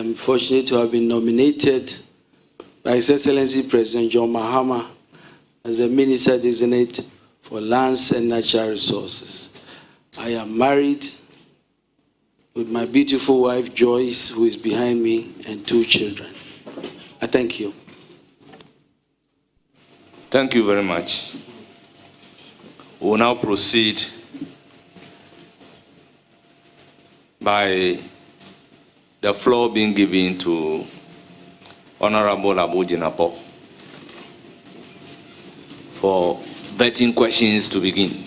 am fortunate to have been nominated by His Excellency President John Mahama as the Minister Designate for Lands and Natural Resources. I am married with my beautiful wife Joyce, who is behind me, and 2 children. I thank you. Thank you very much. We will now proceed by the floor being given to Honorable Abu Jinapo for vetting questions to begin.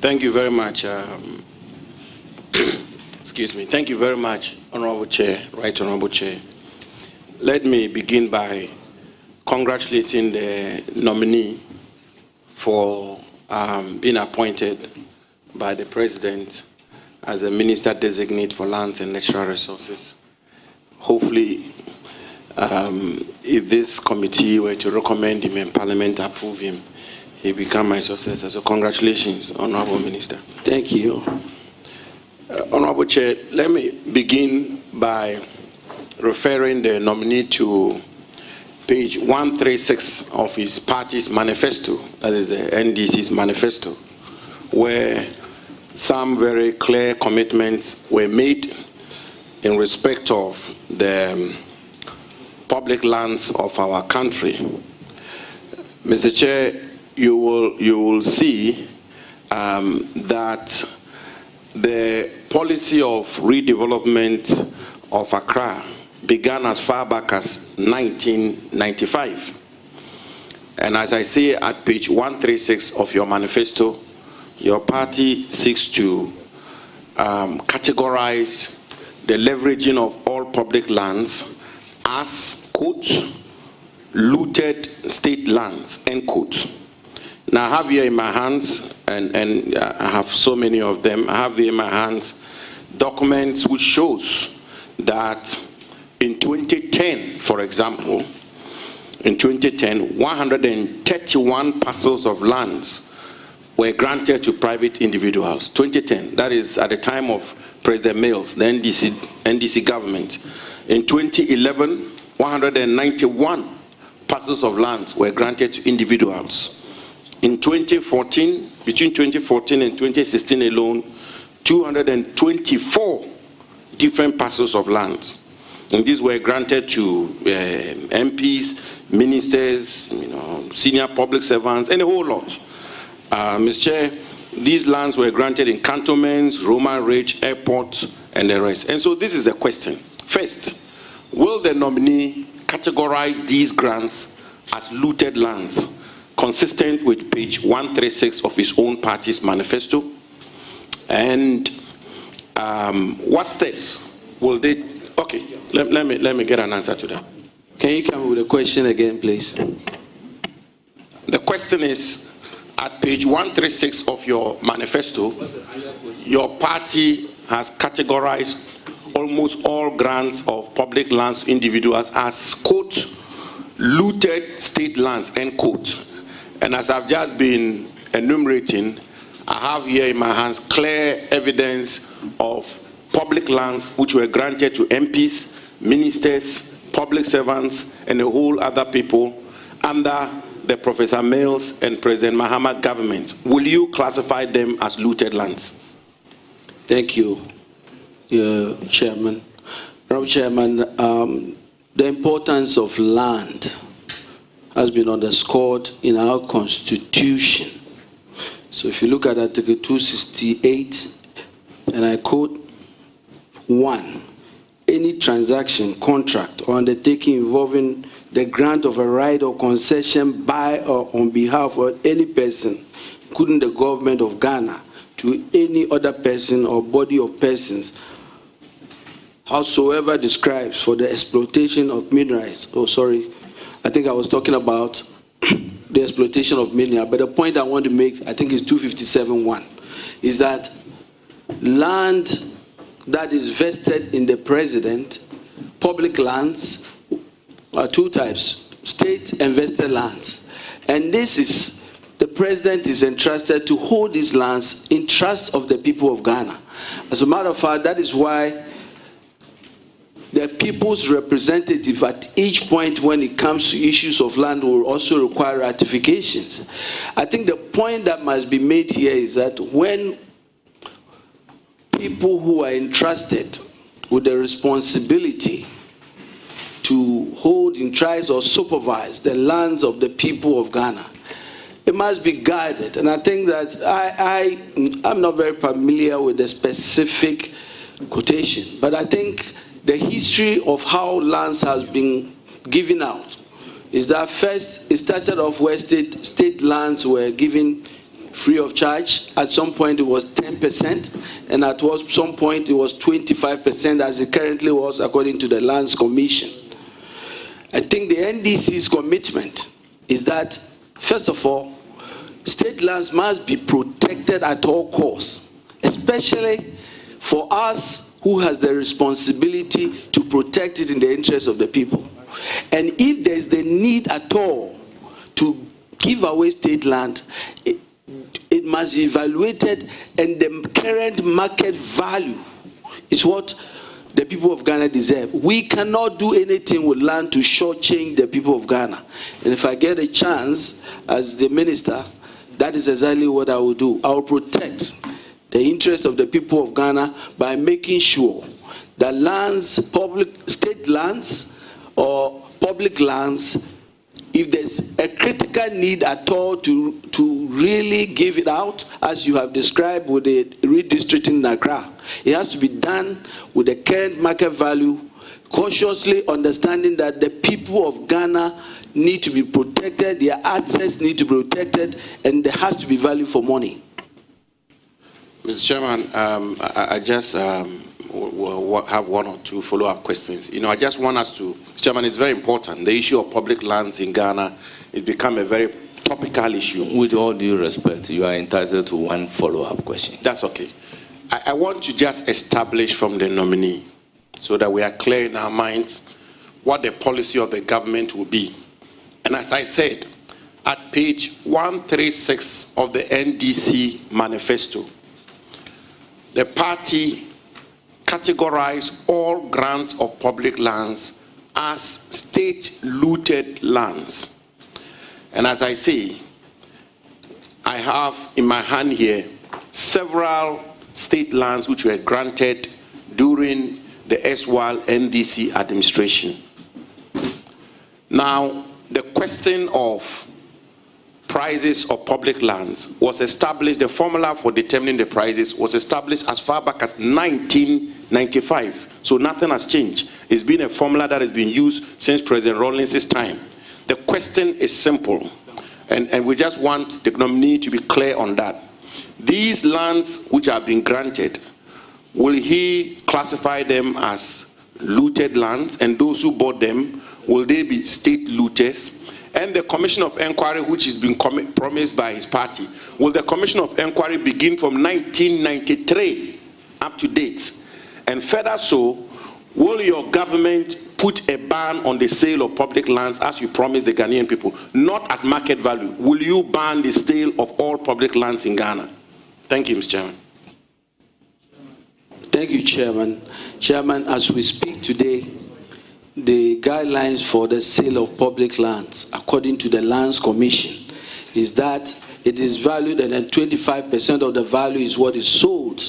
Thank you very much. Excuse me. Thank you very much, Honorable Chair, Right Honorable Chair. Let me begin by congratulating the nominee for being appointed by the President as a Minister Designate for Lands and Natural Resources. Hopefully, if this committee were to recommend him and Parliament approve him, he become my successor. So congratulations, Honorable Minister. Thank you. Honorable Chair, let me begin by referring the nominee to page 136 of his party's manifesto, that is the NDC's manifesto, where some very clear commitments were made in respect of the public lands of our country. Mr. Chair, you will see that the policy of redevelopment of Accra began as far back as 1995. And as I say at page 136 of your manifesto, your party seeks to categorize the leveraging of all public lands as, quote, looted state lands, end quote. Now I have here in my hands, and I have so many of them, I have here in my hands documents which shows that in 2010, for example, in 2010, 131 parcels of lands were granted to private individuals. 2010, that is at the time of President Mills, the NDC government. In 2011, 191 parcels of lands were granted to individuals. In 2014, between 2014 and 2016 alone, 224 different parcels of land. And these were granted to MPs, ministers, senior public servants, and a whole lot. Mr. Chair, these lands were granted in cantonments, Roman Ridge, airports, and the rest. And so this is the question. First, will the nominee categorize these grants as looted lands, consistent with page 136 of his own party's manifesto? And what steps will they... Okay, let me get an answer to that. Can you come with a question again, please? The question is, at page 136 of your manifesto, your party has categorized almost all grants of public lands to individuals as, quote, looted state lands, end quote. And as I've just been enumerating, I have here in my hands clear evidence of public lands which were granted to MPs, ministers, public servants, and a whole other people under the Professor Mills and President Mahama government. Will you classify them as looted lands? Thank you, Chairman. Honorable Chairman, the importance of land has been underscored in our Constitution. So if you look at Article 268, and I quote, 1, any transaction, contract, or undertaking involving the grant of a right or concession by or on behalf of any person, including the government of Ghana, to any other person or body of persons, howsoever describes for the exploitation of minerals. Oh, sorry, I think I was talking about the exploitation of minerals, but the point I want to make, I think is 257.1, is that land that is vested in the president, public lands, are 2 types, state and vested lands. And this is the president is entrusted to hold these lands in trust of the people of Ghana. As a matter of fact, that is why the people's representative at each point when it comes to issues of land will also require ratifications. I think the point that must be made here is that when people who are entrusted with the responsibility to hold in trust or supervise the lands of the people of Ghana, it must be guided. And I think that I'm not very familiar with the specific quotation, but I think the history of how lands has been given out is that first it started off where state lands were given free of charge. At some point it was 10%, and at some point it was 25%, as it currently was according to the Lands Commission. I think the NDC's commitment is that, first of all, state lands must be protected at all costs, especially for us who has the responsibility to protect it in the interest of the people. And if there's the need at all to give away state land, it must be evaluated, and the current market value is what the people of Ghana deserve. We cannot do anything with land to shortchange the people of Ghana. And if I get a chance as the minister, that is exactly what I will do. I will protect the interest of the people of Ghana by making sure that lands, state lands or public lands, if there's a critical need at all to really give it out, as you have described with the redistricting in Accra, it has to be done with the current market value, cautiously understanding that the people of Ghana need to be protected, their access need to be protected, and there has to be value for money. Mr. Chairman, I just will have one or two follow-up questions. I just want us to, Mr. Chairman, it's very important. The issue of public lands in Ghana has become a very topical issue. With all due respect, you are entitled to one follow-up question. That's okay. I want to just establish from the nominee, so that we are clear in our minds, what the policy of the government will be. And as I said, at page 136 of the NDC manifesto, the party categorized all grants of public lands as state-looted lands. And as I say, I have in my hand here several state lands which were granted during the SWAL NDC administration. Now, the question of prices of public lands was established, the formula for determining the prices was established as far back as 1995. So nothing has changed. It's been a formula that has been used since President Rawlings' time. The question is simple, and we just want the nominee to be clear on that. These lands which have been granted, will he classify them as looted lands, and those who bought them, will they be state looters? And the Commission of Inquiry, which has been promised by his party, will the Commission of Inquiry begin from 1993 up to date? And further so, will your government put a ban on the sale of public lands as you promised the Ghanaian people, not at market value? Will you ban the sale of all public lands in Ghana? Thank you, Mr. Chairman. Thank you, Chairman. Chairman, as we speak today, the guidelines for the sale of public lands, according to the Lands Commission, is that it is valued, and then 25% of the value is what is sold.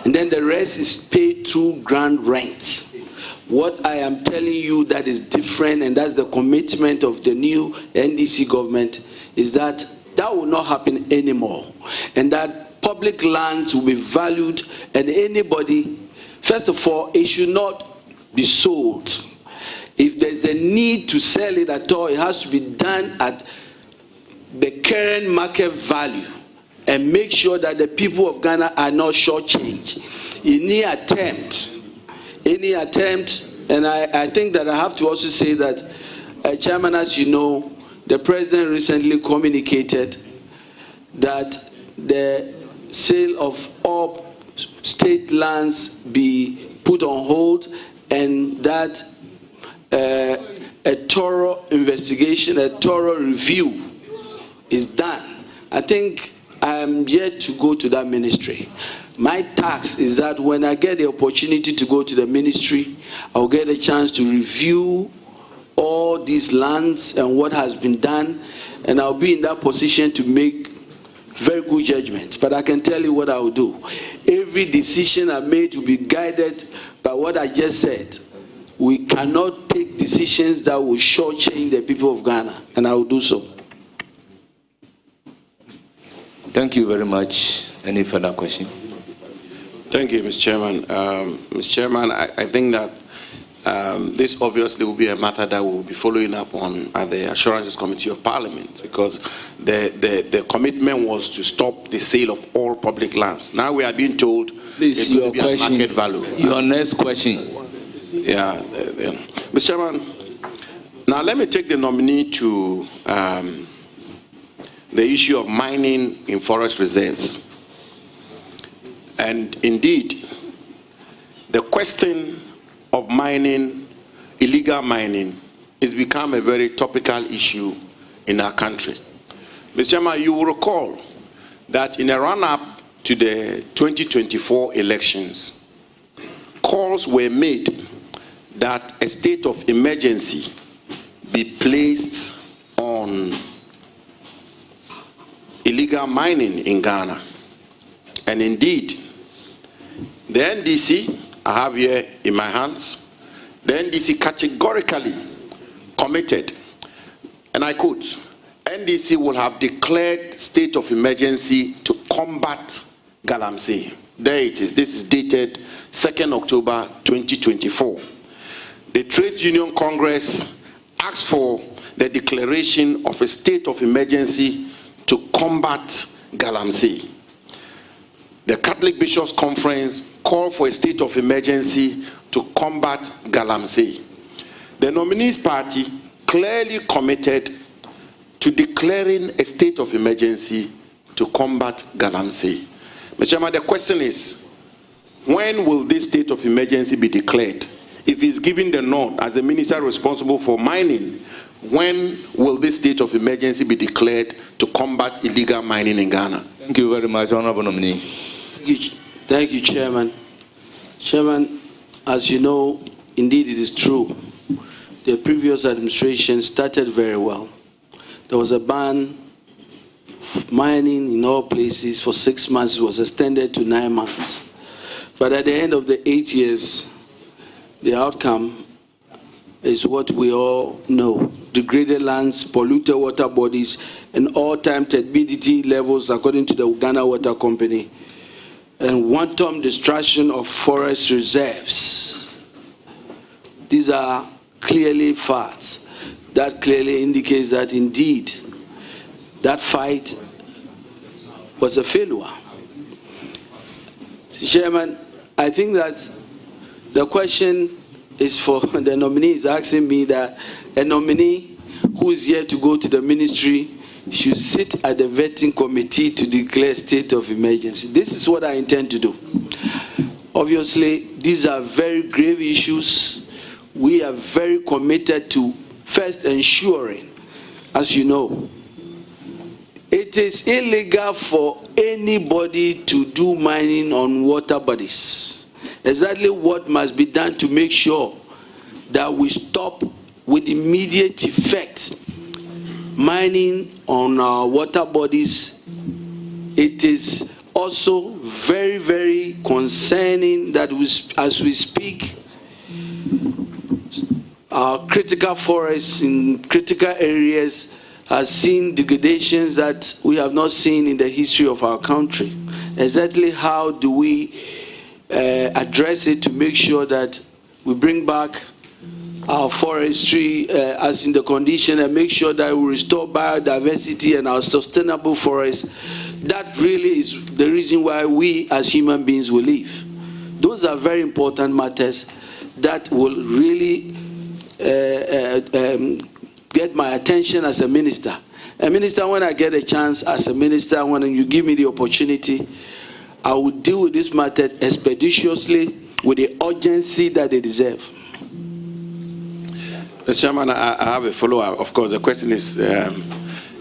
And then the rest is paid through ground rents. What I am telling you that is different, and that's the commitment of the new NDC government, is that that will not happen anymore. And that public lands will be valued, and anybody, first of all, it should not be sold. If there's a need to sell it at all, it has to be done at the current market value, and make sure that the people of Ghana are not shortchanged. Any attempt, and I think that I have to also say that, Chairman, as you know, the President recently communicated that the sale of all state lands be put on hold, and that a thorough investigation, a thorough review is done I think I'm yet to go to that ministry. My task is that when I get the opportunity to go to the ministry, I'll get a chance to review all these lands and what has been done, and I'll be in that position to make very good judgment. But I can tell you what I will do. Every decision I made will be guided by what I just said. We cannot take decisions that will shortchange the people of Ghana, and I will do so. Thank you very much. Any further question? Thank you, Mr. Chairman. Mr. Chairman, I think that this obviously will be a matter that we will be following up on at the Assurances Committee of Parliament, because the commitment was to stop the sale of all public lands. Now we are being told it's going to be a market value. Your next question. Yeah. Mr. Chairman, now let me take the nominee to the issue of mining in forest reserves. And indeed, the question of mining, illegal mining, has become a very topical issue in our country. Mr. Chairman, you will recall that in a run-up to the 2024 elections, calls were made that a state of emergency be placed on illegal mining in Ghana. And indeed, the NDC, I have here in my hands, the NDC categorically committed, and I quote, NDC will have declared state of emergency to combat galamsey. There it is. This is dated 2nd October 2024. The Trade Union Congress asked for the declaration of a state of emergency to combat galamsey. The Catholic Bishops' Conference called for a state of emergency to combat galamsey. The nominees' party clearly committed to declaring a state of emergency to combat galamsey. Mr. Chairman, the question is, when will this state of emergency be declared? If he's given the nod as the minister responsible for mining, when will this state of emergency be declared to combat illegal mining in Ghana? Thank you very much, Honorable Nominee. Thank you, Chairman. Chairman, as you know, indeed it is true. The previous administration started very well. There was a ban of mining in all places for 6 months. It was extended to 9 months. But at the end of the 8 years, the outcome is what we all know. Degraded lands, polluted water bodies, and all-time turbidity levels according to the Ghana Water Company, and wanton destruction of forest reserves. These are clearly facts. That clearly indicates that indeed that fight was a failure. Chairman, I think that the question is for the nominee is asking me that a nominee who is here to go to the ministry should sit at the vetting committee to declare state of emergency. This is what I intend to do. Obviously, these are very grave issues. We are very committed to first ensuring, as you know, it is illegal for anybody to do mining on water bodies. Exactly what must be done to make sure that we stop with immediate effect mining on our water bodies. It is also very, very concerning that as we speak, our critical forests in critical areas has seen degradations that we have not seen in the history of our country. Exactly how do we address it to make sure that we bring back our forestry as in the condition and make sure that we restore biodiversity and our sustainable forests? That really is the reason why we as human beings will live. Those are very important matters that will really get my attention as a minister. A minister, when I get a chance as a minister, when you give me the opportunity, I will deal with this matter expeditiously with the urgency that they deserve. Mr. Chairman, I have a follow-up. Of course, the question is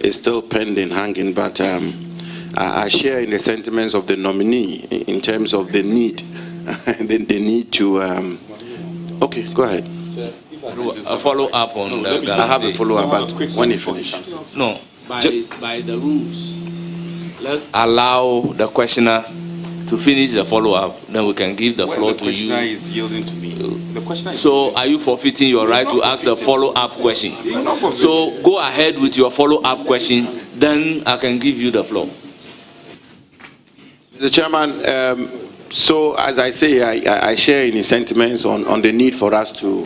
is still pending, hanging, but I share in the sentiments of the nominee in terms of the need, the need to. Okay, go ahead. A follow up on that. I have a follow up, but when you finish. No, By the rules. let's allow the questioner to finish the follow up. Then we can give the floor to you. The questioner is yielding to me. The questioner is So, are you forfeiting your right to ask a follow up question? So, go ahead with your follow up question. Then I can give you the floor. Mr. Chairman, so as I say, I share in his sentiments on the need for us to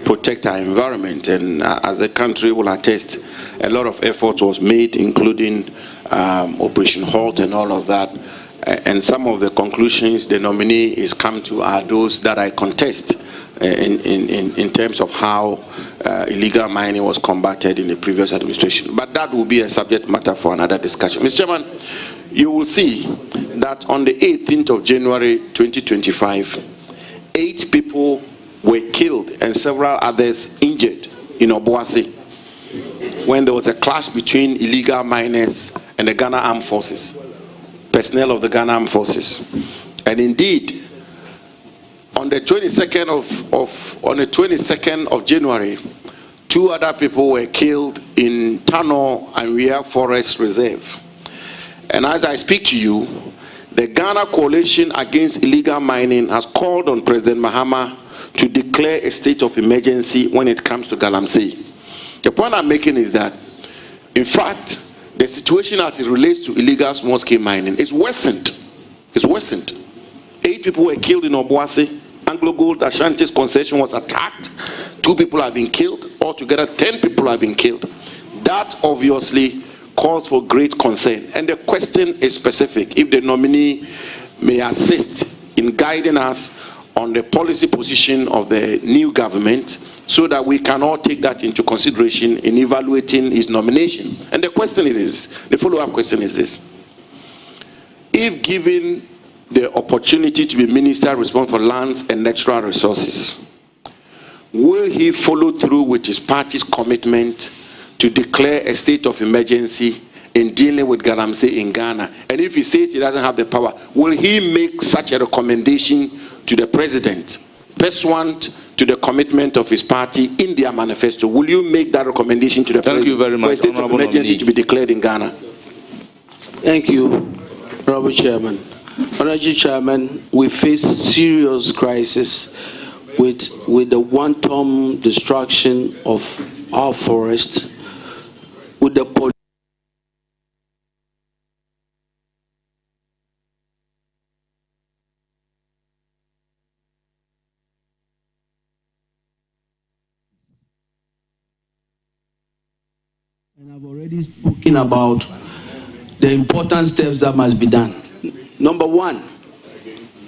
protect our environment, and as a country will attest, a lot of effort was made, including Operation Halt and all of that, and some of the conclusions the nominee is come to are those that I contest in terms of how illegal mining was combated in the previous administration. But that will be a subject matter for another discussion. Mr. Chairman, you will see that on the 18th of January 2025, 8 people were killed and several others injured in Buah when there was a clash between illegal miners and the Ghana Armed Forces, personnel of the Ghana Armed Forces. And indeed, on the 22nd of January, 2 other people were killed in Tano and Weir Forest Reserve. And as I speak to you, the Ghana Coalition Against Illegal Mining has called on President Mahama to declare a state of emergency when it comes to Galamsey. The point I'm making is that, in fact, the situation as it relates to illegal small-scale mining is worsened. It's worsened. 8 people were killed in Obuasi. Anglo Gold Ashanti's concession was attacked. 2 people have been killed. Altogether, 10 people have been killed. That obviously calls for great concern. And the question is specific. If the nominee may assist in guiding us on the policy position of the new government, so that we can all take that into consideration in evaluating his nomination. And the question is this, the follow-up question is this. If given the opportunity to be minister responsible for lands and natural resources, will he follow through with his party's commitment to declare a state of emergency in dealing with Galamsey in Ghana? And if he says he doesn't have the power, will he make such a recommendation to the president, pursuant to the commitment of his party in their manifesto? Will you make that recommendation to the president? Thank you very much, for a state of emergency to be declared in Ghana? Thank you, Honorable Chairman. Honorable Chairman, we face serious crisis with the wanton destruction of our forest, with the and I've already spoken about the important steps that must be done. Number 1.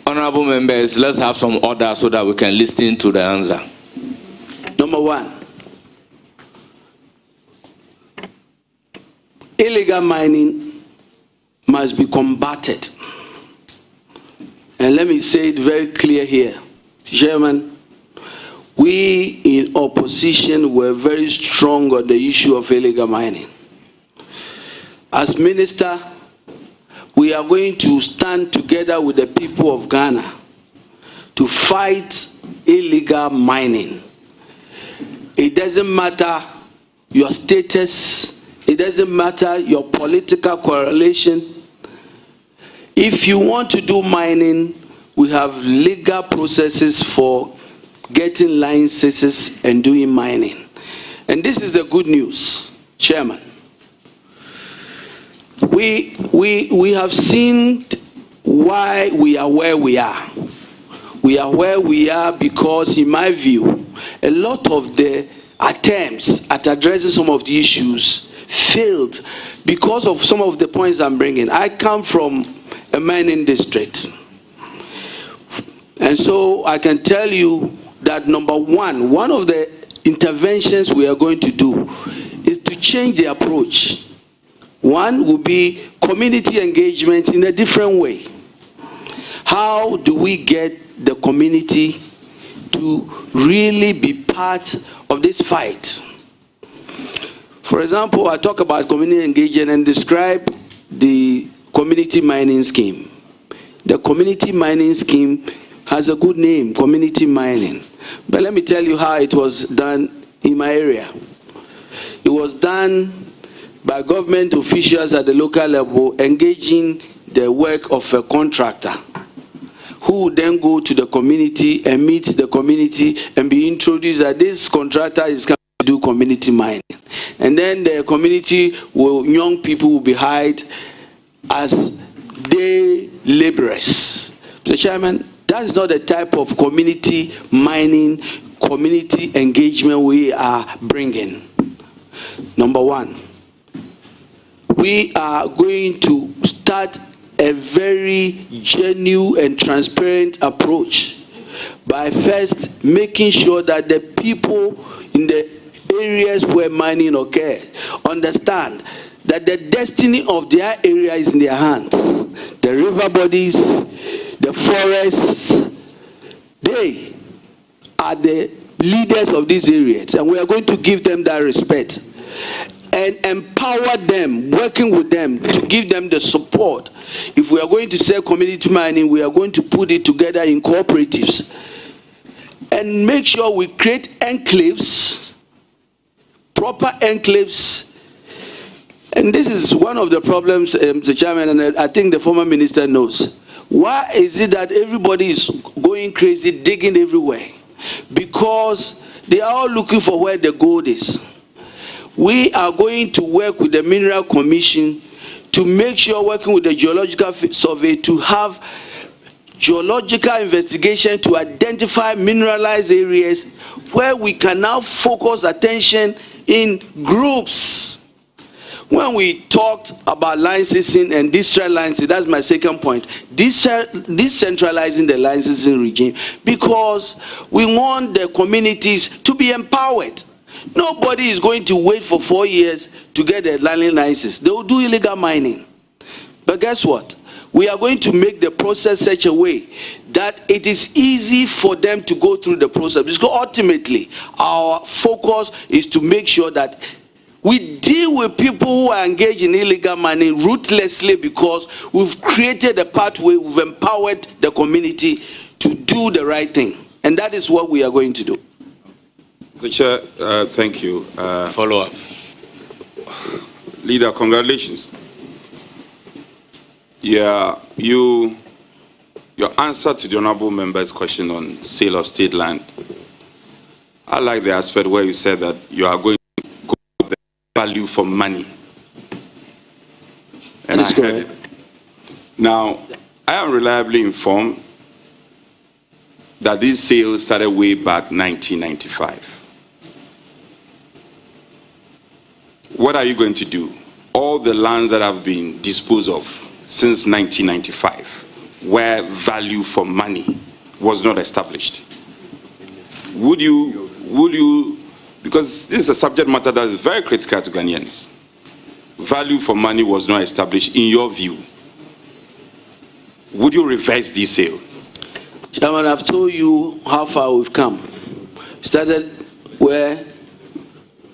Honorable members, let's have some order so that we can listen to the answer. Number 1. Illegal mining must be combated. And let me say it very clear here. Chairman, we in opposition were very strong on the issue of illegal mining. As minister, we are going to stand together with the people of Ghana to fight illegal mining. It doesn't matter your status, it doesn't matter your political correlation. If you want to do mining, we have legal processes for getting licenses and doing mining. And this is the good news, Chairman. We have seen why we are where we are. We are where we are because, in my view, a lot of the attempts at addressing some of the issues failed because of some of the points I'm bringing. I come from a mining district. And so I can tell you that number 1, one of the interventions we are going to do is to change the approach. One will be community engagement in a different way. How do we get the community to really be part of this fight? For example, I talk about community engagement and describe the community mining scheme. The community mining scheme has a good name, community mining. But let me tell you how it was done in my area. It was done by government officials at the local level engaging the work of a contractor who would then go to the community and meet the community and be introduced that this contractor is coming to do community mining. And then the community, young people will be hired as day laborers. Mr. Chairman, that is not the type of community mining, community engagement we are bringing. Number one, we are going to start a very genuine and transparent approach by first making sure that the people in the areas where mining occurs understand that the destiny of their area is in their hands. The river bodies, the forests, they are the leaders of these areas, and we are going to give them that respect and empower them, working with them to give them the support. If we are going to sell community mining, we are going to put it together in cooperatives and make sure we create enclaves, proper enclaves. And this is one of the problems, Mr. Chairman, and I think the former minister knows. Why is it that everybody is going crazy, digging everywhere? Because they are all looking for where the gold is. We are going to work with the Mineral Commission to make sure, working with the Geological Survey, to have geological investigation to identify mineralized areas where we can now focus attention in groups. When we talked about licensing and decentralizing, that's my second point, decentralizing the licensing regime, because we want the communities to be empowered. Nobody is going to wait for 4 years to get a mining license. They will do illegal mining. But guess what? We are going to make the process such a way that it is easy for them to go through the process. Because ultimately, our focus is to make sure that we deal with people who are engaged in illegal mining ruthlessly, because we've created a pathway, we've empowered the community to do the right thing. And that is what we are going to do. Mr. Chair, thank you. Follow up. Leader, congratulations. Yeah, your answer to the honorable member's question on sale of state land, I like the aspect where you said that you are going to go with the value for money. And I heard it. Now, I am reliably informed that these sales started way back 1995. What are you going to do? All the lands that have been disposed of since 1995, where value for money was not established, would you, because this is a subject matter that is very critical to Ghanaians, value for money was not established, in your view, would you reverse this sale? Chairman, I've told you how far we've come. Started where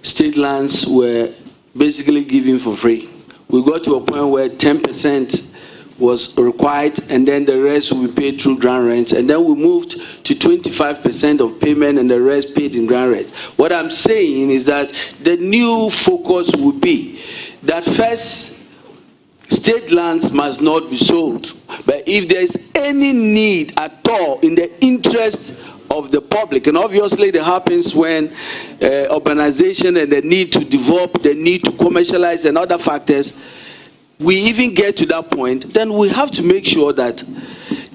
state lands were basically given for free. We got to a point where 10% was required, and then the rest will be paid through ground rent. And then we moved to 25% of payment and the rest paid in ground rent. What I'm saying is that the new focus would be that first, state lands must not be sold. But if there is any need at all in the interest of the public, and obviously that happens when urbanization and the need to develop, the need to commercialize and other factors, we even get to that point, then we have to make sure that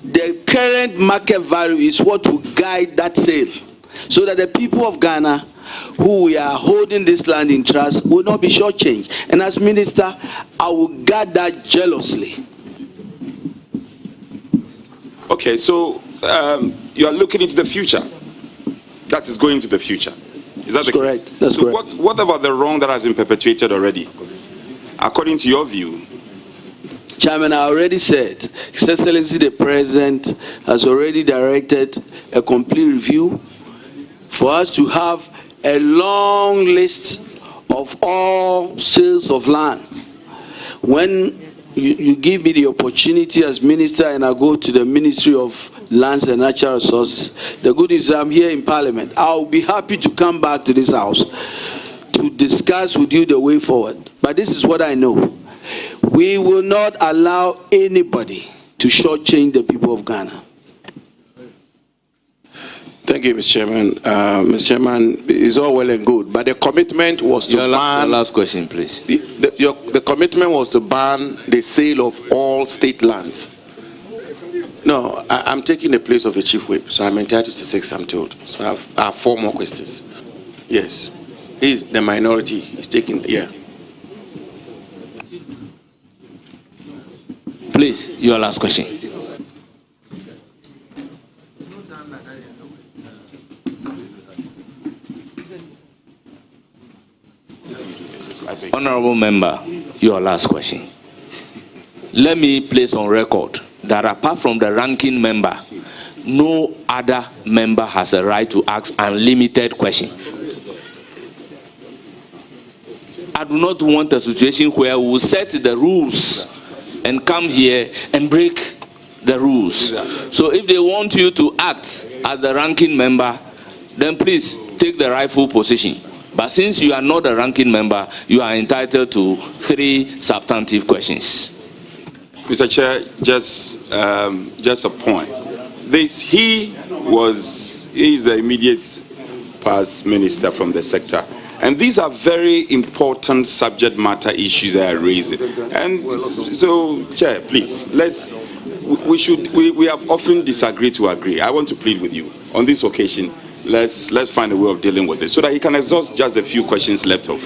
the current market value is what will guide that sale, so that the people of Ghana who we are holding this land in trust will not be shortchanged. And as minister, I will guard that jealously. Okay, so you are looking into the future. That is going to the future. Is that correct? Case? That's so correct. What about the wrong that has been perpetuated already? According to your view? Chairman, I already said, His Excellency the President has already directed a complete review for us to have a long list of all sales of land. When you give me the opportunity as minister and I go to the Ministry of Lands and Natural Resources, the good news is I'm here in Parliament. I'll be happy to come back to this house to discuss with you the way forward. But this is what I know. We will not allow anybody to shortchange the people of Ghana. Thank you, Mr. Chairman. Mr. Chairman, it's all well and good, but the commitment was to ban... last question, please. The commitment was to ban the sale of all state lands. No, I'm taking the place of the chief whip, so I'm entitled to 6, I'm told. So I have 4 more questions. Yes. He's the minority. He's taking... Yeah. Please, your last question. Honorable member, your last question. Let me place on record that apart from the ranking member, no other member has a right to ask unlimited questions. I do not want a situation where we set the rules and come here and break the rules. So if they want you to act as the ranking member, then please take the rightful position. But since you are not a ranking member, you are entitled to 3 substantive questions. Mr. Chair, just a point. He is the immediate past minister from the sector. And these are very important subject matter issues that are raised. And so, Chair, please, we have often disagreed to agree. I want to plead with you on this occasion. Let's find a way of dealing with it so that he can exhaust just a few questions left off.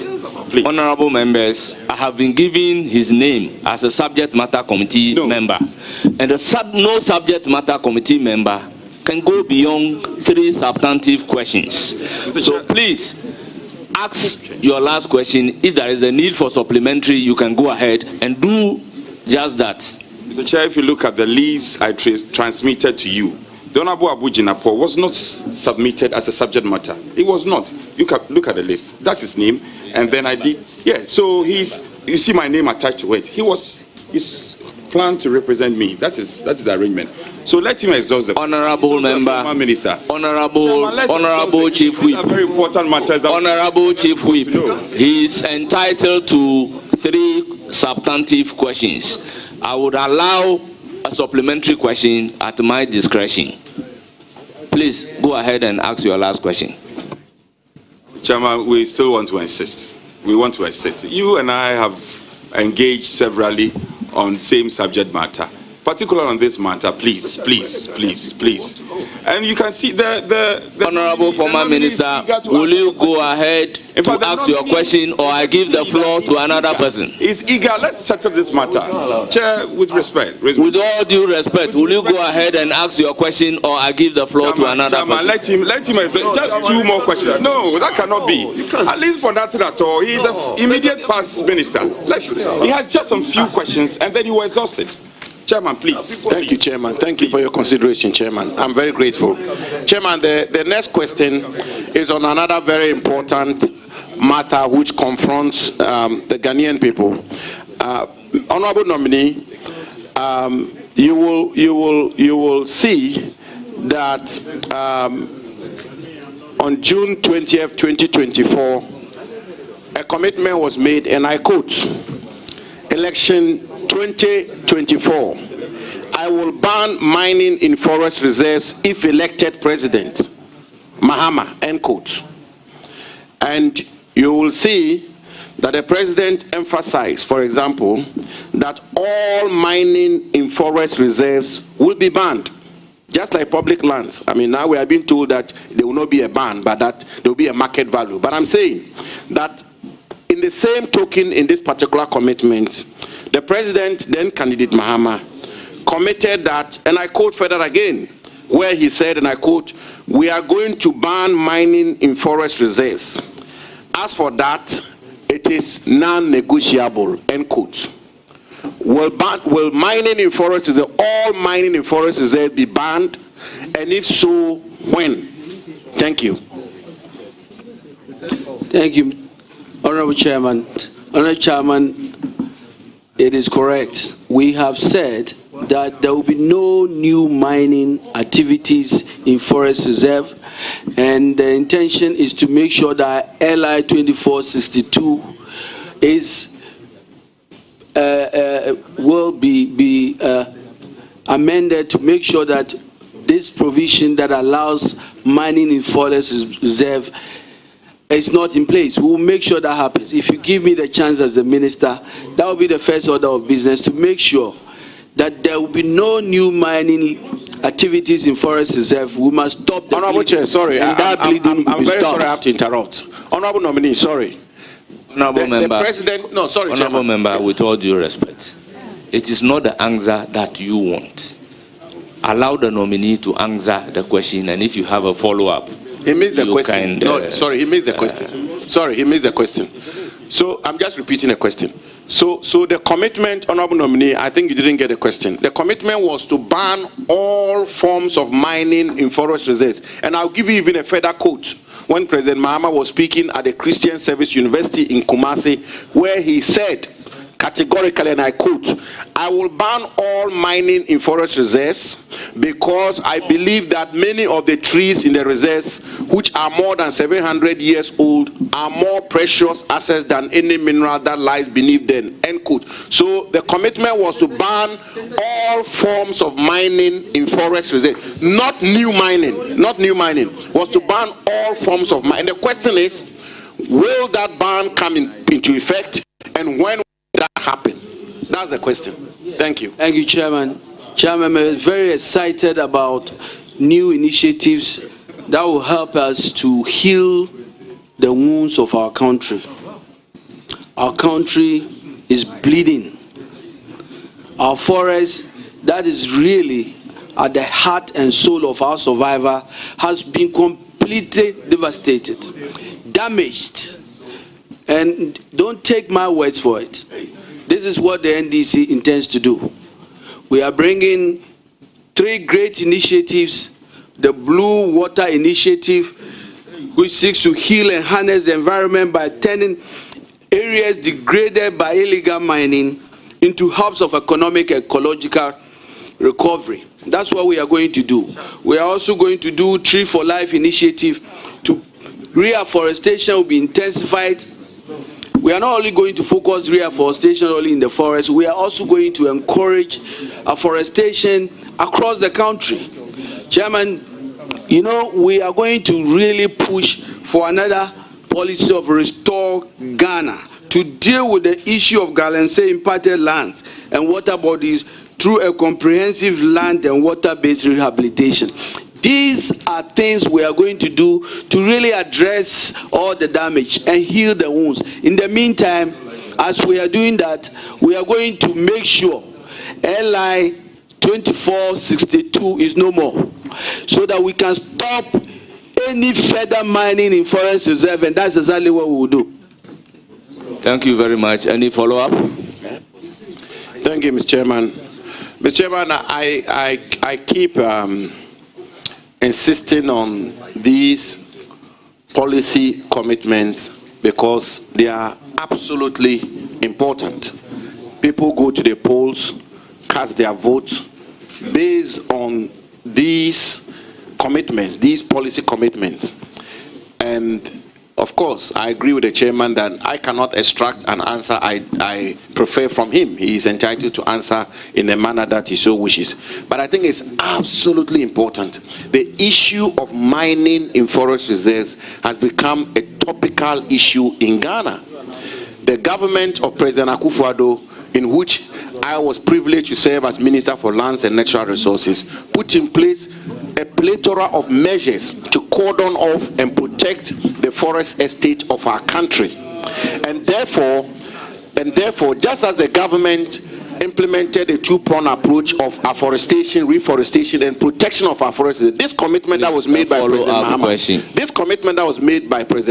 Please. Honorable members, I have been given his name as a subject matter committee member. And no subject matter committee member can go beyond 3 substantive questions. So please, ask your last question. If there is a need for supplementary, you can go ahead and do just that. Mr. Chair, if you look at the list I transmitted to you, the Honorable Abu Jinapor was not submitted as a subject matter. It was not. You can look at the list. That's his name. And then I did. Yeah, so you see my name attached to it. He's planned to represent me. That's the arrangement. So let him exhaust the... Honorable member, Minister. Honorable Chief Whip. Very important matters. Honorable Chief Whip. He is entitled to 3 substantive questions. I would allow a supplementary question at my discretion. Please go ahead and ask your last question. Chairman, we still want to insist. We want to insist. You and I have engaged severally on same subject matter, particularly on this matter. Please. And you can see the Honorable former minister, will you go ahead to ask your question, or I give the floor to another person? He's eager. Let's settle this matter. Chair, with respect. With all due respect, will you go ahead and ask your question, or I give the floor to another person? Let him just 2 more questions. No, that cannot be. At least for nothing at all. He's the immediate past minister. He has just some few questions, and then he was exhausted. Chairman, please. Thank you, Chairman. Thank you for your consideration, Chairman. I'm very grateful. Chairman, the next question is on another very important matter which confronts the Ghanaian people. Honorable nominee, you will see that on June 20th, 2024, a commitment was made, and I quote, election 2024, I will ban mining in forest reserves if elected president. Mahama, end quote. And you will see that the president emphasized, for example, that all mining in forest reserves will be banned, just like public lands. I mean, now we are being told that there will not be a ban, but that there will be a market value. But I'm saying that in the same token, in this particular commitment, the president, then candidate Mahama, committed that, and I quote further again, where he said, and I quote, we are going to ban mining in forest reserves. As for that, it is non-negotiable, end quote. Will mining in forest reserves, all mining in forest reserves be banned? And if so, when? Thank you. Thank you. Honorable Chairman, it is correct. We have said that there will be no new mining activities in Forest Reserve, and the intention is to make sure that LI 2462 will be amended to make sure that this provision that allows mining in Forest Reserve is not in place. We will make sure that happens. If you give me the chance as the minister, that will be the first order of business, to make sure that there will be no new mining activities in Forest Reserve. We must stop the Honorable Chair, sorry, I'm very sorry I have to interrupt. Honorable nominee, sorry. Honorable member, the president, no, sorry, Honorable Chairman. member, with all due respect, it is not the answer that you want. Allow the nominee to answer the question, and if you have a follow-up, he missed the question. No, sorry, he missed the question. Sorry, he missed the question. So I'm just repeating the question. So the commitment, honorable nominee, I think you didn't get the question. The commitment was to ban all forms of mining in forest reserves. And I'll give you even a further quote. When President Mahama was speaking at the Christian Service University in Kumasi, where he said categorically, and I quote, "I will ban all mining in forest reserves because I believe that many of the trees in the reserves, which are more than 700 years old, are more precious assets than any mineral that lies beneath them." End quote. So the commitment was to ban all forms of mining in forest reserves, not new mining. Not new mining. Was to ban all forms of mining. And the question is, will that ban come into effect, and when that happen? That's the question. Thank you. Thank you, Chairman. Chairman, I'm very excited about new initiatives that will help us to heal the wounds of our country. Our country is bleeding. Our forest, that is really at the heart and soul of our survivor, has been completely devastated, damaged. And don't take my words for it. This is what the NDC intends to do. We are bringing 3 great initiatives. The Blue Water Initiative, which seeks to heal and harness the environment by turning areas degraded by illegal mining into hubs of economic and ecological recovery. That's what we are going to do. We are also going to do Tree for Life Initiative. Reforestation will be intensified. We are not only going to focus reforestation only in the forest, we are also going to encourage afforestation across the country. Chairman, you know, we are going to really push for another policy of Restore Ghana to deal with the issue of galamsey impacted lands and water bodies through a comprehensive land and water-based rehabilitation. These are things we are going to do to really address all the damage and heal the wounds. In the meantime, as we are doing that, we are going to make sure LI 2462 is no more, so that we can stop any further mining in Forest Reserve, and that's exactly what we will do. Thank you very much. Any follow-up? Thank you, Mr. Chairman. Mr. Chairman, I keep insisting on these policy commitments because they are absolutely important. People go to the polls, cast their votes based on these commitments, these policy commitments. And of course, I agree with the chairman that I cannot extract an answer I prefer from him. He is entitled to answer in a manner that he so wishes. But I think it's absolutely important. The issue of mining in forest reserves has become a topical issue in Ghana. The government of President Akufo-Addo, in which I was privileged to serve as Minister for Lands and Natural Resources, put in place a plethora of measures to cordon off and protect the forest estate of our country. And therefore, just as the government implemented a 2-pronged approach of afforestation, reforestation, and protection of our forests, this commitment that was made by President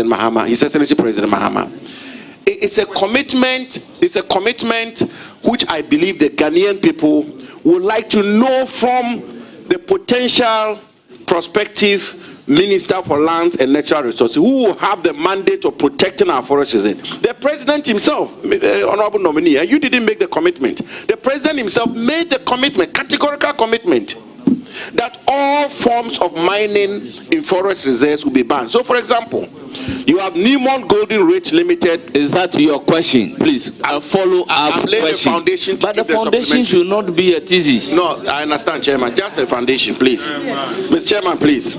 Mahama, His Excellency President Mahama, it's a commitment which I believe the Ghanaian people would like to know from the potential prospective Minister for Lands and Natural Resources, who will have the mandate of protecting our forests? The president himself, honorable nominee, and you didn't make the commitment. The president himself made the commitment, categorical commitment, that all forms of mining in forest reserves will be banned. So, for example, you have Newmont Golden Ridge Limited. Is that your question? Please, I'll follow up question. Foundation, but the foundation should not be a thesis. No, I understand, Chairman. Just the foundation, please. Mr. Chairman, please.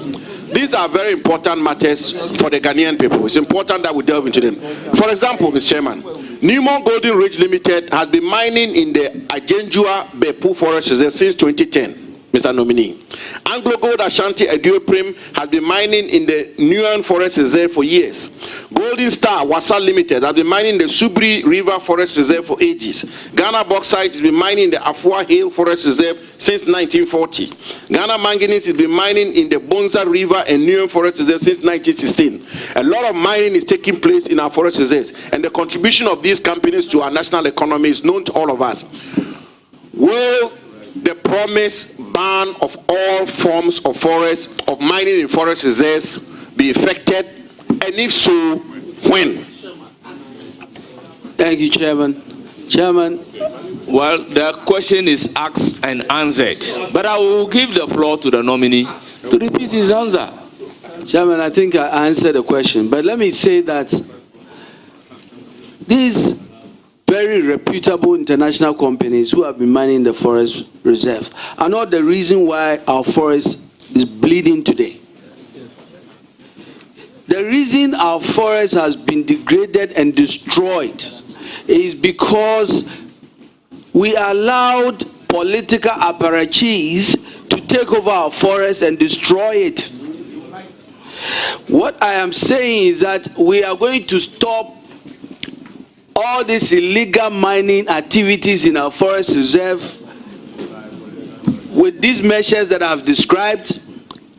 These are very important matters for the Ghanaian people. It's important that we delve into them. For example, Mr. Chairman, Newmont Golden Ridge Limited has been mining in the Ajenjua Bepu Forest Reserve since 2010. Mr. Nominee. Anglo Gold Ashanti Eduoprim has been mining in the Nguyen Forest Reserve for years. Golden Star Wasa Limited has been mining the Subri River Forest Reserve for ages. Ghana Bauxite has been mining the Afua Hill Forest Reserve since 1940. Ghana Manganese has been mining in the Bonza River and Nguyen Forest Reserve since 1916. A lot of mining is taking place in our forest reserves, and the contribution of these companies to our national economy is known to all of us. Will the promised ban of all forms of forest, of mining in forest reserves, be effected? And if so, when? Thank you, Chairman. Chairman. Well, the question is asked and answered, but I will give the floor to the nominee to repeat his answer. Chairman, I think I answered the question, but let me say that these very reputable international companies who have been mining the forest reserves are not the reason why our forest is bleeding today. The reason our forest has been degraded and destroyed is because we allowed political apparatchiks to take over our forest and destroy it. What I am saying is that we are going to stop all these illegal mining activities in our forest reserve with these measures that I've described,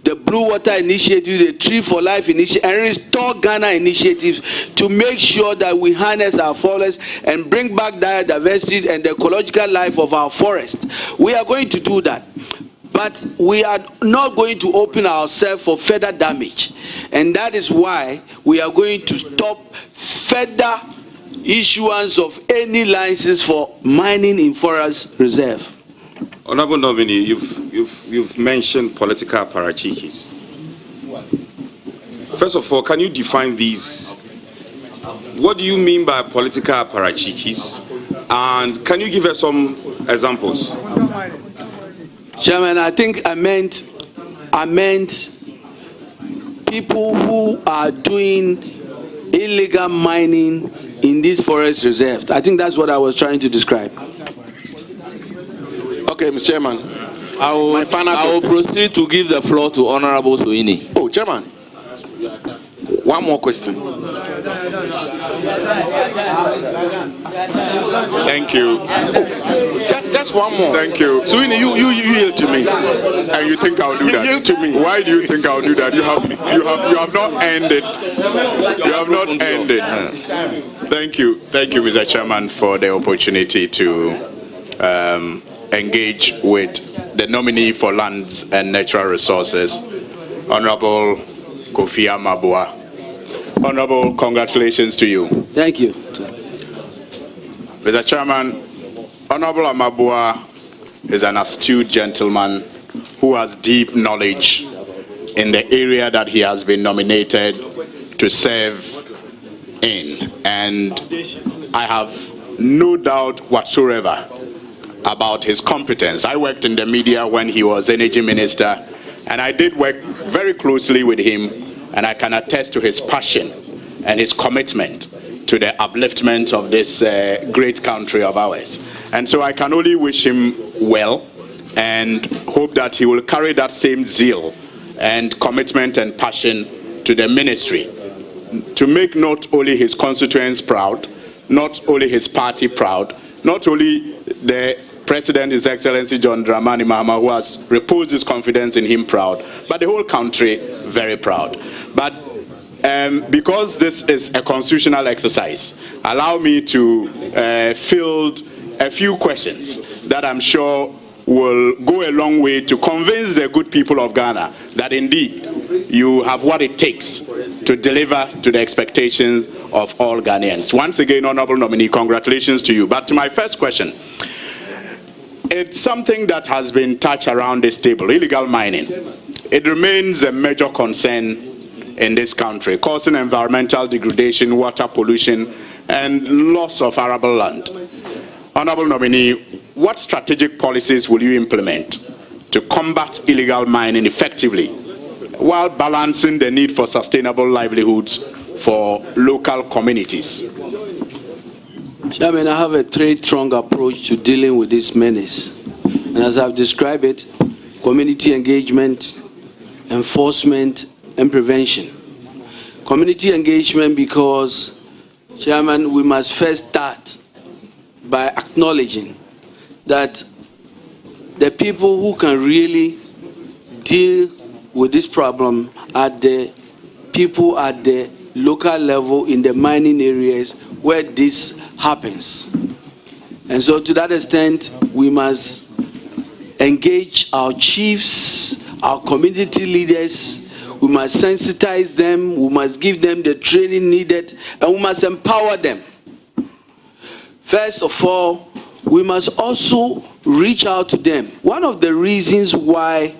the Blue Water Initiative, the Tree for Life Initiative, and Restore Ghana initiatives, to make sure that we harness our forests and bring back biodiversity and the ecological life of our forest. We are going to do that. But we are not going to open ourselves for further damage. And that is why we are going to stop further issuance of any license for mining in forest reserve. Honorable nominee, you've mentioned political apparatchiks. First of all, can you define these? What do you mean by political apparatchiks? And can you give us some examples? Chairman, I think I meant people who are doing illegal mining in these forest reserves. I think that's what I was trying to describe. Okay, Mr. Chairman. I will proceed to give the floor to Honorable Soini. Oh, Chairman. One more question. Thank you. Just one more. Thank you. Soini, you yield to me. And you think I'll do that? You yield to me. Why do you think I'll do that? You have not ended. You have not ended. Thank you, Mr. Chairman, for the opportunity to engage with the nominee for Lands and Natural Resources, Honorable Kofi Buah. Honorable, congratulations to you. Thank you. Mr. Chairman, Honorable Armah Buah is an astute gentleman who has deep knowledge in the area that he has been nominated to serve in. And I have no doubt whatsoever about his competence. I worked in the media when he was Energy Minister, and I did work very closely with him, and I can attest to his passion and his commitment to the upliftment of this great country of ours. And so I can only wish him well and hope that he will carry that same zeal and commitment and passion to the ministry to make not only his constituents proud, not only his party proud, not only the President, His Excellency John Dramani Mahama, who has reposed his confidence in him, proud, but the whole country very proud. But because this is a constitutional exercise, allow me to field a few questions that I'm sure will go a long way to convince the good people of Ghana that indeed you have what it takes to deliver to the expectations of all Ghanaians. Once again, Honorable Nominee, congratulations to you. But to my first question, it's something that has been touched around this table, illegal mining. It remains a major concern in this country, causing environmental degradation, water pollution, and loss of arable land. Honorable Nominee, what strategic policies will you implement to combat illegal mining effectively while balancing the need for sustainable livelihoods for local communities? Chairman, I have a three-pronged approach to dealing with this menace. And as I've described it, community engagement, enforcement, and prevention. Community engagement because, Chairman, we must first start by acknowledging that the people who can really deal with this problem are the people at the local level in the mining areas where this happens. And so to that extent, we must engage our chiefs, our community leaders. We must sensitize them, we must give them the training needed, and we must empower them. First of all, we must also reach out to them. One of the reasons why,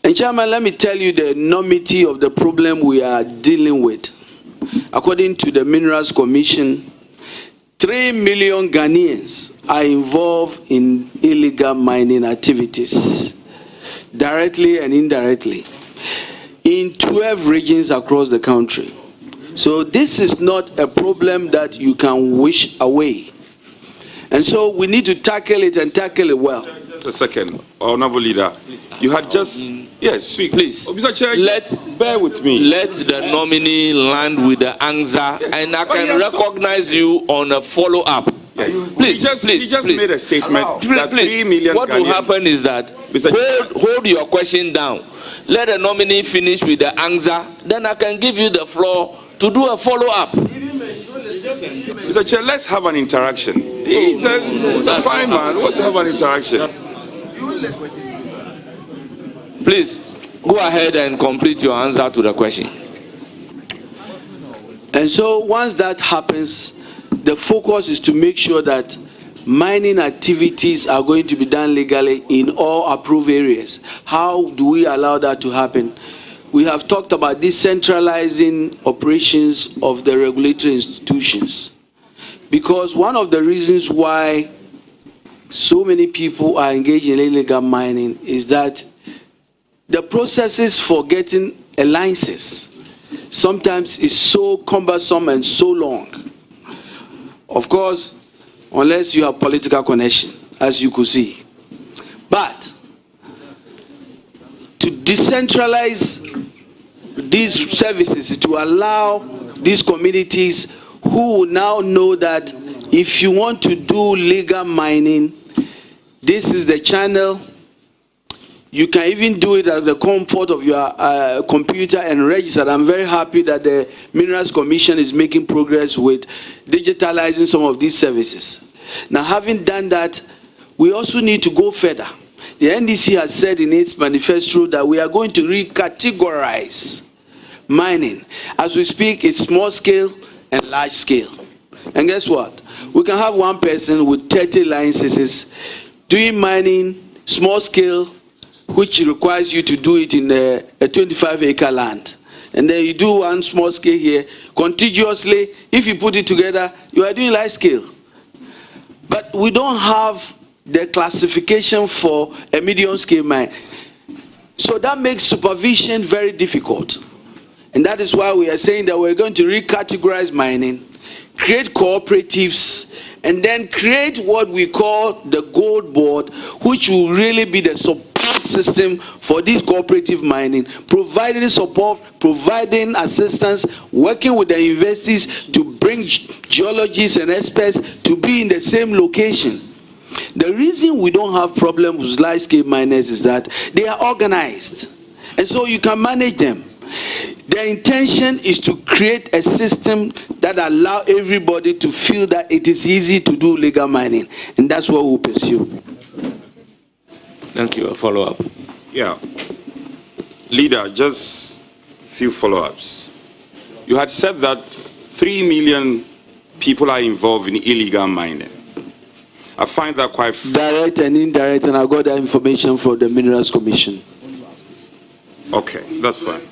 and Chairman, let me tell you the enormity of the problem we are dealing with. According to the Minerals Commission, 3 million Ghanaians are involved in illegal mining activities, directly and indirectly, in 12 regions across the country. So this is not a problem that you can wish away. And so we need to tackle it and tackle it well. Just a second, Honorable Leader. You had just... Yes, speak. Please. Mr. Chair, bear with me. Let the nominee land with the answer, and I can recognize you on a follow-up. Yes. Please, he just made a statement that please. 3 million What will happen is that hold your question down. Let the nominee finish with the answer, then I can give you the floor to do a follow-up. Mr. Chair, let's have an interaction. He says, it's a fine man, let's have an interaction. Please, go ahead and complete your answer to the question. And so once that happens, the focus is to make sure that mining activities are going to be done legally in all approved areas. How do we allow that to happen? We have talked about decentralizing operations of the regulatory institutions. Because one of the reasons why so many people are engaged in illegal mining is that the processes for getting a license sometimes is so cumbersome and so long. Of course, unless you have political connection, as you could see. But to decentralize these services, to allow these communities who will now know that if you want to do legal mining, this is the channel. You can even do it at the comfort of your computer and register. I'm very happy that the Minerals Commission is making progress with digitalizing some of these services. Now, having done that, we also need to go further. The NDC has said in its manifesto that we are going to recategorize mining. As we speak, it's small scale and large scale. And guess what? We can have one person with 30 licenses doing mining small scale, which requires you to do it in a 25-acre land. And then you do one small scale here, contiguously. If you put it together, you are doing large scale. But we don't have the classification for a medium scale mine. So that makes supervision very difficult. And that is why we are saying that we're going to recategorize mining, create cooperatives, and then create what we call the gold board, which will really be the support system for this cooperative mining, providing support, providing assistance, working with the universities to bring geologists and experts to be in the same location. The reason we don't have problems with large-scale miners is that they are organized, and so you can manage them. The intention is to create a system that allows everybody to feel that it is easy to do legal mining, and that's what we'll pursue. Thank you. A follow-up. Yeah. Leader, just a few follow-ups. You had said that 3 million people are involved in illegal mining. I find that quite... Direct and indirect, and I got that information from the Minerals Commission. Okay, that's fine.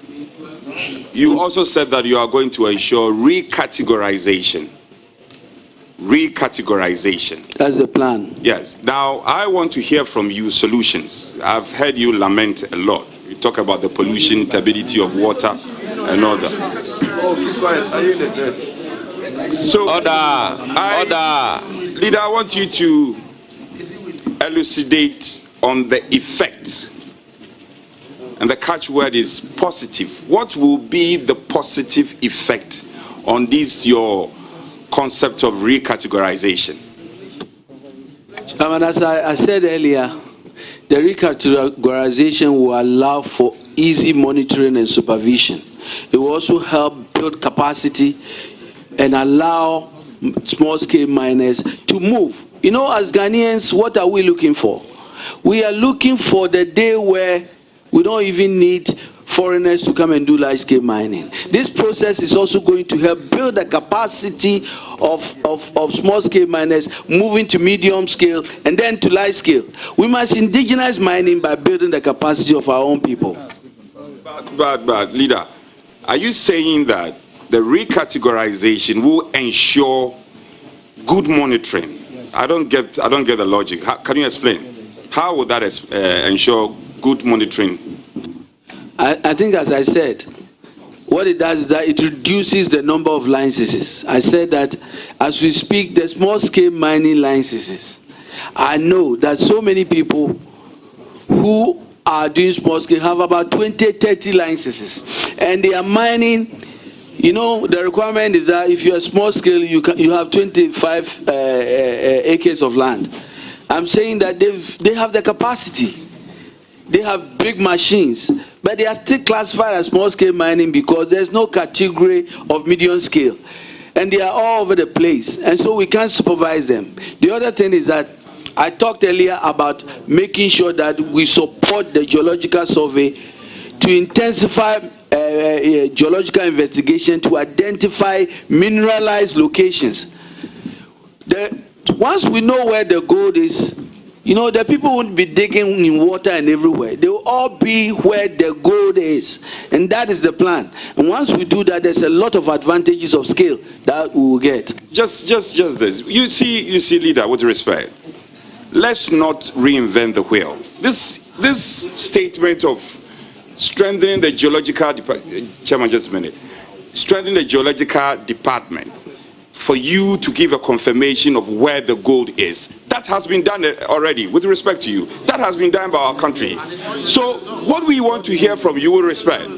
You also said that you are going to ensure recategorization. Recategorization. That's the plan. Yes. Now, I want to hear from you solutions. I've heard you lament a lot. You talk about the pollution, turbidity of water, and all that. So, order. Leader, I want you to elucidate on the effect. And the catchword is positive. What will be the positive effect on this, your concept of recategorization? As I said earlier, the recategorization will allow for easy monitoring and supervision. It will also help build capacity and allow small-scale miners to move. You know, as Ghanaians, what are we looking for? We are looking for the day where we don't even need foreigners to come and do large-scale mining. This process is also going to help build the capacity of small-scale miners moving to medium-scale and then to large-scale. We must indigenize mining by building the capacity of our own people. But leader, are you saying that the recategorization will ensure good monitoring? I don't get the logic. Can you explain? How would that ensure good monitoring? I think, as I said, what it does is that it reduces the number of licenses. I said that as we speak, the small-scale mining licenses, I know that so many people who are doing small-scale have about 20, 30 licenses, and they are mining. You know, the requirement is that if you are small-scale, you have 25 acres of land. I'm saying that they have the capacity. They have big machines, but they are still classified as small-scale mining because there's no category of medium scale. And they are all over the place, and so we can't supervise them. The other thing is that I talked earlier about making sure that we support the geological survey to intensify geological investigation to identify mineralized locations. Once we know where the gold is, you know, the people won't be digging in water and everywhere. They will all be where the gold is. And that is the plan. And once we do that, there's a lot of advantages of scale that we will get. Just this. You see, leader, with respect, let's not reinvent the wheel. This statement of strengthening the geological department, Chairman, just a minute. Strengthening the geological department for you to give a confirmation of where the gold is. That has been done already, with respect to you. That has been done by our country. So what we want to hear from you with respect,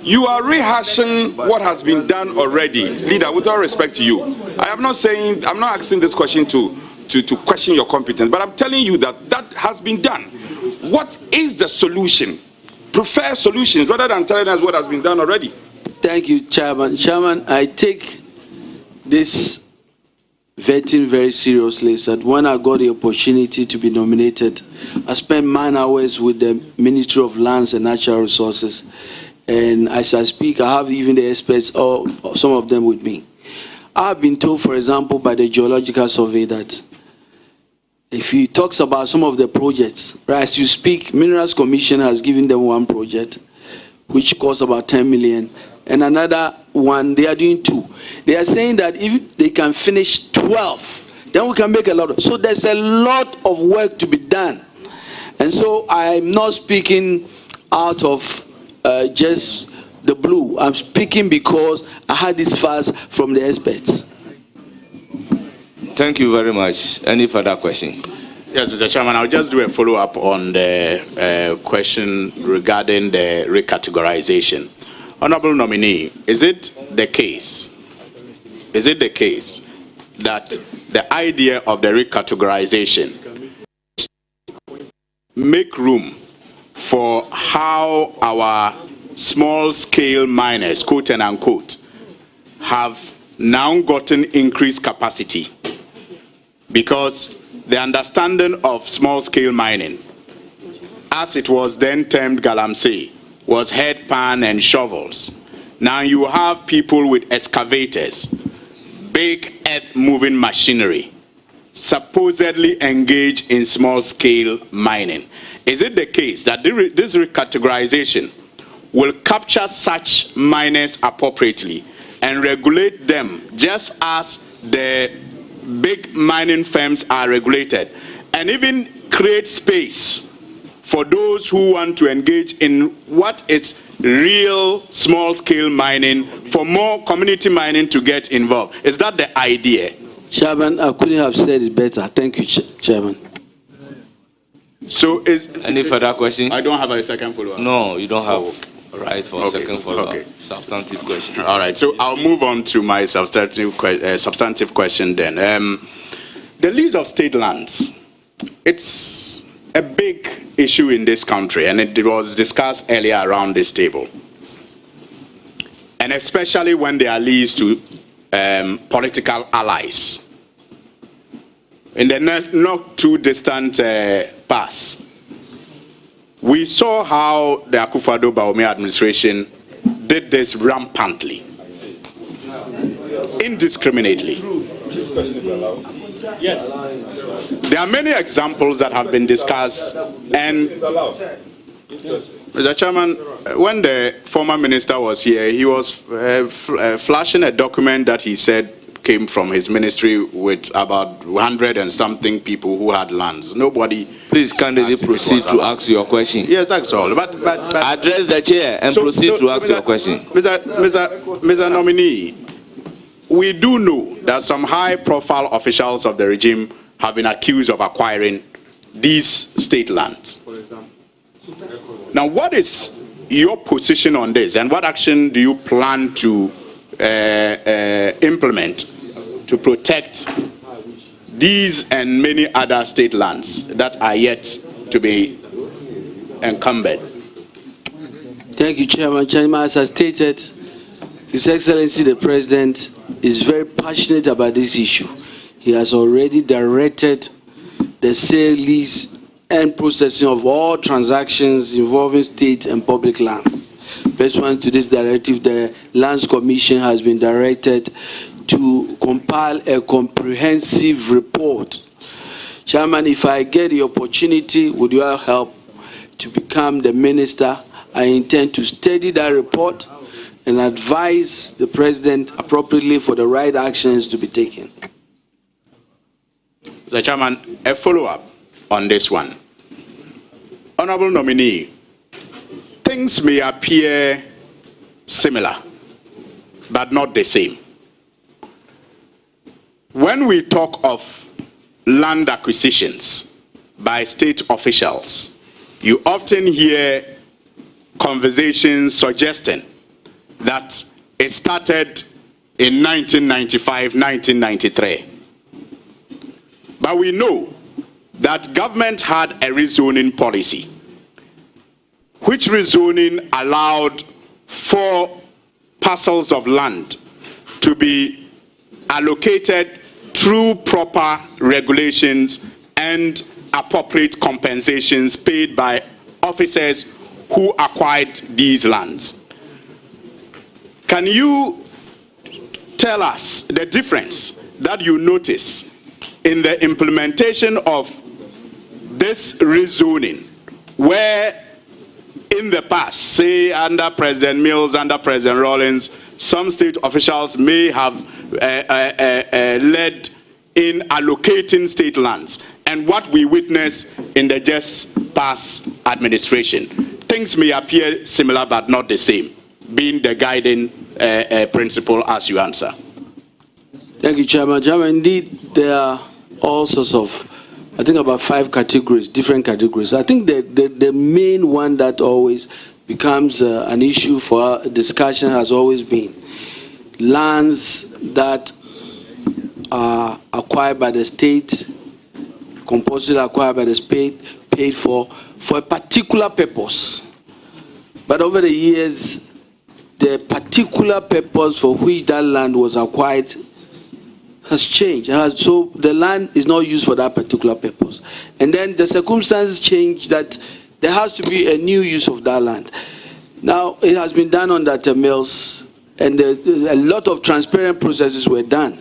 you are rehashing what has been done already. Leader, with all respect to you, I'm not asking this question to question your competence, but I'm telling you that has been done. What is the solution? Prefer solutions rather than telling us what has been done already. Thank you, Chairman. Chairman, I take this vetting very seriously. So that when I got the opportunity to be nominated, I spent 9 hours with the Ministry of Lands and Natural Resources. And as I speak, I have even the experts, or some of them with me. I have been told, for example, by the Geological Survey that if he talks about some of the projects, right, as you speak, Minerals Commission has given them one project, which costs about 10 million. And another one, they are doing 2. They are saying that if they can finish 12, then we can make a lot. So there's a lot of work to be done. And so I'm not speaking out of just the blue. I'm speaking because I had this fast from the experts. Thank you very much. Any further question? Yes, Mr. Chairman, I'll just do a follow-up on the question regarding the recategorization. Honorable nominee, is it the case that the idea of the recategorization is to make room for how our small-scale miners, quote and unquote, have now gotten increased capacity? Because the understanding of small-scale mining as it was then termed galamsey, was headpan and shovels. Now you have people with excavators, big earth-moving machinery, supposedly engaged in small-scale mining. Is it the case that this recategorization will capture such miners appropriately and regulate them just as the big mining firms are regulated, and even create space for those who want to engage in what is real small-scale mining, for more community mining to get involved? Is that the idea? Chairman, I couldn't have said it better. Thank you, Chairman. So is any further question? I don't have a second follow-up. No, you don't have right for a second follow-up. Okay. Substantive question. All right, so I'll move on to my substantive question then. The lease of state lands, it's a big issue in this country, and it was discussed earlier around this table. And especially when they are leased to political allies. In the not too distant past, we saw how the Akufo-Addo administration did this rampantly, indiscriminately. Yes. There are many examples that have been discussed, and Mr. Chairman, when the former minister was here, he was flashing a document that he said came from his ministry with about 100 and something people who had lands. Nobody. Please, candidate, proceed to ask your question. Yes, that's all. But address the chair and proceed to ask your question. Mr. Nominee, we do know that some high-profile officials of the regime have been accused of acquiring these state lands. Now, what is your position on this, and what action do you plan to implement to protect these and many other state lands that are yet to be encumbered? Thank you, Chairman. Chairman, as I stated, His Excellency the President is very passionate about this issue. He has already directed the sale, lease, and processing of all transactions involving state and public lands. Pursuant to this directive, the Lands Commission has been directed to compile a comprehensive report. Chairman, if I get the opportunity, would you help to become the minister? I intend to study that report and advise the President appropriately for the right actions to be taken. Mr. Chairman, a follow-up on this one. Honorable Nominee, things may appear similar, but not the same. When we talk of land acquisitions by state officials, you often hear conversations suggesting that it started in 1995, 1993. But we know that government had a rezoning policy, which rezoning allowed 4 parcels of land to be allocated through proper regulations and appropriate compensations paid by officers who acquired these lands. Can you tell us the difference that you notice in the implementation of this rezoning, where in the past, say under President Mills, under President Rawlings, some state officials may have led in allocating state lands, and what we witness in the just past administration? Things may appear similar but not the same, being the guiding principle as you answer. Thank you, Chairman. Chairman, indeed, there are all sorts of, I think about 5 categories, different categories. I think the main one that always becomes an issue for discussion has always been lands that are acquired by the state, compulsory acquired by the state, paid for a particular purpose. But over the years, the particular purpose for which that land was acquired has changed. So the land is not used for that particular purpose. And then the circumstances change that there has to be a new use of that land. Now, it has been done under the mills, and a lot of transparent processes were done.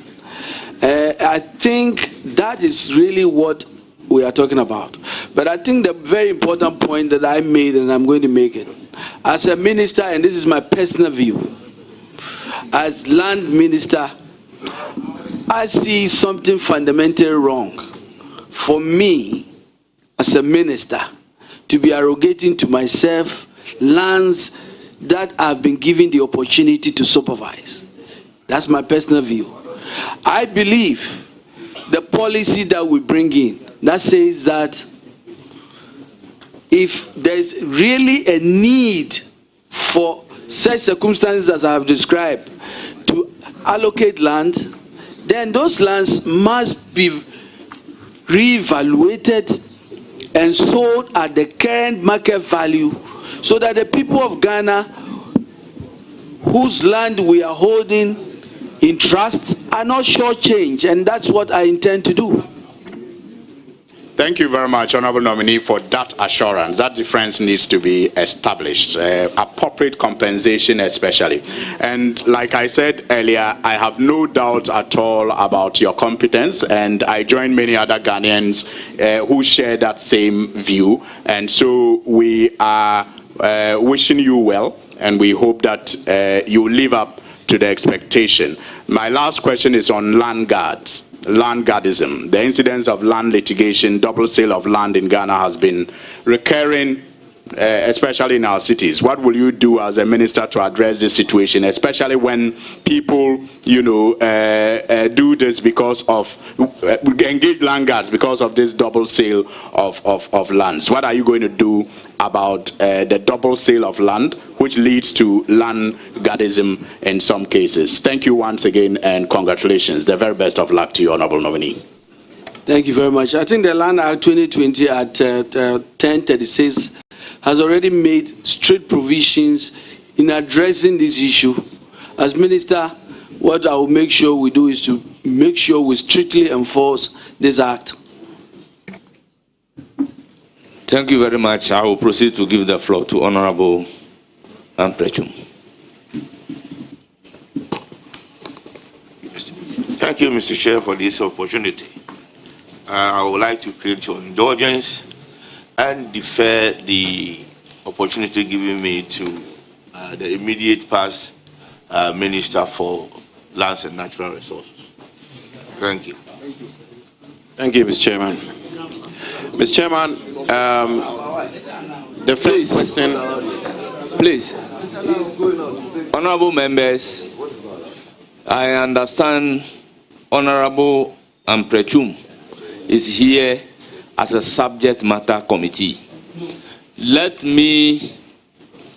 I think that is really what we are talking about. But I think the very important point that I made, and I'm going to make it, as a minister, and this is my personal view, as land minister, I see something fundamentally wrong for me as a minister to be arrogating to myself lands that I've been given the opportunity to supervise. That's my personal view. I believe the policy that we bring in that says that if there's really a need for such circumstances as I have described to allocate land, then those lands must be reevaluated and sold at the current market value so that the people of Ghana whose land we are holding in trust are not shortchanged, and that's what I intend to do. Thank you very much, Honorable Nominee, for that assurance. That difference needs to be established, appropriate compensation especially. And like I said earlier, I have no doubt at all about your competence, and I join many other Ghanaians who share that same view. And so we are wishing you well, and we hope that you live up to the expectation. My last question is on land guards. Land guardism. The incidence of land litigation, double sale of land in Ghana has been recurring, especially in our cities. What will you do as a minister to address this situation, especially when people, you know, do this because of, engage land guards because of this double sale of lands? What are you going to do about the double sale of land, which leads to land guardism in some cases? Thank you once again, and congratulations. The very best of luck to you, Honorable Nominee. Thank you very much. I think the Land Act 2020 at 1036 has already made strict provisions in addressing this issue. As minister, what I will make sure we do is to make sure we strictly enforce this act. Thank you very much. I will proceed to give the floor to Honorable Amprechum. Thank you, Mr. Chair, for this opportunity. I would like to create your indulgence and defer the opportunity given me to the immediate past Minister for Lands and Natural Resources. Thank you. Thank you, Mr. Chairman. Mr. Chairman, the first question. Please. Honorable members, I understand Honorable Amprechum is here as a subject matter committee. Let me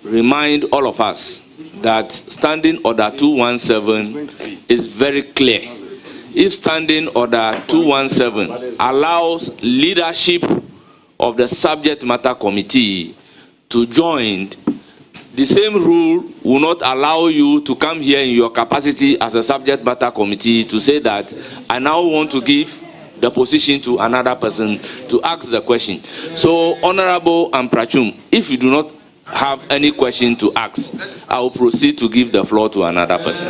remind all of us that Standing Order 217 is very clear. If Standing Order 217 allows leadership of the subject matter committee to join, the same rule will not allow you to come here in your capacity as a subject matter committee to say that I now want to give the position to another person to ask the question. So, Honorable Amprechum, if you do not have any question to ask, I will proceed to give the floor to another person.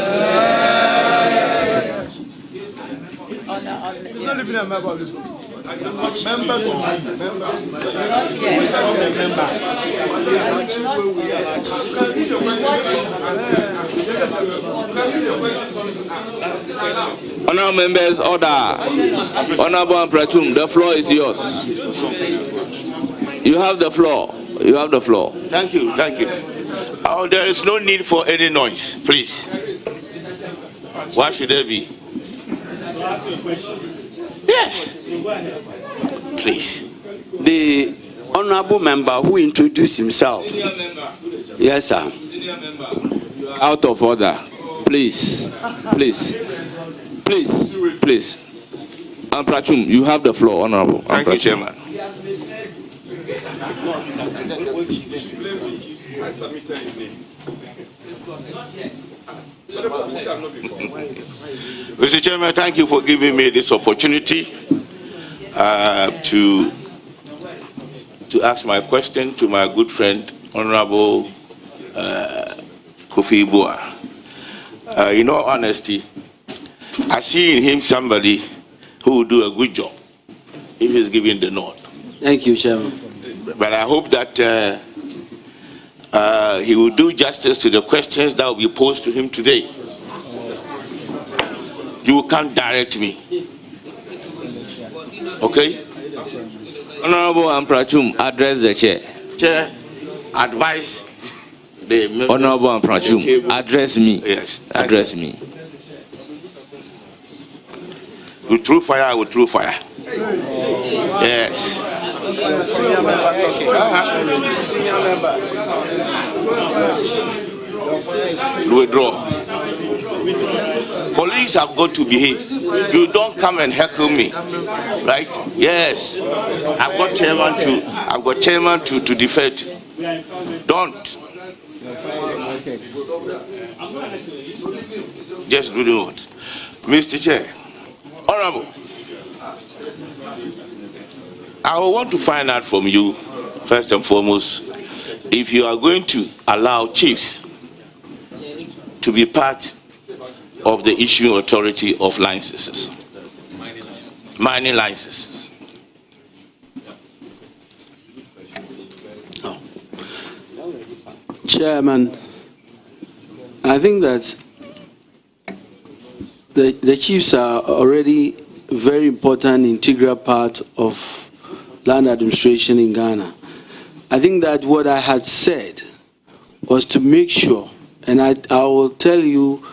Honorable members, order. Honorable Amprechum, the floor is yours. You have the floor. You have the floor. Thank you. Thank you. Oh, there is no need for any noise, please. Why should there be? Yes. Please. The honorable member who introduced himself. Yes, sir. Out of order. Please. Please. Please. Please. Amprechum, you have the floor, Honorable. Thank you, Chairman. Mr. Chairman, thank you for giving me this opportunity to to ask my question to my good friend, Honorable Kofi Buah. In all honesty, I see in him somebody who will do a good job if he's given the nod. Thank you, Chairman. But I hope that he will do justice to the questions that will be posed to him today. You can't direct me. Okay? Honorable Amprachum, address the chair. Chair, advise the members. Honorable Amprachum, address me. Yes. Address me. With true fire, I will true fire. Yes. Withdraw. Police have got to behave. You don't come and heckle me, right? Yes. I've got chairman to defend. Don't. Just do the note. Mr. Chair, Honorable, I want to find out from you, first and foremost, if you are going to allow chiefs to be part of the issuing authority of licenses, mining licenses. Chairman, I think that the chiefs are already a very important, integral part of land administration in Ghana. I think that what I had said was to make sure, and I will tell you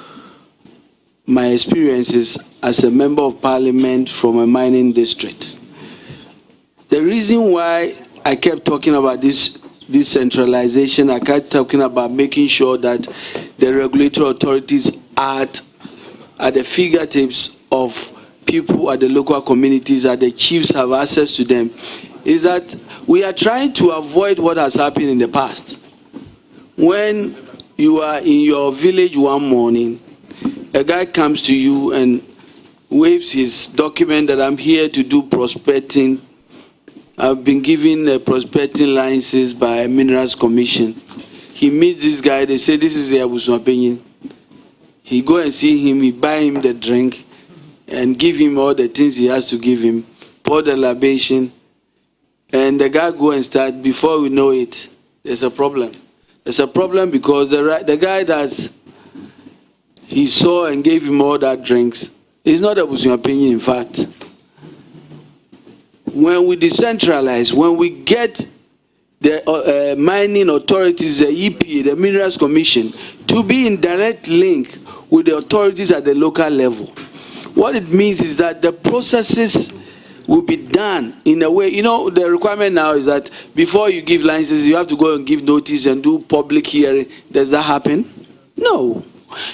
my experiences as a member of parliament from a mining district. The reason why I kept talking about this decentralization, I kept talking about making sure that the regulatory authorities are at the fingertips of people at the local communities, that the chiefs have access to them, is that we are trying to avoid what has happened in the past. When you are in your village one morning, a guy comes to you and waves his document that I'm here to do prospecting. I've been given a prospecting license by Minerals Commission. He meets this guy, they say this is the Abusu opinion. He go and see him, he buy him the drink and give him all the things he has to give him, pour the libation, and the guy go and start. Before we know it, there's a problem. There's a problem because the guy that he saw and gave him all that drinks is not Abusu opinion, in fact. When we decentralize, when we get the mining authorities, the EPA, the Minerals Commission, to be in direct link with the authorities at the local level, what it means is that the processes will be done in a way. You know, the requirement now is that before you give licenses, you have to go and give notice and do public hearing. Does that happen? No.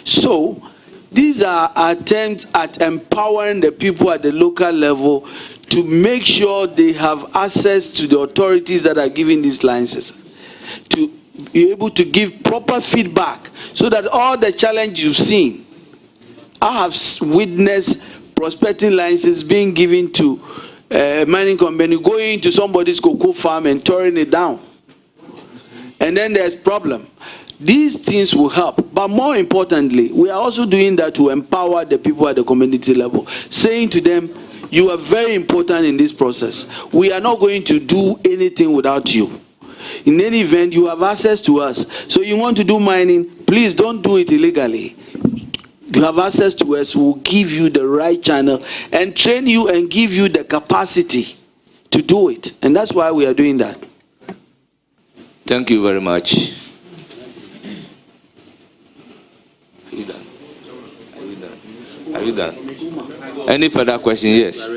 So these are attempts at empowering the people at the local level to make sure they have access to the authorities that are giving these licenses, to be able to give proper feedback so that all the challenge you've seen. I have witnessed prospecting licenses being given to a mining company, going into somebody's cocoa farm and tearing it down. And then there's problem. These things will help, but more importantly, we are also doing that to empower the people at the community level, saying to them, you are very important in this process. We are not going to do anything without you. In any event, you have access to us. So you want to do mining, please don't do it illegally. You have access to us, we'll give you the right channel and train you and give you the capacity to do it. And that's why we are doing that. Thank you very much. Are you done? Are you done? Are you done? Any further questions? Yes.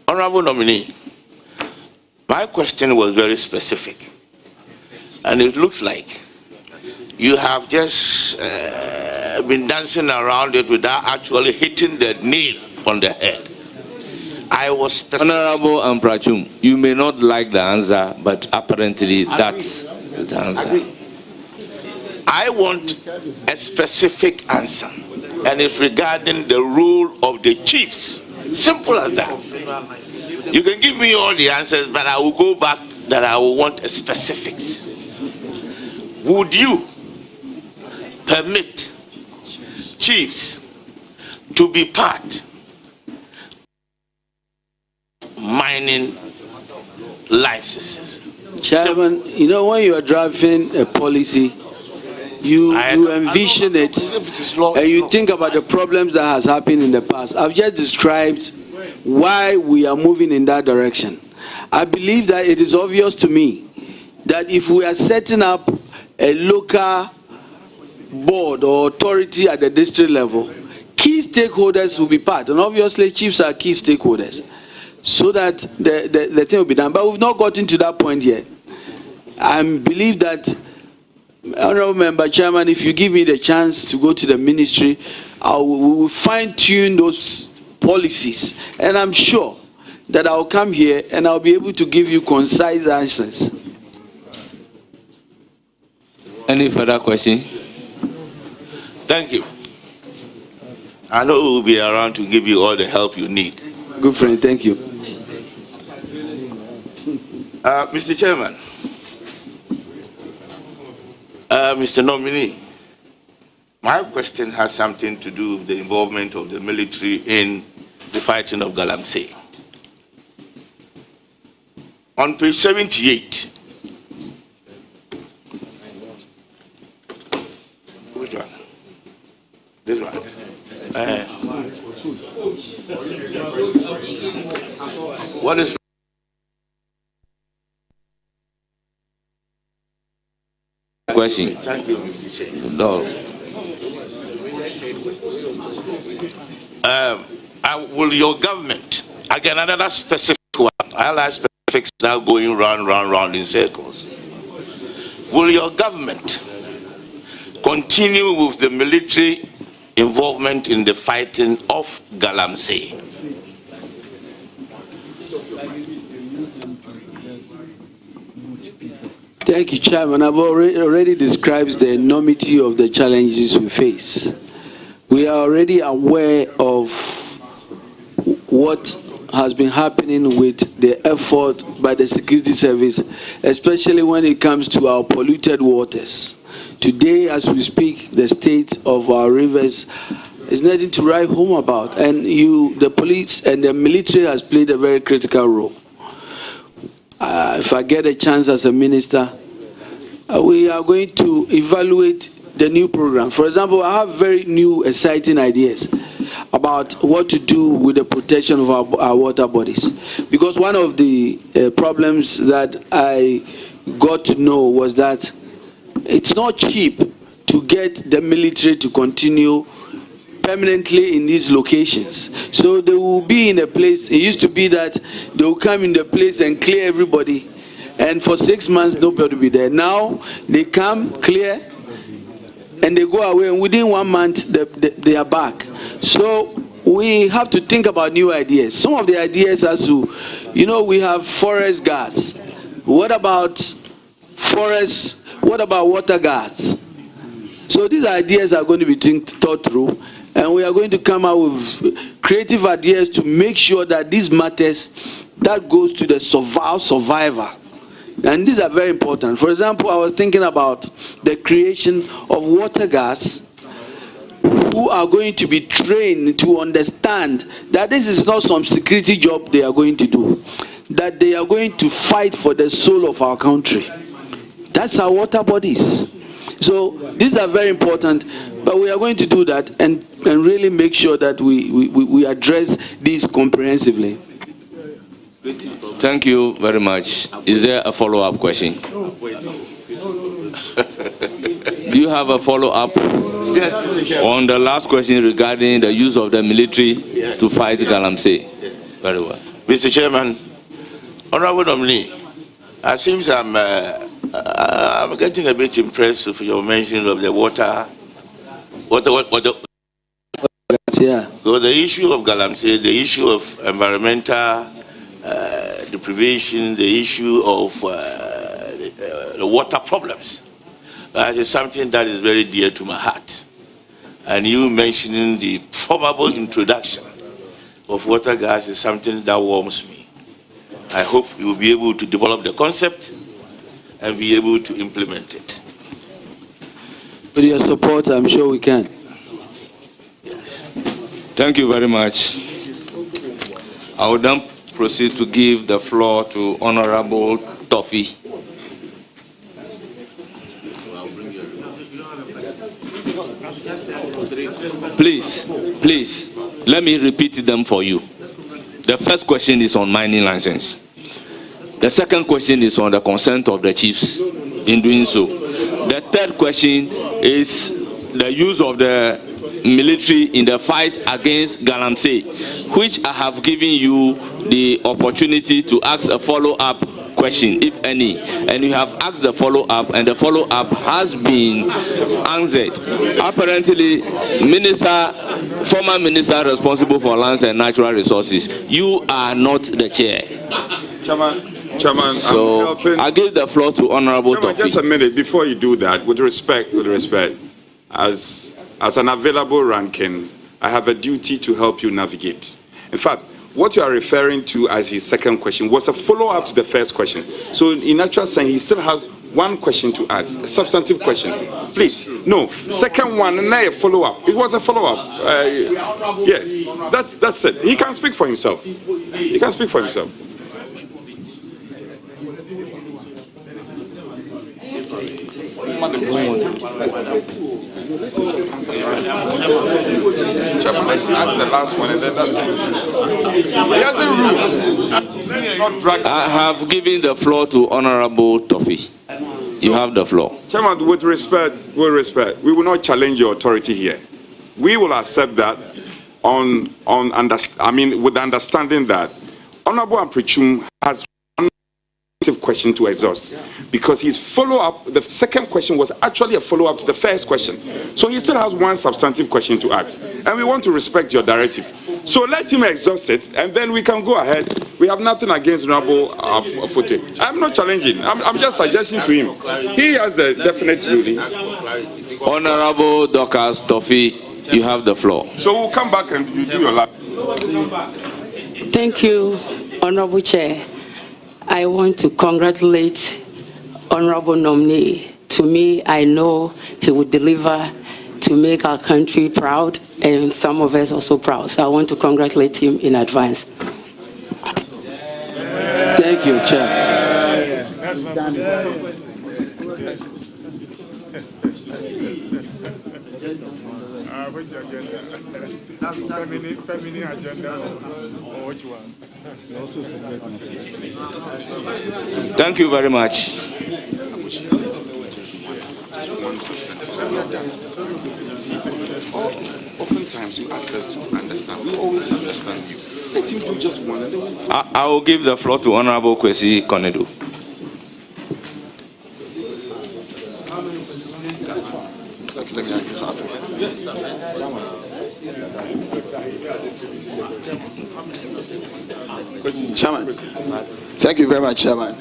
Honorable nominee, my question was very specific. And it looks like you have just been dancing around it without actually hitting the nail on the head. I was specific. Honorable Amprachum, you may not like the answer, but apparently that's the answer. I want a specific answer, and it's regarding the role of the chiefs. Simple as that. You can give me all the answers, but I will go back that I will want specifics. Would you permit chiefs to be part mining licenses? Chairman, you know, when you are drafting a policy, you envision it and you think about the problems that has happened in the past. I've just described why we are moving in that direction. I believe that it is obvious to me that if we are setting up a local board or authority at the district level, key stakeholders will be part, and obviously chiefs are key stakeholders, so that the thing will be done. But we've not gotten to that point yet. I believe that, Honorable Member Chairman, if you give me the chance to go to the ministry, we will fine-tune those policies, and I'm sure that I'll come here and I'll be able to give you concise answers. Any further question? Thank you. I know we will be around to give you all the help you need. Good friend, thank you. Mr. Chairman, Mr. Nominee, my question has something to do with the involvement of the military in the fighting of Galamsey. On page 78, which one? This one. What is question? Thank you, Mr. Chairman. No. Will your government, again, another specific one, I like specifics now going round in circles. Will your government continue with the military involvement in the fighting of Galamsey? Thank you, Chairman. I've already described the enormity of the challenges we face. We are already aware of what has been happening with the effort by the security service, especially when it comes to our polluted waters. Today, as we speak, the state of our rivers is nothing to write home about, and the police and the military has played a very critical role. If I get a chance as a minister, we are going to evaluate the new program. For example, I have very new, exciting ideas about what to do with the protection of our water bodies. Because one of the problems that I got to know was that it's not cheap to get the military to continue permanently in these locations. So they will be in a place, it used to be that they will come in the place and clear everybody, and for 6 months nobody will be there. Now they come, clear, and they go away, and within 1 month they are back. So we have to think about new ideas. Some of the ideas as to, we have forest guards. What about forests? What about water guards? So these ideas are going to be thought through, and we are going to come out with creative ideas to make sure that these matters, that goes to the survivor. And these are very important. For example, I was thinking about the creation of water guards who are going to be trained to understand that this is not some security job they are going to do, that they are going to fight for the soul of our country. That's our water bodies. So these are very important, but we are going to do that and really make sure that we address these comprehensively. Thank you very much. Is there a follow-up question? Do you have a follow-up? Yes. On the last question regarding the use of the military to fight Galamsey? Very well. Mr. Chairman, Honorable Nominee, it seems I'm getting a bit impressed with your mention of the water. Yeah. So the issue of Galamsey, the issue of environmental deprivation, the issue of the water problems, that is something that is very dear to my heart. And you mentioning the probable introduction of water gas is something that warms me. I hope you will be able to develop the concept and be able to implement it. With your support, I'm sure we can. Yes. Thank you very much. I will then proceed to give the floor to Honorable Kofi. Please, let me repeat them for you. The first question is on mining license. The second question is on the consent of the chiefs in doing so. The third question is the use of the military in the fight against Galamsey, which I have given you the opportunity to ask a follow-up question, if any, and you have asked the follow-up, and the follow-up has been answered. Apparently, former minister responsible for lands and natural resources, you are not the chair. Chairman, so I give the floor to Honorable Kofi. Just a minute before you do that. With respect, as an available ranking, I have a duty to help you navigate. In fact, what you are referring to as his second question was a follow-up to the first question. So in actual sense, he still has one question to ask, a substantive question. Please, no, second one, and a follow-up. It was a follow-up. Yes, that's it. He can speak for himself. He can speak for himself. I have given the floor to Honorable Kofi. You have the floor. Chairman, with respect, we will not challenge your authority here. We will accept that with the understanding that Honorable Amprichum has question to exhaust, because his follow-up, the second question was actually a follow-up to the first question. So he still has one substantive question to ask, and we want to respect your directive. So let him exhaust it, and then we can go ahead. We have nothing against Honorable Fote. I'm not challenging. I'm just suggesting to him. He has the definite ruling. Honorable Dorcas Tofi, you have the floor. So we'll come back and you do your last. Thank you, Honorable Chair. I want to congratulate Honorable Nominee. To me, I know he would deliver to make our country proud, and some of us also proud. So I want to congratulate him in advance. Thank you, Chair. Thank you very much. Oftentimes you ask us to understand. We always understand you. Let him do just one. I will give the floor to Honorable Kwesi Konedu. Chairman, thank you very much, Chairman.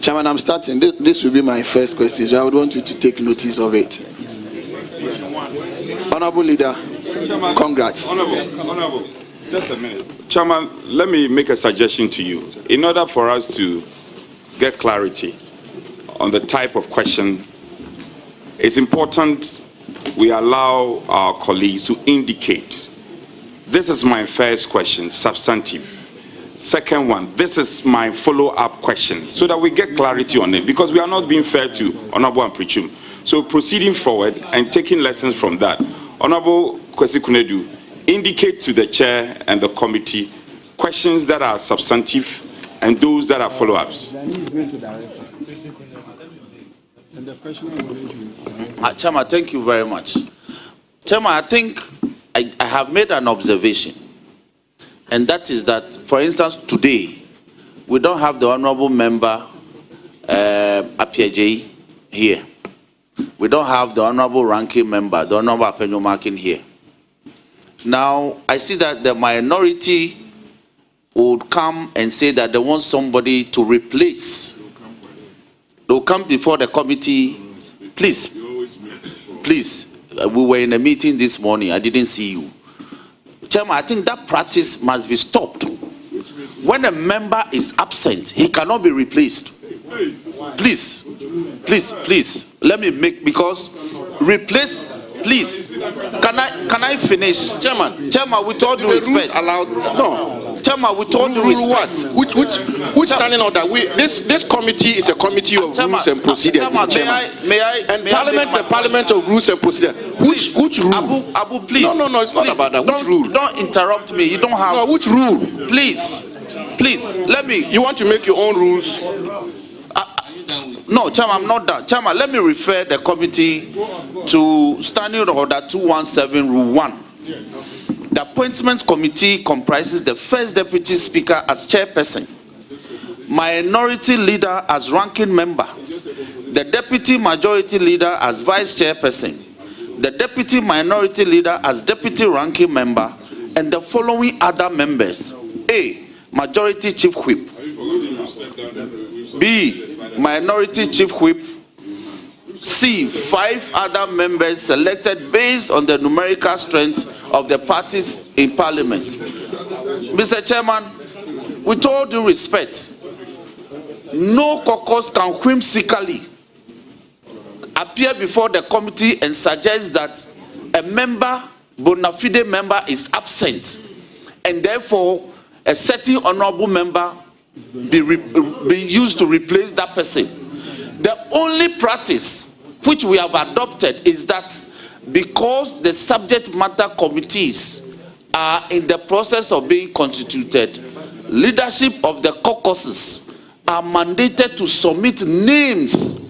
Chairman, I'm starting. This will be my first question, so I would want you to take notice of it. Honorable Leader, congrats. Honorable, just a minute. Chairman, let me make a suggestion to you. In order for us to get clarity on the type of question, it's important we allow our colleagues to indicate. This is my first question, substantive. Second one, this is my follow-up question, so that we get clarity on it, because we are not being fair to Honorable Amprichum. So proceeding forward and taking lessons from that, Honorable Kwesi Konedu, indicate to the chair and the committee questions that are substantive and those that are follow-ups. Chairman, thank you very much. Chairman, I think I have made an observation, and that is that, for instance, today, we don't have the Honorable Member Apiaje here. We don't have the Honorable Ranking Member, the Honorable Apenyomakin here. Now, I see that the minority would come and say that they want somebody to replace. They'll come before the committee. Please, we were in a meeting this morning. I didn't see you. Chairman, I think that practice must be stopped. when a member is absent, he cannot be replaced. Please, let me make, because replace, please. Can I finish? Chairman, with all due respect. No. Chairman, with all due respect. Which standing order? This committee is a committee of rules and procedures. May I? And Parliament is a parliament of rules and procedures. Which rule? Abu, please. No, it's not about that. Which rule? Don't interrupt me. You don't have. No, which rule? Please, let me. You want to make your own rules? No, Chairman, I'm not done. Chairman, let me refer the committee to Standing Order 217, Rule 1. The Appointments Committee comprises the First Deputy Speaker as chairperson, Minority Leader as ranking member, the Deputy Majority Leader as vice chairperson, the Deputy Minority Leader as deputy ranking member, and the following other members: A. Majority Chief Whip, B. Minority Chief Whip, C. 5 other members selected based on the numerical strength of the parties in Parliament. Mr. Chairman, with all due respect, no caucus can whimsically appear before the committee and suggest that a member, bona fide member, is absent, and therefore a certain honorable member be used to replace that person. The only practice which we have adopted is that because the subject matter committees are in the process of being constituted, leadership of the caucuses are mandated to submit names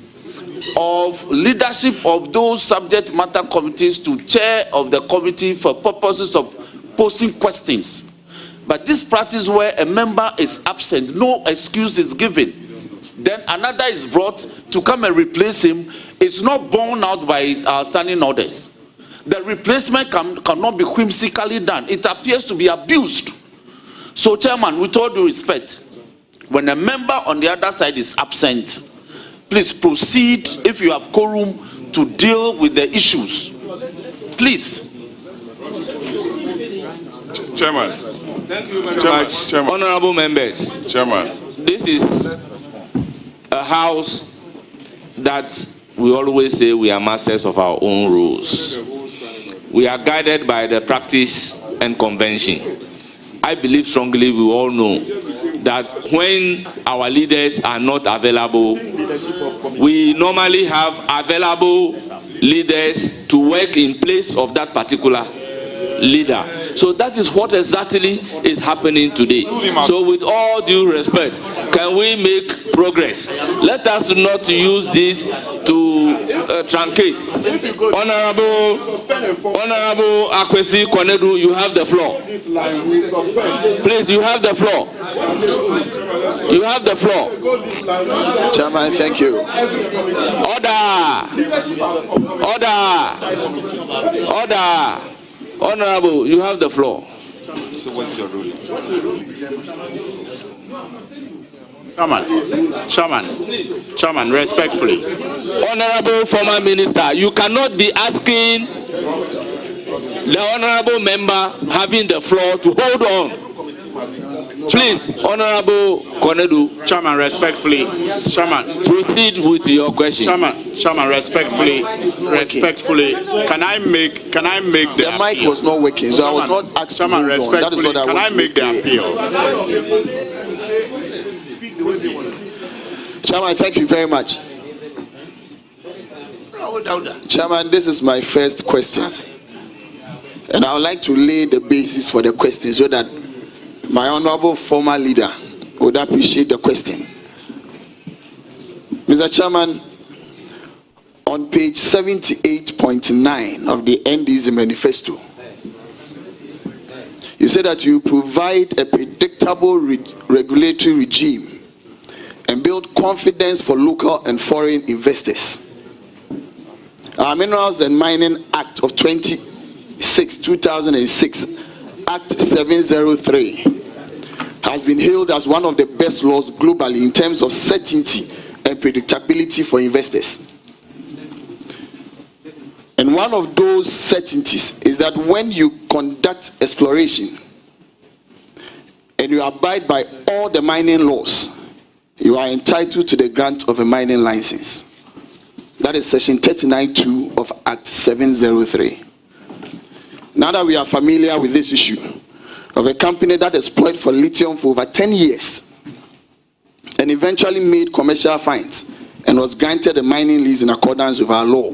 of leadership of those subject matter committees to chair of the committee for purposes of posing questions. But this practice where a member is absent, no excuse is given, then another is brought to come and replace him, it's not borne out by our standing orders. The replacement cannot be whimsically done. It appears to be abused. So, Chairman, with all due respect, when a member on the other side is absent, please proceed, if you have quorum, to deal with the issues. Please. Chairman. Thank you very much. Chairman. Honorable members. Chairman. This is a house that we always say we are masters of our own rules. We are guided by the practice and convention. I believe strongly we all know that when our leaders are not available, we normally have available leaders to work in place of that particular leader. So that is what exactly is happening today. So with all due respect, can we make progress? Let us not use this to truncate. Honorable Akwesi Kwanedu, you have the floor. Please, you have the floor. You have the floor. Chairman, thank you. Order. Honorable, you have the floor. So what's your ruling? Chairman, respectfully. Honorable former minister, you cannot be asking the honorable member having the floor to hold on. Please, Honorable Konedu. Chairman, respectfully. Chairman, proceed with your question. Chairman, respectfully. Can I make the mic appeal? was not working, so I was not asked to Chairman, move on. That is respectfully, what I can want I to make the appeal. Chairman, thank you very much. Chairman, this is my first question, and I would like to lay the basis for the question so that my honorable former leader would appreciate the question. Mr. Chairman, on page 78.9 of the NDC manifesto, you said that you provide a predictable regulatory regime and build confidence for local and foreign investors. Our Minerals and Mining Act of 2006, Act 703, has been hailed as one of the best laws globally in terms of certainty and predictability for investors. And one of those certainties is that when you conduct exploration and you abide by all the mining laws, you are entitled to the grant of a mining license. That is section 39(2) of Act 703. Now that we are familiar with this issue of a company that exploited for lithium for over 10 years and eventually made commercial finds and was granted a mining lease in accordance with our law,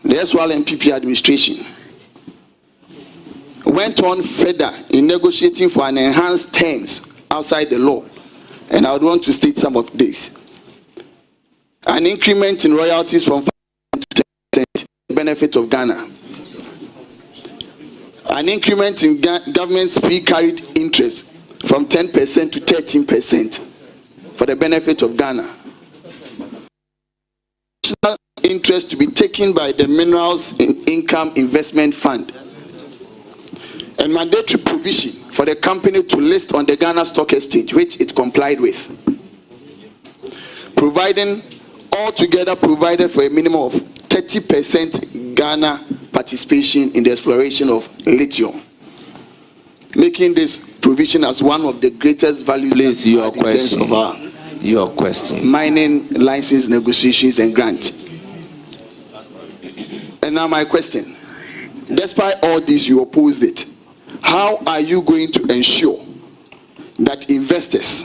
the SWAL MPP administration went on further in negotiating for an enhanced terms outside the law, and I would want to state some of this. An increment in royalties from 5% to 10% for the benefit of Ghana. An increment in government's free carried interest from 10% to 13% for the benefit of Ghana. Additional interest to be taken by the Minerals Income Investment Fund. And mandatory provision for the company to list on the Ghana Stock Exchange, which it complied with. Altogether provided for a minimum of 30% Ghana participation in the exploration of lithium, making this provision as one of the greatest values in terms of our mining license negotiations and grants. And now my question, despite all this, you opposed it. How are you going to ensure that investors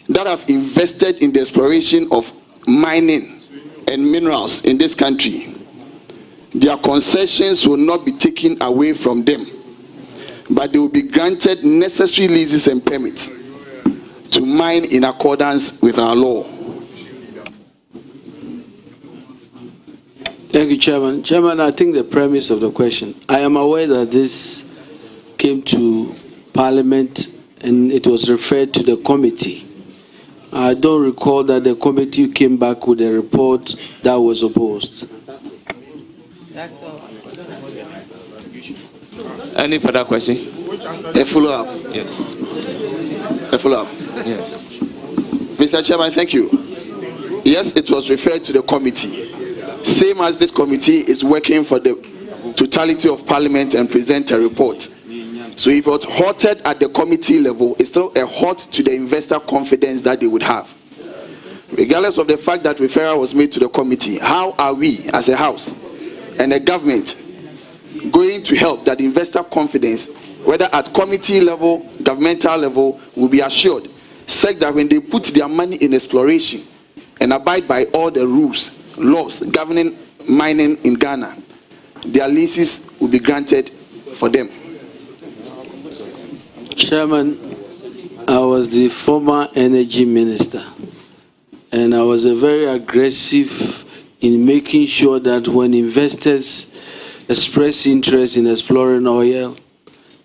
that have invested in the exploration of mining and minerals in this country, their concessions will not be taken away from them, but they will be granted necessary leases and permits to mine in accordance with our law? Thank you, Chairman. Chairman, I think the premise of the question, I am aware that this came to Parliament and it was referred to the committee. I don't recall that the committee came back with a report that was opposed. That's all. Any further question? A follow-up. Yes. A follow-up. Yes. Mr. Chairman, thank you. Yes, it was referred to the committee. Same as this committee is working for the totality of Parliament and present a report. So if it was halted at the committee level, it's still a halt to the investor confidence that they would have. Regardless of the fact that referral was made to the committee, how are we as a house and a government going to help that investor confidence, whether at committee level, governmental level, will be assured, such that when they put their money in exploration and abide by all the rules, laws governing mining in Ghana, their leases will be granted for them? Chairman, I was the former energy minister, and I was very aggressive in making sure that when investors express interest in exploring oil,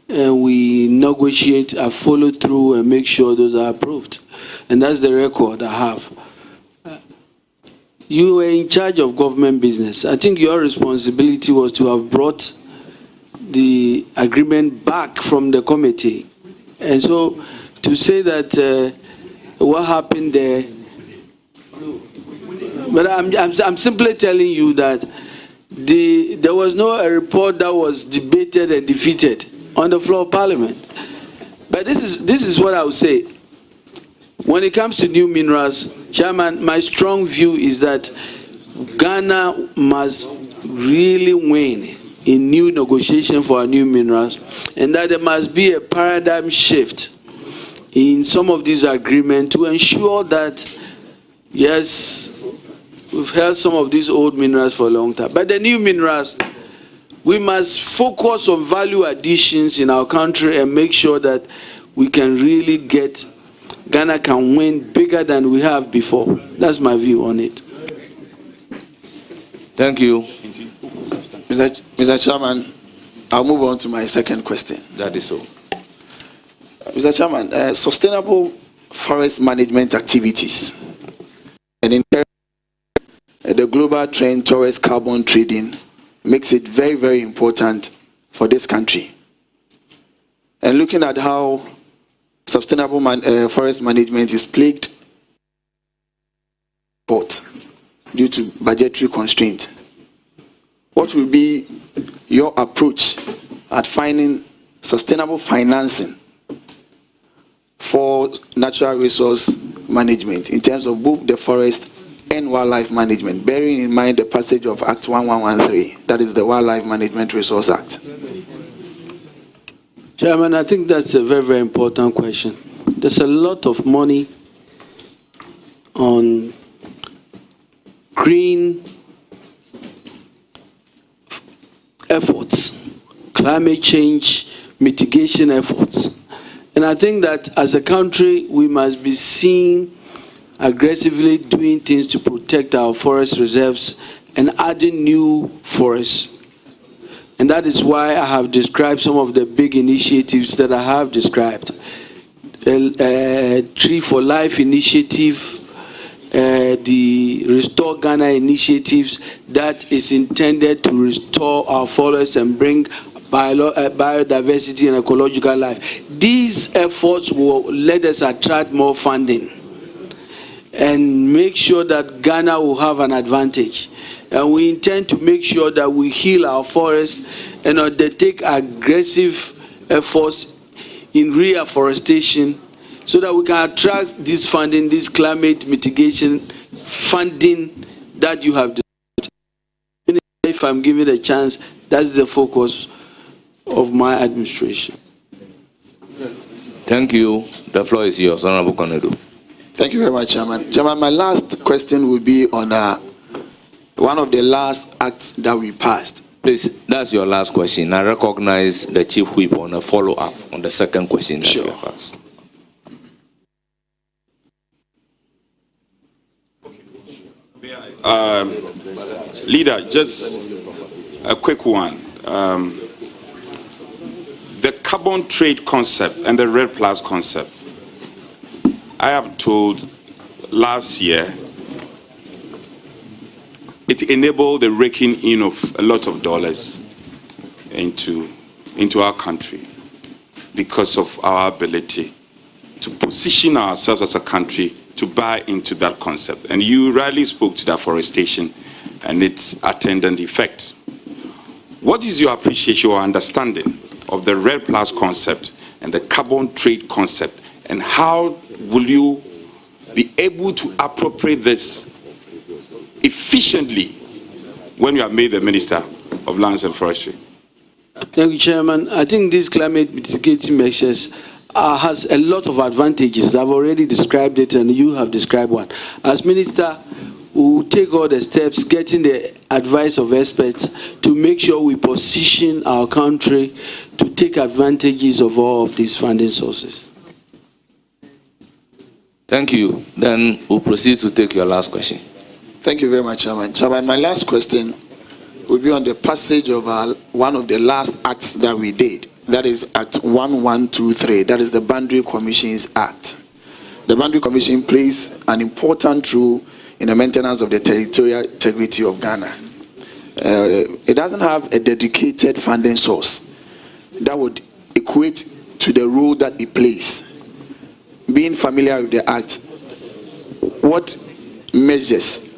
and we negotiate, I follow through and make sure those are approved. And that's the record I have. You were in charge of government business. I think your responsibility was to have brought the agreement back from the committee. And so to say that what happened there, but I'm simply telling you that there was no report that was debated and defeated on the floor of Parliament. But this is what I would say. When it comes to new minerals, Chairman, my strong view is that Ghana must really win in new negotiation for our new minerals, and that there must be a paradigm shift in some of these agreements to ensure that, yes, we've held some of these old minerals for a long time, but the new minerals, we must focus on value additions in our country and make sure that we can really get, Ghana can win bigger than we have before. That's my view on it. Thank you. Mr. Chairman, I'll move on to my second question. That is so. Mr. Chairman, sustainable forest management activities and in the global trend towards carbon trading makes it very, very important for this country. And looking at how sustainable forest management is plagued due to budgetary constraints, what will be your approach at finding sustainable financing for natural resource management in terms of both the forest and wildlife management, bearing in mind the passage of Act 1113, that is the Wildlife Management Resource Act? Chairman, I think that's a very, very important question. There's a lot of money on green efforts, climate change mitigation efforts. And I think that as a country, we must be seen aggressively doing things to protect our forest reserves and adding new forests. And that is why I have described some of the big initiatives that I have described. Tree for Life initiative, the Restore Ghana initiatives that is intended to restore our forests and bring biodiversity and ecological life. These efforts will let us attract more funding and make sure that Ghana will have an advantage. And we intend to make sure that we heal our forests and undertake aggressive efforts in reforestation so that we can attract this funding, this climate mitigation funding that you have discussed. If I'm given a chance, that's the focus of my administration. Thank you. The floor is yours, Honorable Konedo. Thank you very much, Chairman. Chairman, my last question will be on one of the last acts that we passed. Please, that's your last question. I recognize the Chief Whip on a follow-up on the second question that you have asked. Leader, just a quick one. The carbon trade concept and the Red Plus concept, I have told last year, it enabled the raking in of a lot of dollars into our country because of our ability to position ourselves as a country to buy into that concept. And you rightly spoke to deforestation and its attendant effect. What is your appreciation or understanding of the Red Plus concept and the carbon trade concept, and how will you be able to appropriate this efficiently when you are made the Minister of Lands and Forestry? Thank you, Chairman. I think these climate mitigating measures has a lot of advantages. I've already described it and you have described one. As Minister, we will take all the steps, getting the advice of experts to make sure we position our country to take advantages of all of these funding sources. Thank you. Then we'll proceed to take your last question. Thank you very much, Chairman. Chairman, my last question will be on the passage of one of the last acts that we did. That is Act 1123. That is the Boundary Commissions Act. The Boundary Commission plays an important role in the maintenance of the territorial integrity of Ghana. It doesn't have a dedicated funding source that would equate to the role that it plays. Being familiar with the Act, what measures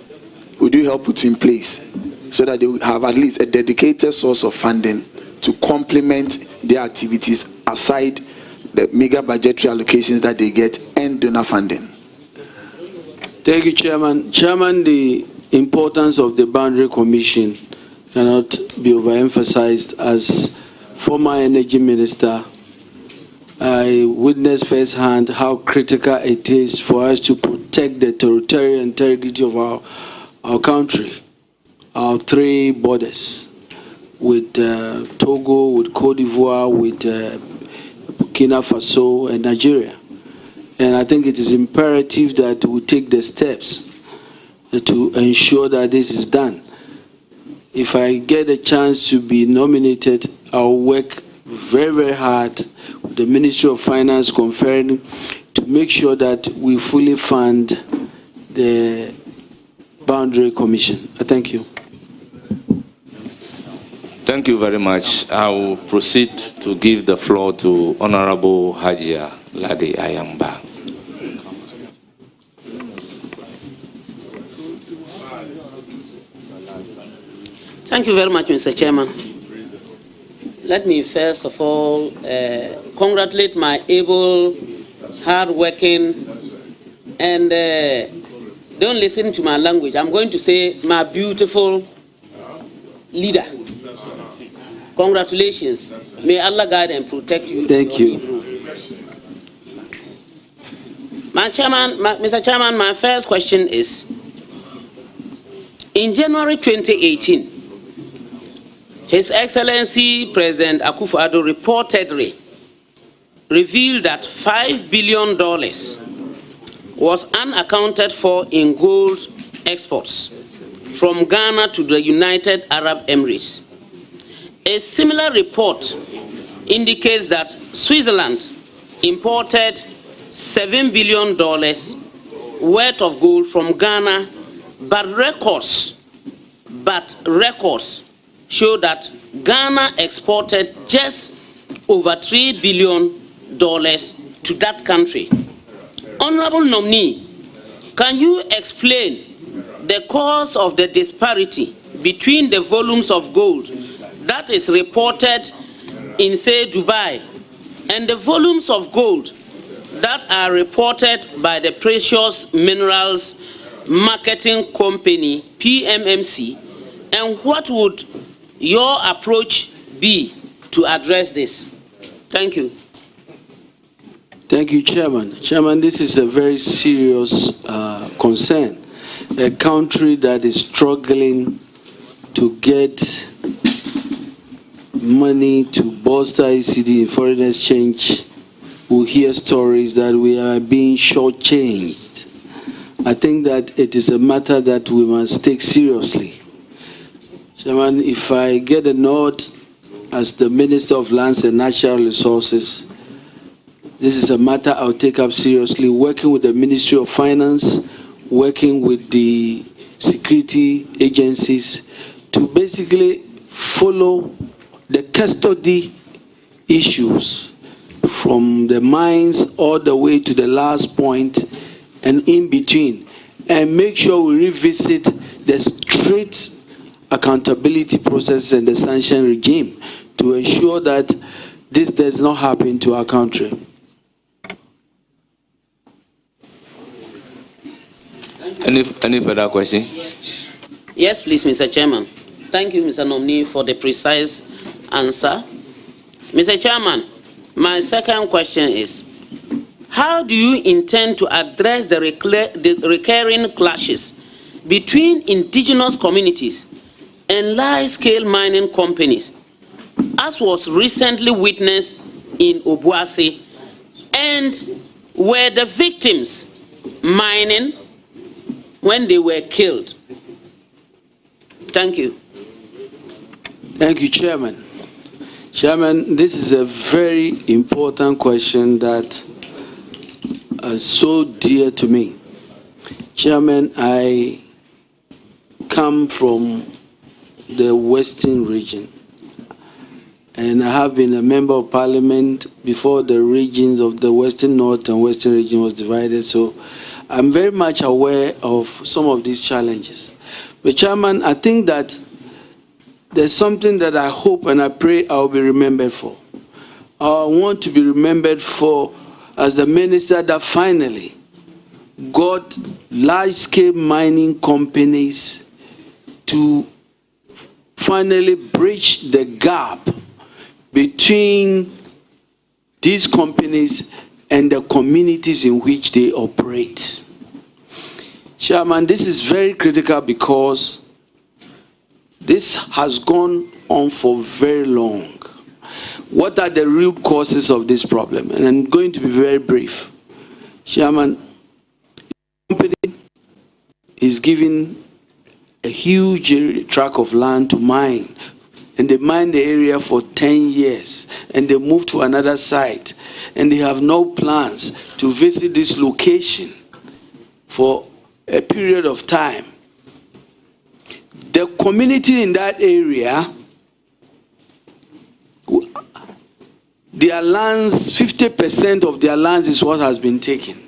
would you help put in place so that they will have at least a dedicated source of funding to complement their activities aside the mega budgetary allocations that they get and donor funding? Thank you, Chairman. Chairman, the importance of the Boundary Commission cannot be overemphasized. As former Energy Minister, I witnessed firsthand how critical it is for us to protect the territorial integrity of our country, our three borders, with Togo, with Cote d'Ivoire, with Burkina Faso and Nigeria. And I think it is imperative that we take the steps to ensure that this is done. If I get a chance to be nominated, I'll work very, very hard with the Ministry of Finance conferring to make sure that we fully fund the Boundary Commission. Thank you. Thank you very much. I will proceed to give the floor to Honorable Hajia Ladi Ayamba. Thank you very much, Mr. Chairman. Let me first of all congratulate my able hardworking, and don't listen to my language. I'm going to say my beautiful leader. Congratulations. May Allah guide and protect you. Thank you. Mr. Chairman, my first question is, in January 2018, His Excellency President Akufo-Addo reportedly revealed that $5 billion was unaccounted for in gold exports from Ghana to the United Arab Emirates. A similar report indicates that Switzerland imported $7 billion worth of gold from Ghana, but records show that Ghana exported just over $3 billion to that country. Honorable nominee, can you explain the cause of the disparity between the volumes of gold that is reported in, say, Dubai, and the volumes of gold that are reported by the Precious Minerals Marketing Company, PMMC, and what would your approach be to address this? Thank you. Thank you, Chairman. Chairman, this is a very serious concern. A country that is struggling to get money to bolster ECD in foreign exchange will hear stories that we are being shortchanged. I think that it is a matter that we must take seriously. Chairman, if I get a nod as the Minister of Lands and Natural Resources, this is a matter I'll take up seriously, working with the Ministry of Finance, working with the security agencies to basically follow the custody issues from the mines all the way to the last point and in between, and make sure we revisit the strict accountability process and the sanction regime to ensure that this does not happen to our country. Any further question? Yes, please, Mr. Chairman. Thank you, Mr. Nominee, for the precise answer. Mr. Chairman, my second question is, how do you intend to address the recurring clashes between indigenous communities and large-scale mining companies, as was recently witnessed in Buah, and were the victims mining when they were killed? Thank you. Thank you, Chairman. Chairman, this is a very important question that is so dear to me. Chairman, I come from the Western region, and I have been a member of Parliament before the regions of the Western North and Western region was divided, so I'm very much aware of some of these challenges. But Chairman, I think that there's something that I hope and I pray I'll be remembered for. I want to be remembered for as the minister that finally got large-scale mining companies to finally bridge the gap between these companies and the communities in which they operate. Chairman, this is very critical because this has gone on for very long. What are the root causes of this problem? And I'm going to be very brief. Chairman, the company is given a huge tract of land to mine, and they mine the area for 10 years, and they move to another site, and they have no plans to visit this location for a period of time. The community in that area, their lands, 50% of their lands is what has been taken.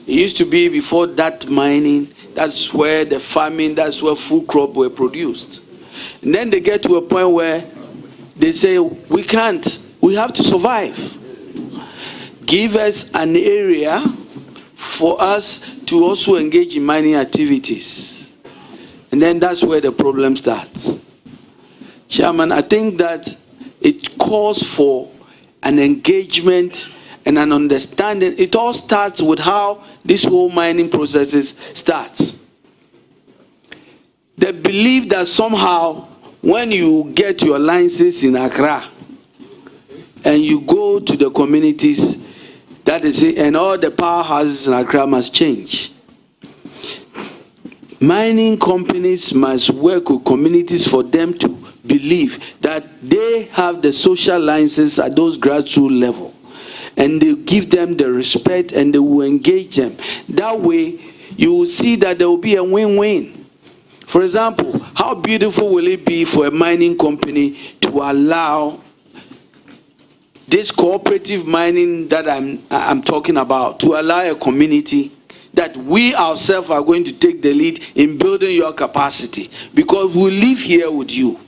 It used to be before that mining, that's where the farming, that's where food crops were produced. And then they get to a point where they say, we can't, we have to survive. give us an area for us to also engage in mining activities. And then that's where the problem starts. Chairman, I think that it calls for an engagement and an understanding. It all starts with how this whole mining processes starts. The belief that somehow when you get your license in Accra and you go to the communities, that is it, and all the powerhouses in Accra must change. Mining companies must work with communities for them to believe that they have the social license at those grassroots level, and they give them the respect and they will engage them. That way, you will see that there will be a win-win. For example, how beautiful will it be for a mining company to allow this cooperative mining that I'm talking about, to allow a community that we ourselves are going to take the lead in building your capacity, because we live here with you.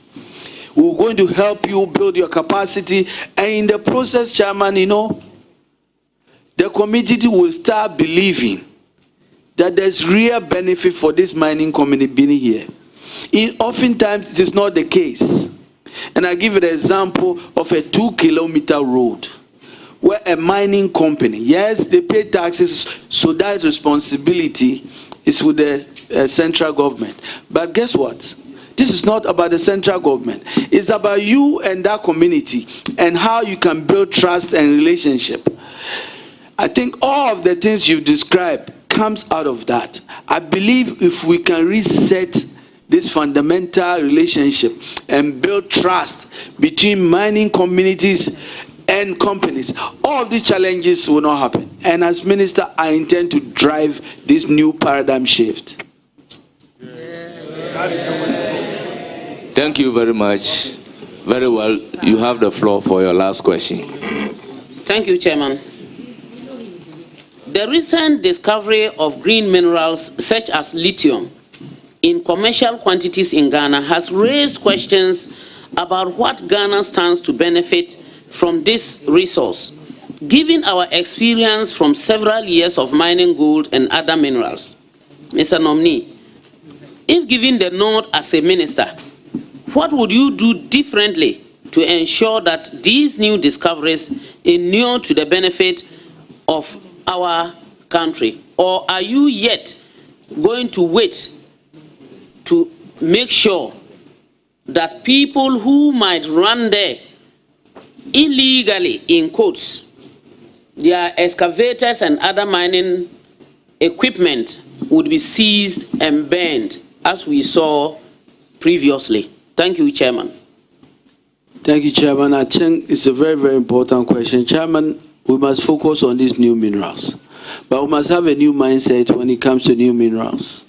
We're going to help you build your capacity, and in the process, Chairman, you know, the community will start believing that there's real benefit for this mining community being here. Oftentimes, it is not the case. And I give you the example of a 2-kilometer road where a mining company, yes, they pay taxes, so that responsibility is with the central government. But guess what? This is not about the central government. It's about you and that community and how you can build trust and relationship. I think all of the things you've described comes out of that. I believe if we can reset this fundamental relationship and build trust between mining communities and companies, all of these challenges will not happen. And as minister, I intend to drive this new paradigm shift. Thank you very much. Very well. You have the floor for your last question. Thank you, Chairman. The recent discovery of green minerals such as lithium in commercial quantities in Ghana has raised questions about what Ghana stands to benefit from this resource, given our experience from several years of mining gold and other minerals. Mr. Nominee, if given the nod as a minister, what would you do differently to ensure that these new discoveries inure to the benefit of our country? Or are you yet going to wait to make sure that people who might run there illegally, in quotes, their excavators and other mining equipment would be seized and burned, as we saw previously? Thank you, Chairman. Thank you, Chairman. I think it's a very, very important question. Chairman, we must focus on these new minerals. But we must have a new mindset when it comes to new minerals.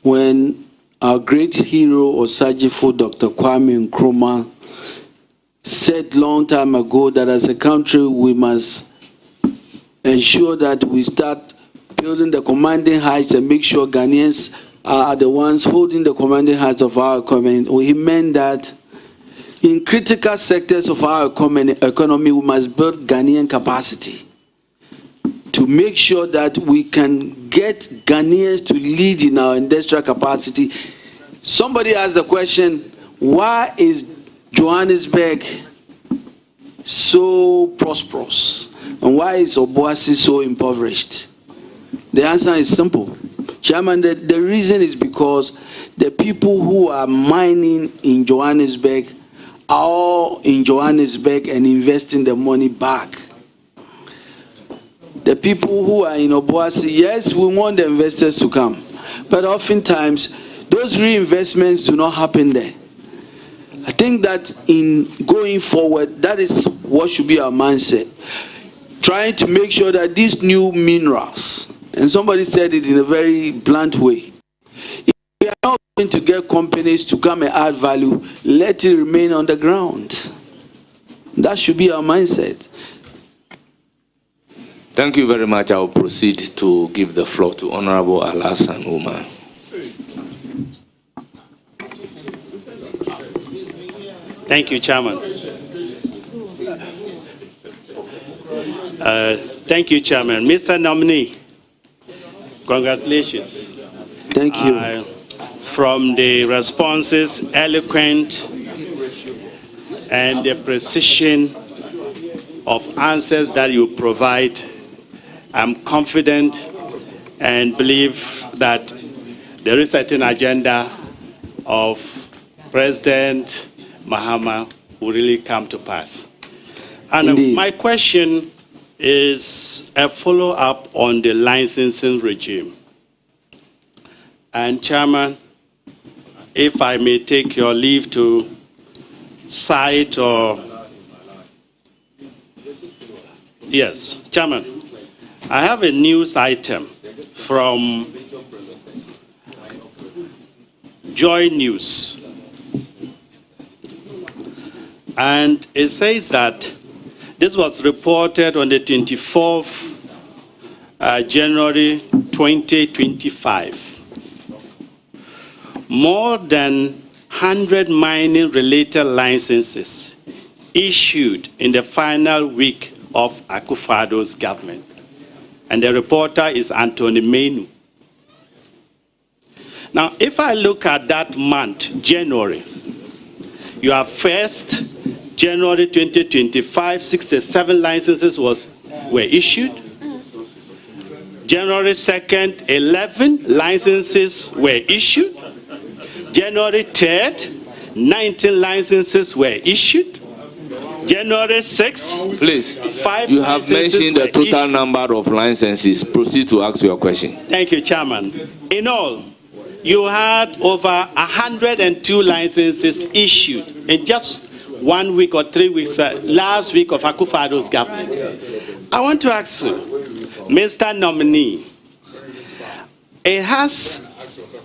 When our great hero, Osajifo, Dr. Kwame Nkrumah, said long time ago that as a country we must ensure that we start building the commanding heights and make sure Ghanaians are the ones holding the commanding heights of our economy. He meant that in critical sectors of our economy, we must build Ghanaian capacity to make sure that we can get Ghanaians to lead in our industrial capacity. Somebody asked the question, why is Johannesburg so prosperous? And why is Obuasi so impoverished? The answer is simple. Chairman, the reason is because the people who are mining in Johannesburg are all in Johannesburg and investing the money back. The people who are in Obuasi, yes, we want the investors to come, but oftentimes those reinvestments do not happen there. I think that in going forward, that is what should be our mindset. Trying to make sure that these new minerals, and somebody said it in a very blunt way, if we are not going to get companies to come and add value, let it remain on the ground. That should be our mindset. Thank you very much. I will proceed to give the floor to Honorable Alasan Umar. Thank you, Chairman. Thank you, Chairman. Mr. Nominee, congratulations. Thank you. From the responses, eloquent, and the precision of answers that you provide, I'm confident and believe that the resetting agenda of President Mahama will really come to pass. And my question is a follow-up on the licensing regime. And Chairman, if I may take your leave to cite or... Yes, Chairman, I have a news item from Joy News. And it says that this was reported on the 24th January 2025. More than 100 mining-related licenses issued in the final week of Akufo-Addo's government. And the reporter is Anthony Menu. Now, if I look at that month, January, you have first, January 2025, 67 licenses were issued. January 2nd, 11 licenses were issued. January 3rd, 19 licenses were issued. January 6th, please, 5 you have mentioned the total number of licenses. Proceed to ask your question. Thank you, Chairman. In all, you had over 102 licenses issued in just 1 week or 3 weeks, last week of Akufo-Addo's government. I want to ask you, Mr. Nominee,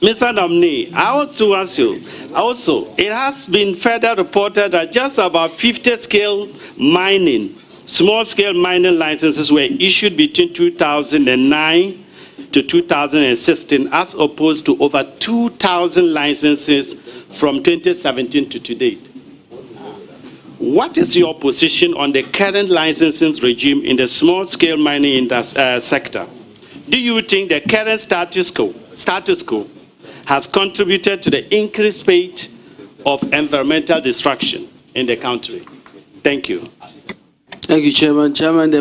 Mr. Nominee, I want to ask you, also, it has been further reported that just about 50 small-scale mining licenses were issued between 2009 to 2016, as opposed to over 2,000 licenses from 2017 to today. What is your position on the current licensing regime in the small-scale mining sector? Do you think the current status quo has contributed to the increased rate of environmental destruction in the country? Thank you. Thank you, Chairman. Chairman,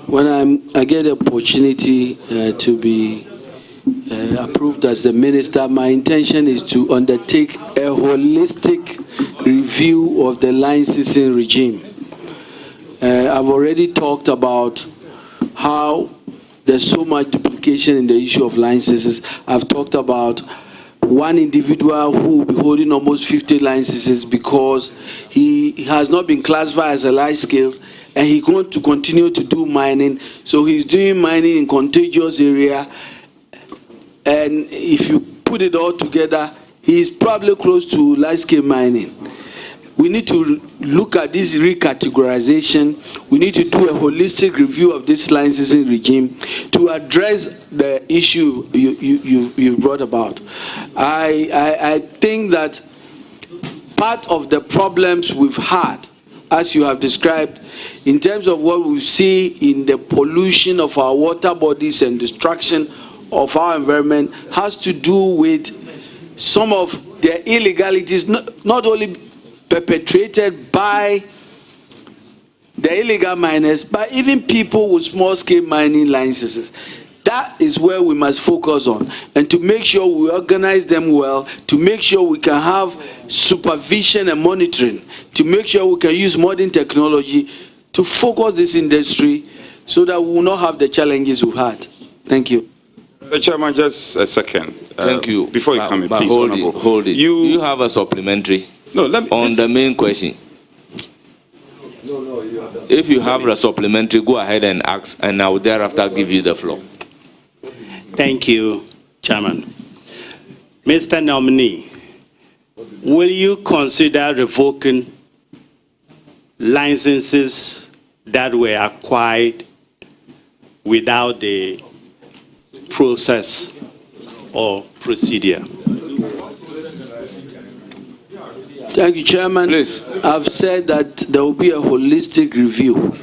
when I get the opportunity to be approved as the minister, my intention is to undertake a holistic review of the licensing regime. I've already talked about how there's so much duplication in the issue of licenses. I've talked about one individual who will be holding almost 50 licenses because he has not been classified as a light scale, and he's going to continue to do mining. So he's doing mining in contiguous area, and if you put it all together, he's probably close to light scale mining. We need to look at this recategorization. We need to do a holistic review of this licensing regime to address the issue you brought about. I think that part of the problems we've had, as you have described, in terms of what we see in the pollution of our water bodies and destruction of our environment, has to do with some of the illegalities, not only perpetrated by the illegal miners, but even people with small-scale mining licenses. That is where we must focus on, and to make sure we organize them well, to make sure we can have supervision and monitoring, to make sure we can use modern technology to focus this industry so that we will not have the challenges we've had. Thank you. Chairman, just a second. Thank you. Before you come in, please. Hold it. You have a supplementary on the main question. If you have a supplementary, go ahead and ask, and I will thereafter give you the floor. Thank you, Chairman. Mr. Nominee, will you consider revoking licenses that were acquired without the process or procedure? Thank you, Chairman. Please. I've said that there will be a holistic review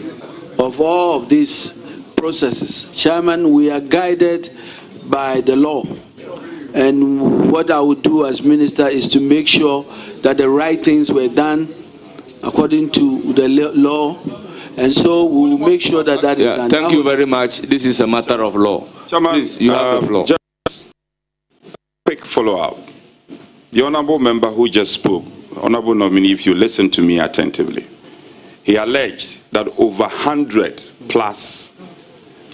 of all of these processes. Chairman, we are guided by the law. And what I would do as minister is to make sure that the right things were done according to the law. And so we will make sure that that is done. Thank you very much. This is a matter of law. Chairman, please, you have the floor. Just quick follow-up. The honorable member who just spoke, honorable nominee, if you listen to me attentively, he alleged that over 100 plus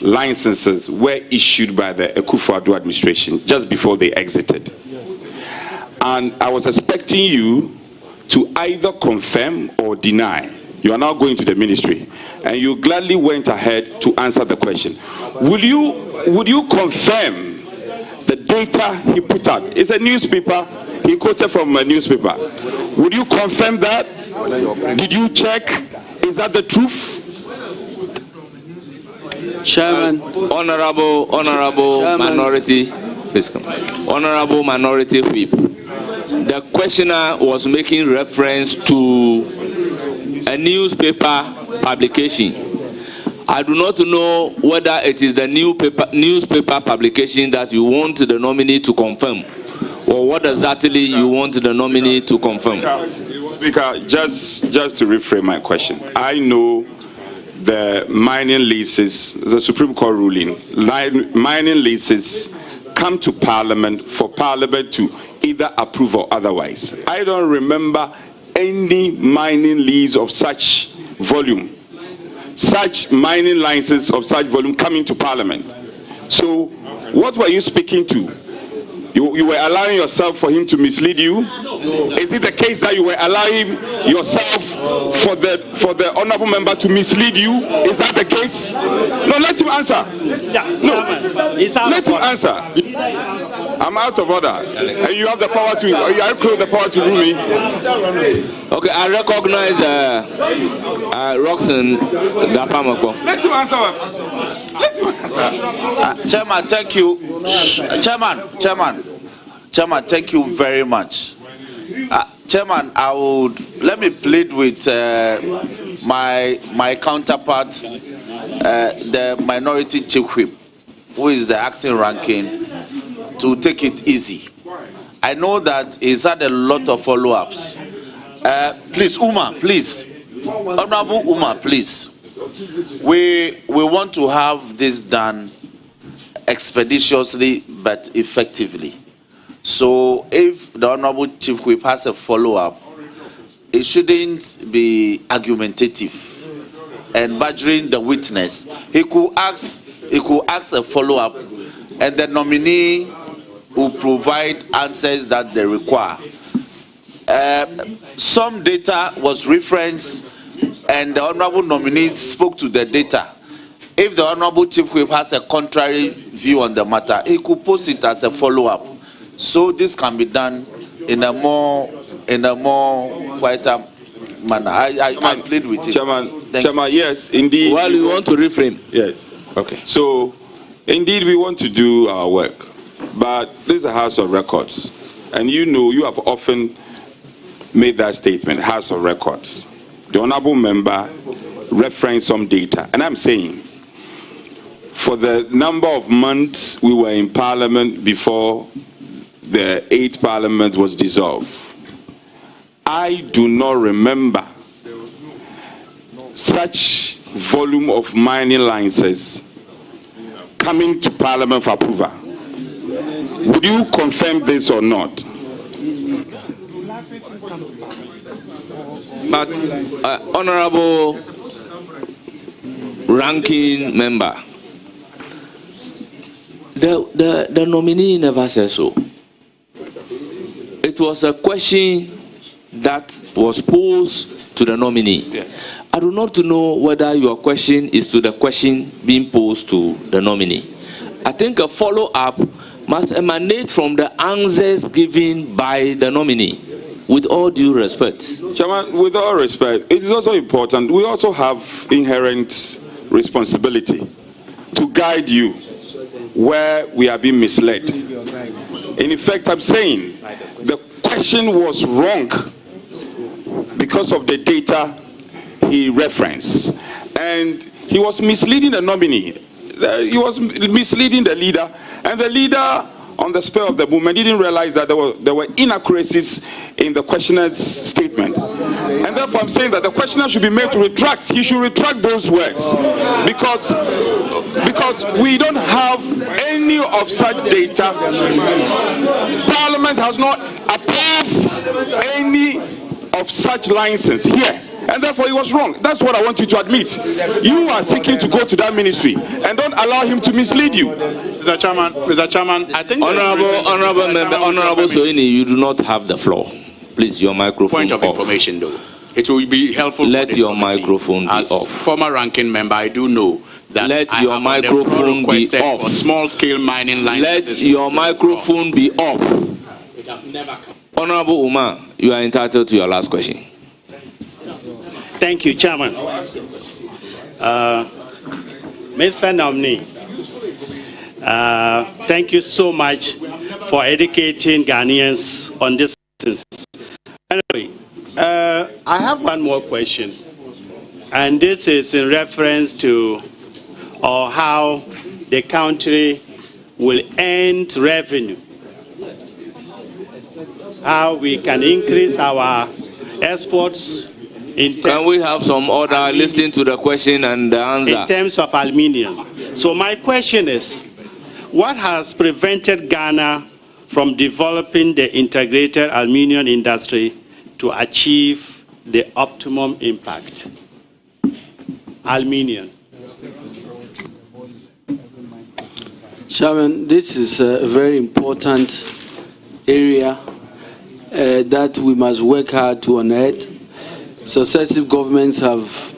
licenses were issued by the Akufo-Addo administration just before they exited. And I was expecting you to either confirm or deny. You are now going to the ministry, and you gladly went ahead to answer the question. Would you confirm the data he put out? It's a newspaper. He quoted from a newspaper. Would you confirm that? Did you check? Is that the truth? Chairman. Honorable Chairman. Minority, please come. Honorable Minority Whip. The questioner was making reference to a newspaper publication. I do not know whether it is the newspaper publication that you want the nominee to confirm, or what exactly you want the nominee to confirm. Speaker, just to reframe my question, I know the mining leases, the Supreme Court ruling, mining leases come to Parliament for Parliament to either approve or otherwise. I don't remember any mining lease of such volume, such mining license of such volume coming to Parliament. So what were you speaking to? You were allowing yourself for him to mislead you? Is it the case that you were allowing yourself for the honorable member to mislead you? Is that the case? No, let him answer. No, let him answer. I'm out of order. And you have the power to, you have the power to rule me. Okay, I recognize Roxanne Dapamako. Let him answer. Let him answer. Chairman, thank you. Chairman, thank you very much. Chairman, let me plead with my counterpart, the minority chief whip, who is the acting ranking, to take it easy. I know that he's had a lot of follow-ups. Please, Uma, please. Honorable Uma, please. We want to have this done expeditiously but effectively. So if the Honorable Chief Whip has a follow-up, it shouldn't be argumentative and badgering the witness. He could ask a follow-up, and the nominee will provide answers that they require. Some data was referenced, and the Honorable nominee spoke to the data. If the Honorable Chief Whip has a contrary view on the matter, he could post it as a follow-up. So this can be done in a more quieter manner. I plead with you. Chairman, yes, indeed. Well, you want to reframe? Yes. Okay. So, indeed, we want to do our work, but this is a House of Records, and you know, you have often made that statement, House of Records. The honorable member referenced some data, and I'm saying, for the number of months we were in Parliament before the 8th Parliament was dissolved, I do not remember such volume of mining licenses coming to Parliament for approval. Would you confirm this or not? But honorable ranking member, the nominee never said so. It was a question that was posed to the nominee. Yeah. I do not know whether your question is to the question being posed to the nominee. I think a follow-up must emanate from the answers given by the nominee, with all due respect. Chairman, with all respect, it is also important. We also have inherent responsibility to guide you where we are being misled. In effect, I'm saying the question was wrong because of the data he referenced. And he was misleading the nominee. He was misleading the leader, and the leader, on the spur of the moment, didn't realize that there were inaccuracies in the questioner's statement. And therefore, I'm saying that the questioner should be made to retract. He should retract those words, because we don't have any of such data. Parliament has not approved any of such license here. And therefore he was wrong. That's what I want you to admit. You are seeking to go to that ministry, and don't allow him to mislead you. Mr. Chairman, I think Honorable Soini, you do not have the floor. Please, your microphone point of off. Information though. It will be helpful. Let your microphone be as off. Former ranking member, I do know that let your microphone be off. For small scale mining licenses. Let your microphone be off. It has never come. Honorable Umar, you are entitled to your last question. Thank you, Chairman. Mr. Nominee, thank you so much for educating Ghanaians on this. Anyway, I have one more question, and this is in reference to how the country will earn revenue, how we can increase our exports. Can we have some order listening to the question and the answer? In terms of aluminium. So my question is, what has prevented Ghana from developing the integrated aluminium industry to achieve the optimum impact? Aluminium. Chairman, this is a very important area that we must work hard to unearth. Successive governments have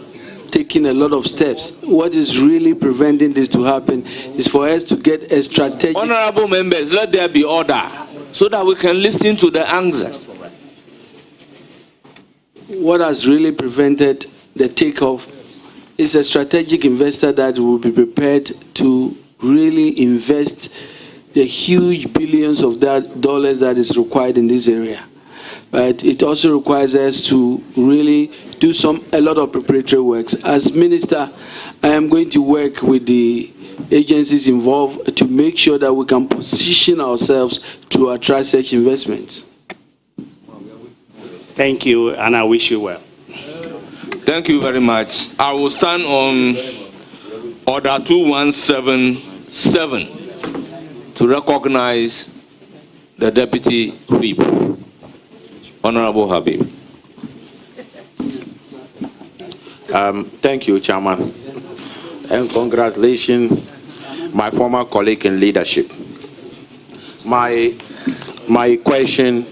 taken a lot of steps. What is really preventing this to happen is for us to get a strategic... Honorable members, let there be order so that we can listen to the answers. What has really prevented the takeoff is a strategic investor that will be prepared to really invest the huge billions of dollars that is required in this area. But it also requires us to really do a lot of preparatory works. As Minister, I am going to work with the agencies involved to make sure that we can position ourselves to attract such investments. Thank you, and I wish you well. Thank you very much. I will stand on Order 2177 to recognize the Deputy Whip. Honorable Habib. Thank you, Chairman, and congratulations, my former colleague in leadership. My question: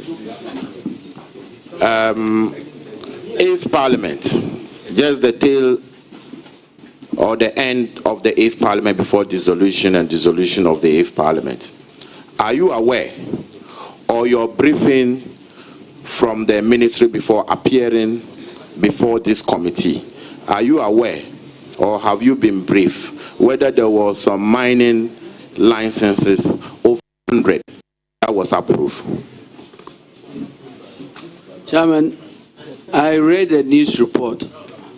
eighth Parliament, just the tail or the end of the eighth Parliament before dissolution and dissolution of the eighth Parliament. Are you aware, or your briefing from the ministry before appearing before this committee, are you aware, or have you been briefed, whether there was some mining licenses over 100 that was approved? Chairman, I read a news report.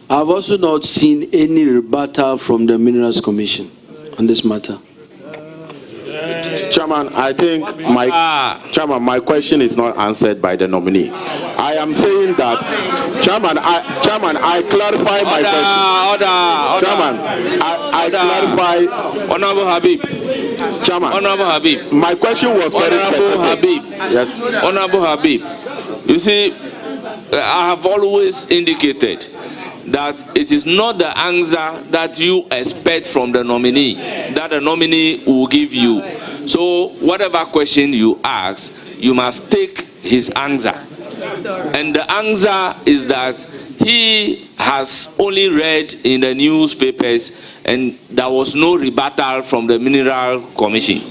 I've also not seen any rebuttal from the Minerals Commission on this matter. Chairman, I think my question is not answered by the nominee. I am saying that, Chairman, I clarify my question. Chairman, I clarify. Honorable Habib. Chairman, Honorable Habib. My question was very specific. Habib. Yes. Honorable Habib. You see, I have always indicated that it is not the answer that you expect from the nominee that the nominee will give you. So whatever question you ask, you must take his answer. And the answer is that he has only read in the newspapers and there was no rebuttal from the Mineral Commission.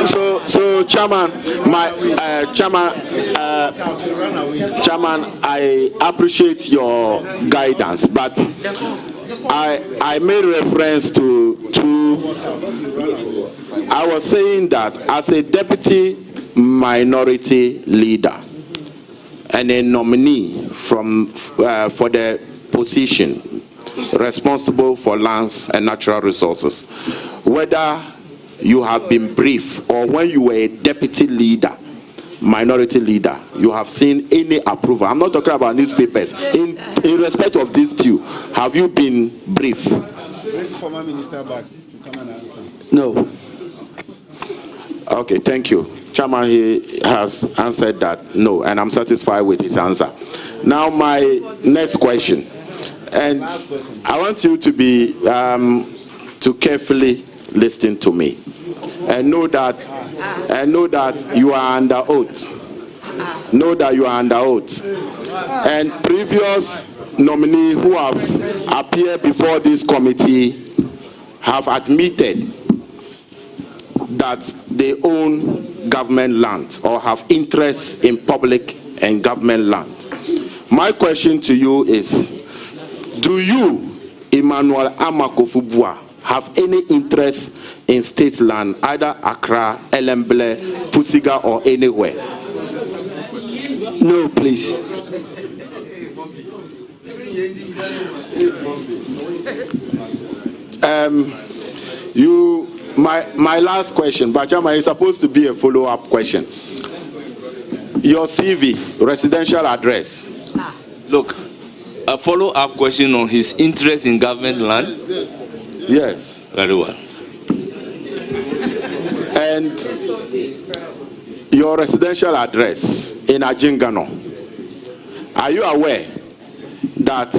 So Chairman, Chairman, I appreciate your guidance, but I made reference to I was saying that as a deputy minority leader and a nominee for the position responsible for lands and natural resources, whether you have been briefed or when you were a deputy leader, minority leader, you have seen any approval. I'm not talking about newspapers. In respect of these two, have you been briefed? Bring former minister back to come and answer. No. Okay, thank you. Chairman, he has answered that no, and I'm satisfied with his answer. Now my next question, and I want you to be to carefully listen to me, and know that you are under oath. Know that you are under oath. And previous nominees who have appeared before this committee have admitted that they own government land or have interest in public and government land. My question to you is, do you, Emmanuel Armah Buah, have any interest in state land, either Accra, Elenbele, Pusiga, or anywhere? No, please. My last question, Bachama, is supposed to be a follow-up question. Your CV, residential address. Look, a follow-up question on his interest in government land? Yes. Very well. And your residential address in Ajingano. Are you aware that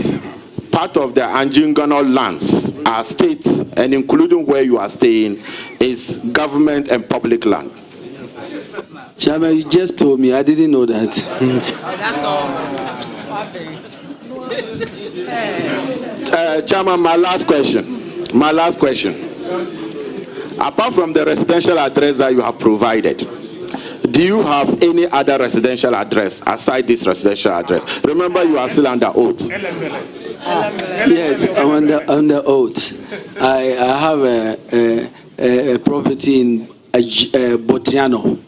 part of the Ajingano lands are state, and including where you are staying, is government and public land? Chairman, you just told me. I didn't know that. That's all. Chairman, my last question. Apart from the residential address that you have provided, do you have any other residential address aside this residential address? Remember, you are still under oath. Yes, I'm under oath. I have a property in Botiano.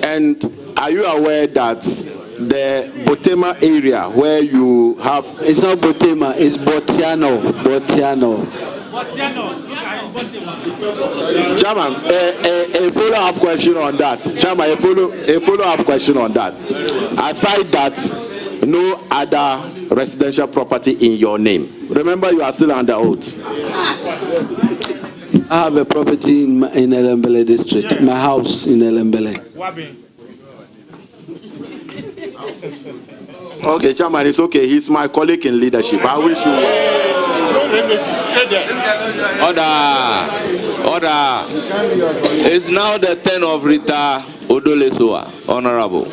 And are you aware that the Botema area where you have... It's not Botema, it's Botiano. Chairman, a follow-up question on that. Chairman, a follow-up question on that. Aside that, no other residential property in your name. Remember, you are still under oath. I have a property in Elenbele district, my house in Elenbele. Okay, Chairman, it's okay. He's my colleague in leadership. I wish you Order. It's now the turn of Rita Odolesua, Honorable.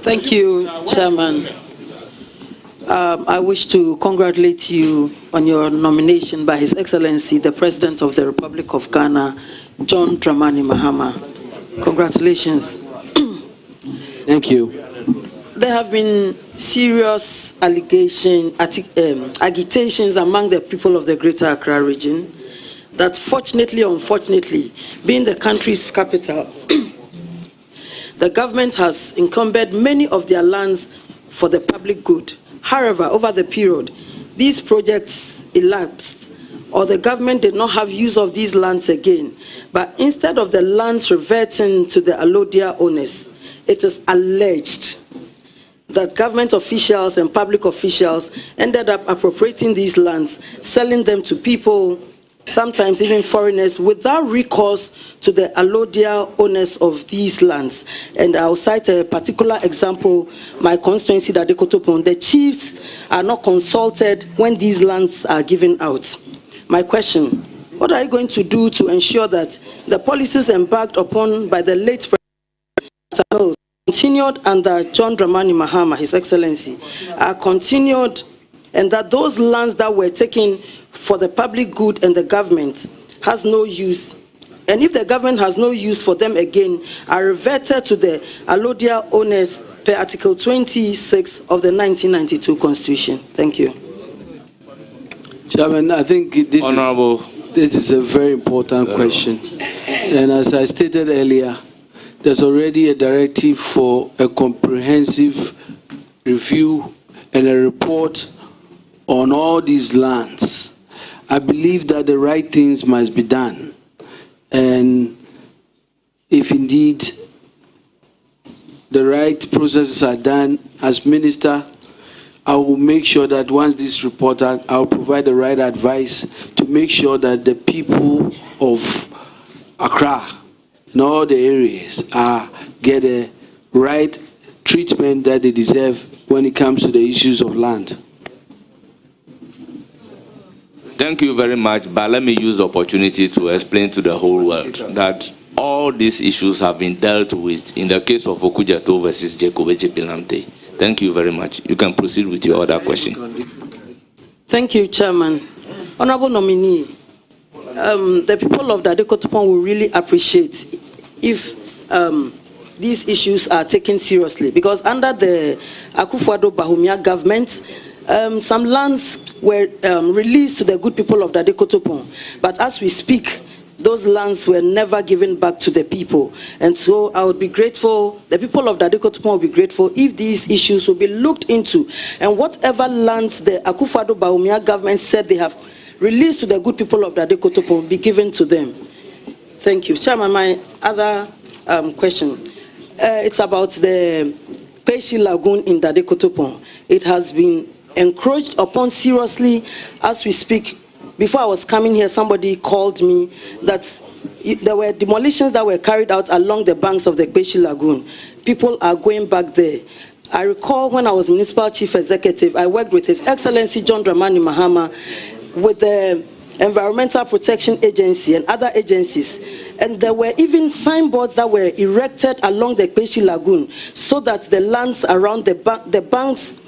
Thank you, Chairman. I wish to congratulate you on your nomination by His Excellency, the President of the Republic of Ghana, John Dramani Mahama. Congratulations. Thank you. There have been serious agitations among the people of the Greater Accra region that fortunately or unfortunately, being the country's capital, the government has encumbered many of their lands for the public good. However, over the period, these projects elapsed, or the government did not have use of these lands again, but instead of the lands reverting to the allodial owners, it is alleged that government officials and public officials ended up appropriating these lands, selling them to people, sometimes even foreigners, without recourse to the allodial owners of these lands. And I'll cite a particular example, my constituency, Dadekotopon. The chiefs are not consulted when these lands are given out. My question, what are you going to do to ensure that the policies embarked upon by the late President continued under John Dramani Mahama, His Excellency, are continued, and that those lands that were taken for the public good and the government has no use, and if the government has no use for them again, are reverted to the allodial owners per Article 26 of the 1992 Constitution? Thank you. Chairman, I think this is a very important question. And as I stated earlier, there's already a directive for a comprehensive review and a report on all these lands. I believe that the right things must be done. And if indeed the right processes are done, as minister, I will make sure that once this report, I'll provide the right advice to make sure that the people of Accra in all the areas get a right treatment that they deserve when it comes to the issues of land. Thank you very much, but let me use the opportunity to explain to the whole world that all these issues have been dealt with in the case of Okujato versus Jacob Ejipilamte. Thank you very much. You can proceed with your other question. Thank you, Chairman. Honorable nominee, the people of Dadekotopon will really appreciate if these issues are taken seriously, because under the Akufo-Addo Bawumia government, some lands were released to the good people of Dadekotopon, but as we speak, those lands were never given back to the people. And so I would be grateful, the people of Dadekotopon will be grateful if these issues will be looked into, and whatever lands the Akufo-Addo Bawumia government said they have released to the good people of Dadekotopon be given to them. Thank you. Chairman, my other question, it's about the Peshi Lagoon in Dadekotopon. It has been encroached upon seriously as we speak. Before I was coming here, somebody called me that there were demolitions that were carried out along the banks of the Peshi Lagoon. People are going back there. I recall when I was Municipal Chief Executive, I worked with His Excellency John Dramani Mahama, with the Environmental Protection Agency and other agencies. And there were even signboards that were erected along the Peshi Lagoon so that the lands around the banks,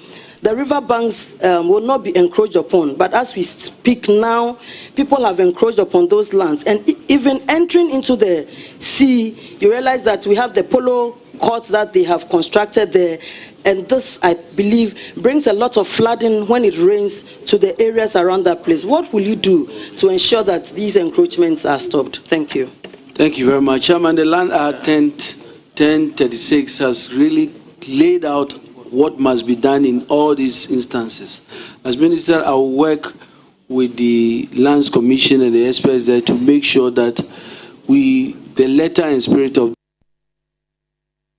the river banks will not be encroached upon. But as we speak now, people have encroached upon those lands. And even entering into the sea, you realize that we have the polo courts that they have constructed there. And this, I believe, brings a lot of flooding when it rains to the areas around that place. What will you do to ensure that these encroachments are stopped? Thank you. Thank you very much. Chairman, the Land Act 1036 has really laid out what must be done in all these instances. As Minister, I will work with the Lands Commission and the experts there to make sure that the letter and spirit of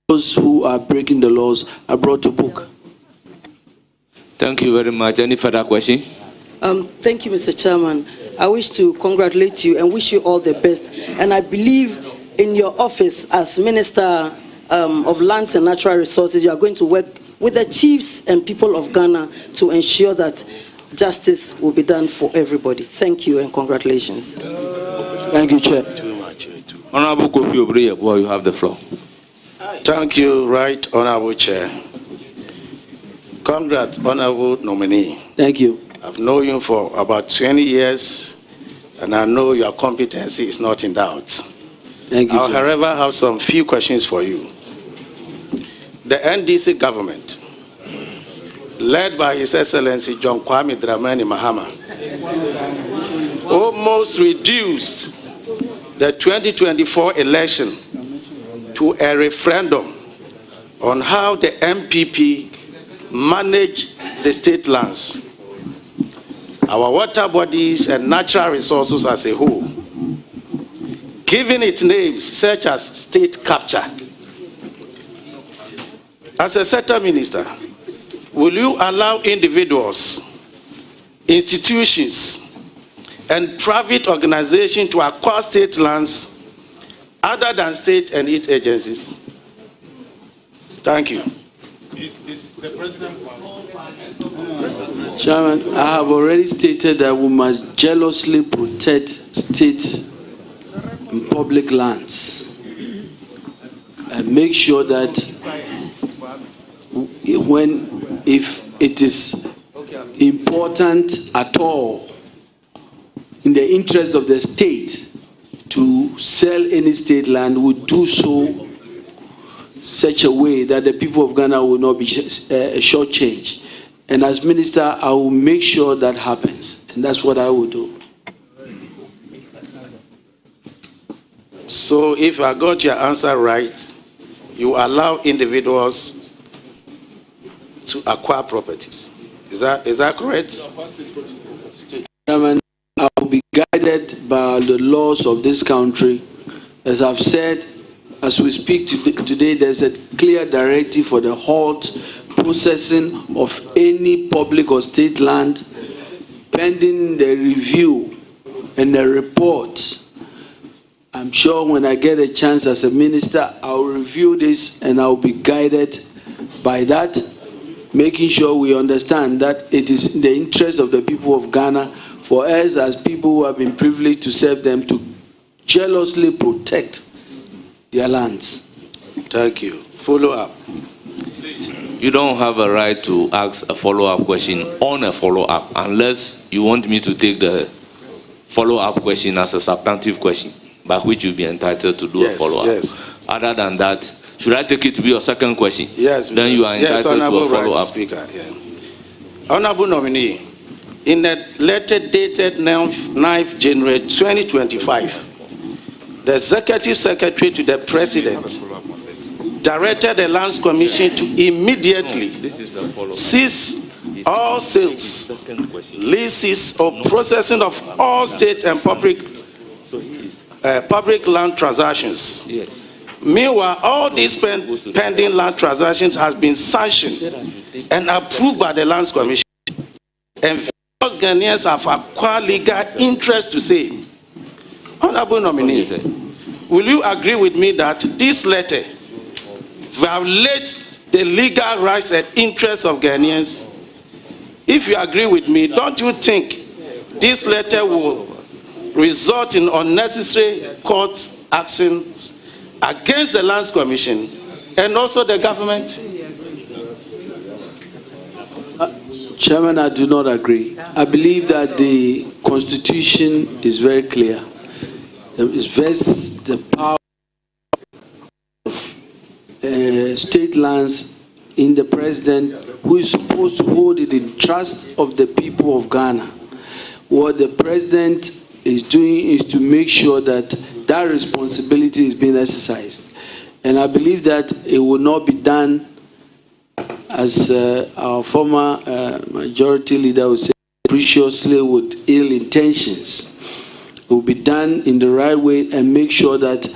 those who are breaking the laws are brought to book. Thank you very much. Any further question? Thank you, Mr. Chairman. I wish to congratulate you and wish you all the best. And I believe in your office as Minister of Lands and Natural Resources, you are going to work with the chiefs and people of Ghana to ensure that justice will be done for everybody. Thank you and congratulations. Thank you, Chair. Honorable Kofi Obreye, Buah, you have the floor. Thank you, Right Honorable Chair. Congrats, Honorable nominee. Thank you. I've known you for about 20 years, and I know your competency is not in doubt. Thank you, I'll, however, have some few questions for you. The NDC government, led by His Excellency John Kwame Dramani Mahama, almost reduced the 2024 election to a referendum on how the MPP manage the state lands, our water bodies and natural resources as a whole, giving it names such as state capture. As a sector minister, will you allow individuals, institutions, and private organizations to acquire state lands other than state and its agencies? Thank you. Is the president? Chairman, I have already stated that we must jealously protect state and public lands and make sure that if it is important at all in the interest of the state to sell any state land, we do so such a way that the people of Ghana will not be shortchanged. And as minister, I will make sure that happens. And that's what I will do. So if I got your answer right, you allow individuals to acquire properties. Is that correct? Chairman, I will be guided by the laws of this country. As I've said, as we speak today, there's a clear directive for the halt processing of any public or state land pending the review and the report. I'm sure when I get a chance as a minister, I'll review this and I'll be guided by that, making sure we understand that it is in the interest of the people of Ghana for us as people who have been privileged to serve them to jealously protect their lands. Thank you. Follow up. You don't have a right to ask a follow-up question on a follow-up unless you want me to take the follow-up question as a substantive question, by which you'll be entitled to do a follow-up. Yes. Other than that, should I take it to be your second question? Yes. Then you are entitled to a follow-up. Speaker. Yeah. Honorable nominee, in a letter dated 9th January 2025, the Executive Secretary to the President directed the Lands Commission to immediately cease all sales, leases, or processing of all state and public land transactions. Meanwhile, all these pending land transactions have been sanctioned and approved by the Lands Commission. And those Ghanaians have acquired legal interest to say, Honorable nominee, will you agree with me that this letter violates the legal rights and interests of Ghanaians? If you agree with me, don't you think this letter will result in unnecessary court actions against the Lands Commission and also the government? Chairman, I do not agree. I believe that the Constitution is very clear. It vests the power of state lands in the President, who is supposed to hold it in trust of the people of Ghana. What the President is doing is to make sure that that responsibility is being exercised. And I believe that it will not be done, as our former majority leader would say, capriciously with ill intentions. It will be done in the right way and make sure that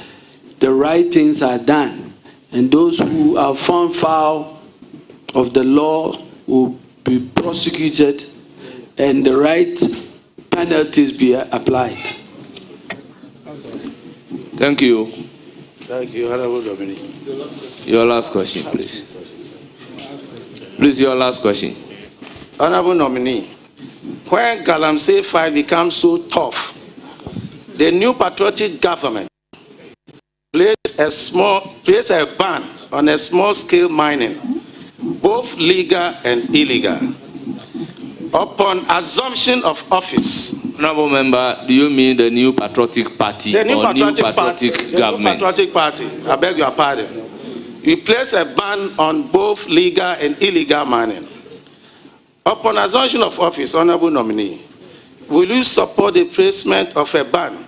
the right things are done. And those who are found foul of the law will be prosecuted and the right penalties be applied. Thank you. Thank you, Honorable Dominic. Your last question, please. Please, your last question. Honorable nominee, when Galamsey 5 becomes so tough, the new patriotic government placed a ban on a small-scale mining, both legal and illegal, upon assumption of office. Honorable member, do you mean the new patriotic party The new or patriotic new patriotic party, government? The new patriotic party. I beg your pardon. We place a ban on both legal and illegal mining. Upon assumption of office, honorable nominee, will you support the placement of a ban,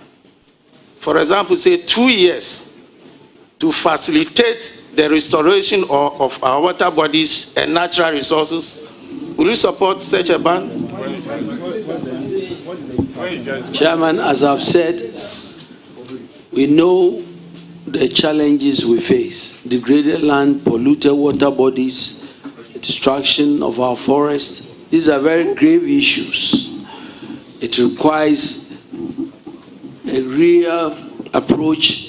for example, say 2 years, to facilitate the restoration of our water bodies and natural resources? Will you support such a ban? Chairman, as I've said, we know the challenges we face: degraded land, polluted water bodies, destruction of our forests. These are very grave issues. It requires a real approach.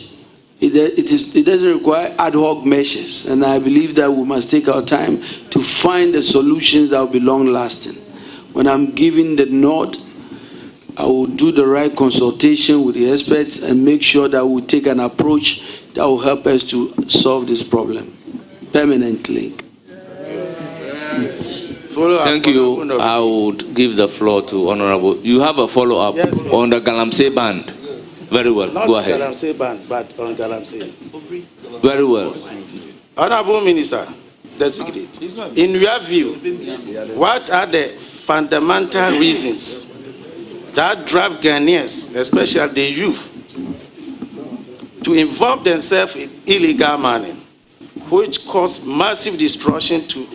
It doesn't require ad hoc measures, and I believe that we must take our time to find the solutions that will be long-lasting. When I'm giving the nod, I will do the right consultation with the experts and make sure that we take an approach that will help us to solve this problem permanently. Thank you. I would give the floor to Honorable. You have a follow-up on the Galamsey band. Very well. Not Go ahead. Galamsey ban, but on Galamsey. Very well. Honorable Minister, designate. In your view, what are the fundamental reasons that drive Ghanaians, especially the youth, to involve themselves in illegal mining, which cause massive destruction to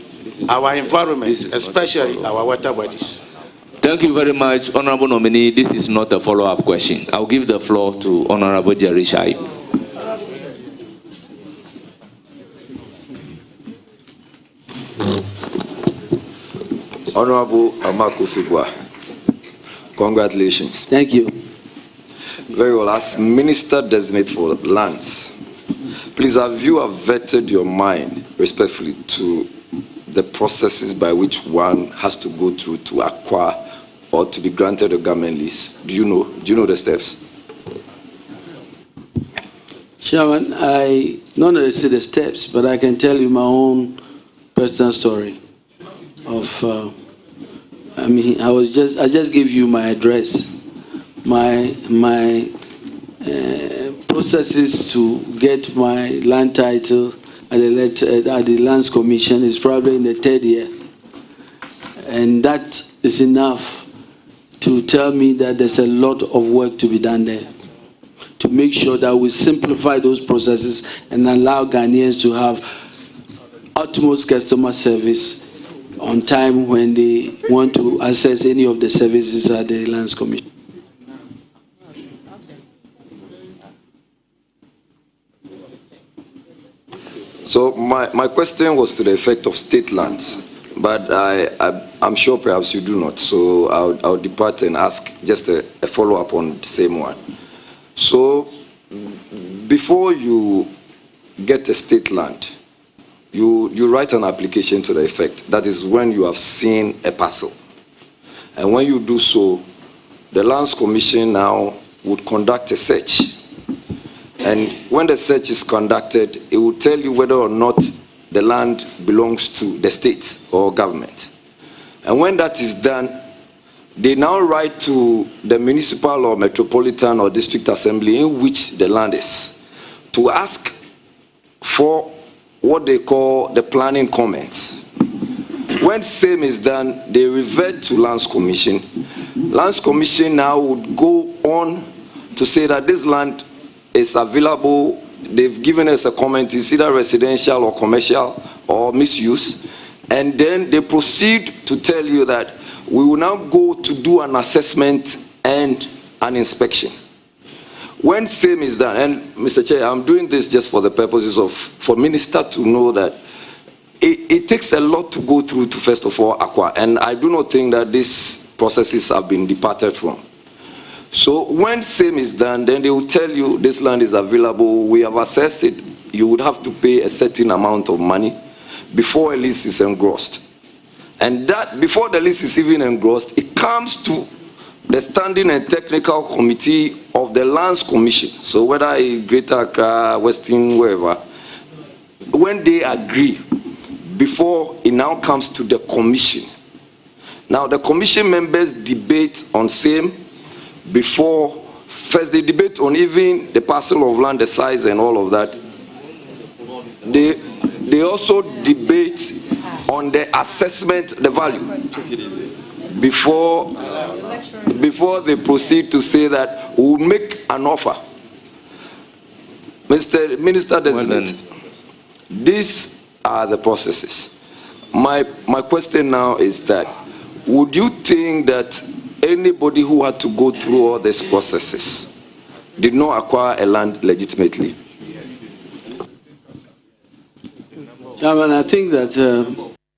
our environment, especially our water bodies. Thank you very much, Honorable Nominee. This is not a follow-up question. I'll give the floor to Honorable Jerry Shaib. Honorable Kofi Buah, congratulations. Thank you. Very well. As Minister Designate for Lands, please have you vetted your mind respectfully to the processes by which one has to go through to acquire or to be granted a government lease? Do you know the steps? Chairman, I not necessarily the steps, but I can tell you my own personal story of I just gave you my address, my processes to get my land title at the Lands Commission is probably in the 3rd year, and that is enough to tell me that there's a lot of work to be done there to make sure that we simplify those processes and allow Ghanaians to have utmost customer service on time when they want to access any of the services at the Lands Commission. So my question was to the effect of state lands, but I'm sure perhaps you do not. So I'll depart and ask just a follow-up on the same one. So before you get a state land, you write an application to the effect. That is when you have seen a parcel. And when you do so, the Lands Commission now would conduct a search. And when the search is conducted, it will tell you whether or not the land belongs to the state or government. And when that is done, they now write to the municipal or metropolitan or district assembly in which the land is to ask for what they call the planning comments. When same is done, they revert to Lands Commission. Lands Commission now would go on to say that this land is available. They've given us a comment, it's either residential or commercial or misuse. And then they proceed to tell you that we will now go to do an assessment and an inspection. When same is done, and Mr. Chair, I'm doing this just for the purposes of, for Minister to know that it takes a lot to go through to first of all acquire, and I do not think that these processes have been departed from. So when same is done, then they will tell you this land is available, we have assessed it, you would have to pay a certain amount of money before a lease is engrossed. And that, before the lease is even engrossed, it comes to the Standing and Technical Committee of the Lands Commission. So whether in Greater Accra, Western, wherever, when they agree, before it now comes to the commission. Now the commission members debate on same before, first they debate on even the parcel of land, the size and all of that. They also debate on the assessment, the value, before they proceed to say that we'll make an offer. Mr. Minister Designate, these are the processes. My question now is that, would you think that anybody who had to go through all these processes did not acquire a land legitimately? Chairman, I think that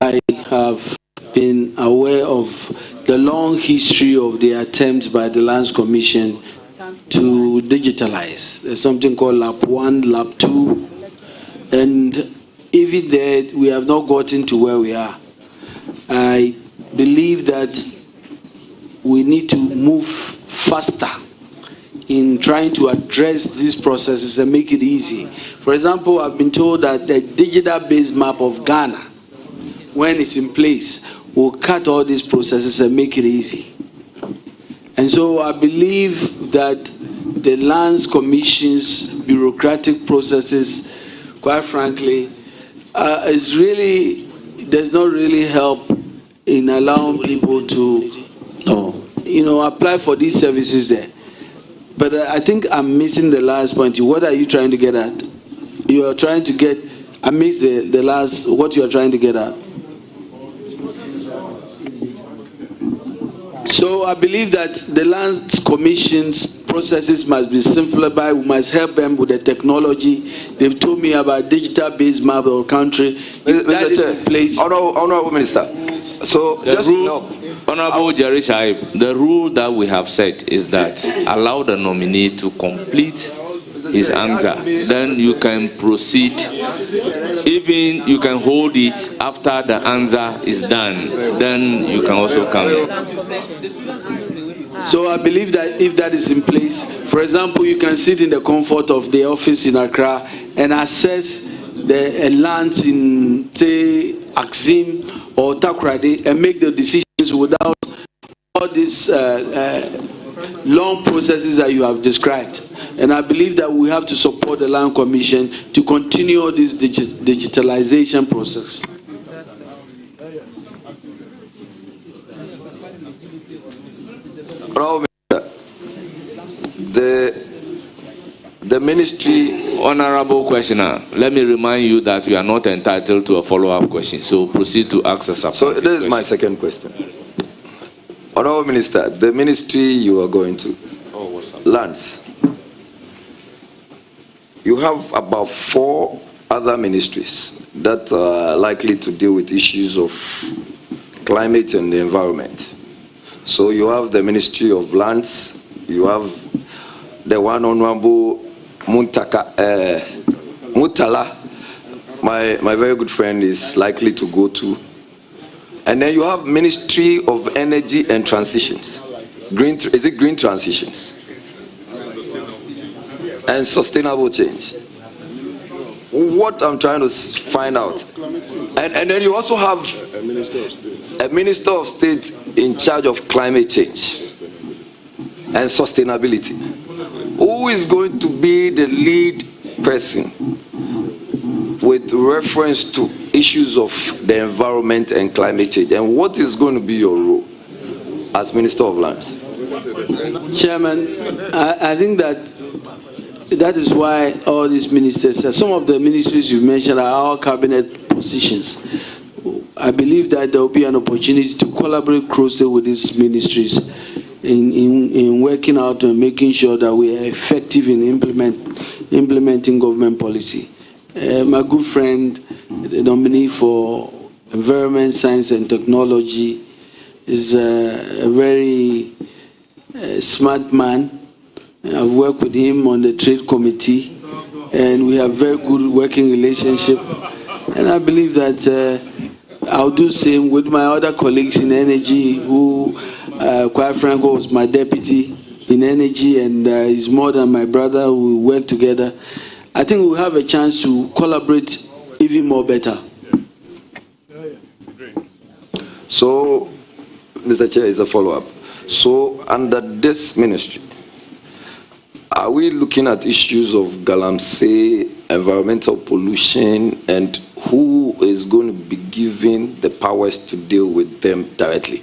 I have been aware of the long history of the attempt by the Lands Commission to digitalize. There's something called Lab 1, Lab 2, and even there, we have not gotten to where we are. I believe that we need to move faster in trying to address these processes and make it easy. For example, I've been told that the digital-based map of Ghana, when it's in place, will cut all these processes and make it easy. And so I believe that the Lands Commission's bureaucratic processes, quite frankly, does not really help in allowing people to, apply for these services there. But I think I'm missing the last point. What are you trying to get at? You are trying to get, I missed the last, what you are trying to get at. So I believe that the Lands Commission's processes must be simplified. We must help them with the technology. They've told me about digital-based map of the country. That is in place. Honorable Minister, so the just rule, Honorable Jerry Shaib, the rule that we have set is that allow the nominee to complete his answer. Then you can proceed. Even you can hold it after the answer is done. Then you can also come. So I believe that if that is in place, for example, you can sit in the comfort of the office in Accra and assess the lands in, say, Axim or Takoradi and make the decisions without all these long processes that you have described. And I believe that we have to support the Land Commission to continue this digitalization process. The ministry... Honorable questioner, let me remind you that you are not entitled to a follow-up question. So proceed to ask a supplementary. So this is my second question. Honorable Minister, the ministry you are going to, lands, you have about 4 other ministries that are likely to deal with issues of climate and the environment. So you have the Ministry of Lands, you have the one Honorable Mutala, my very good friend, is likely to go to. And then you have Ministry of Energy and Transitions. Is it Green Transitions? And Sustainable Change. What I'm trying to find out. And then you also have a Minister of State in charge of climate change and sustainability. Who is going to be the lead person with reference to issues of the environment and climate change? And what is going to be your role as Minister of Lands? Chairman, I think that is why all these ministers, some of the ministries you mentioned are our cabinet positions. I believe that there will be an opportunity to collaborate closely with these ministries in working out and making sure that we are effective in implementing government policy. My good friend, the nominee for Environment, Science and Technology, is a very smart man. I've worked with him on the trade committee, and we have very good working relationship. And I believe that I'll do the same with my other colleagues in energy, who, quite frankly, was my deputy in energy, and is more than my brother. We work together. I think we'll have a chance to collaborate even more better. So, Mr. Chair, is a follow-up. So, under this ministry, are we looking at issues of galamsey, environmental pollution, and who is going to be given the powers to deal with them directly?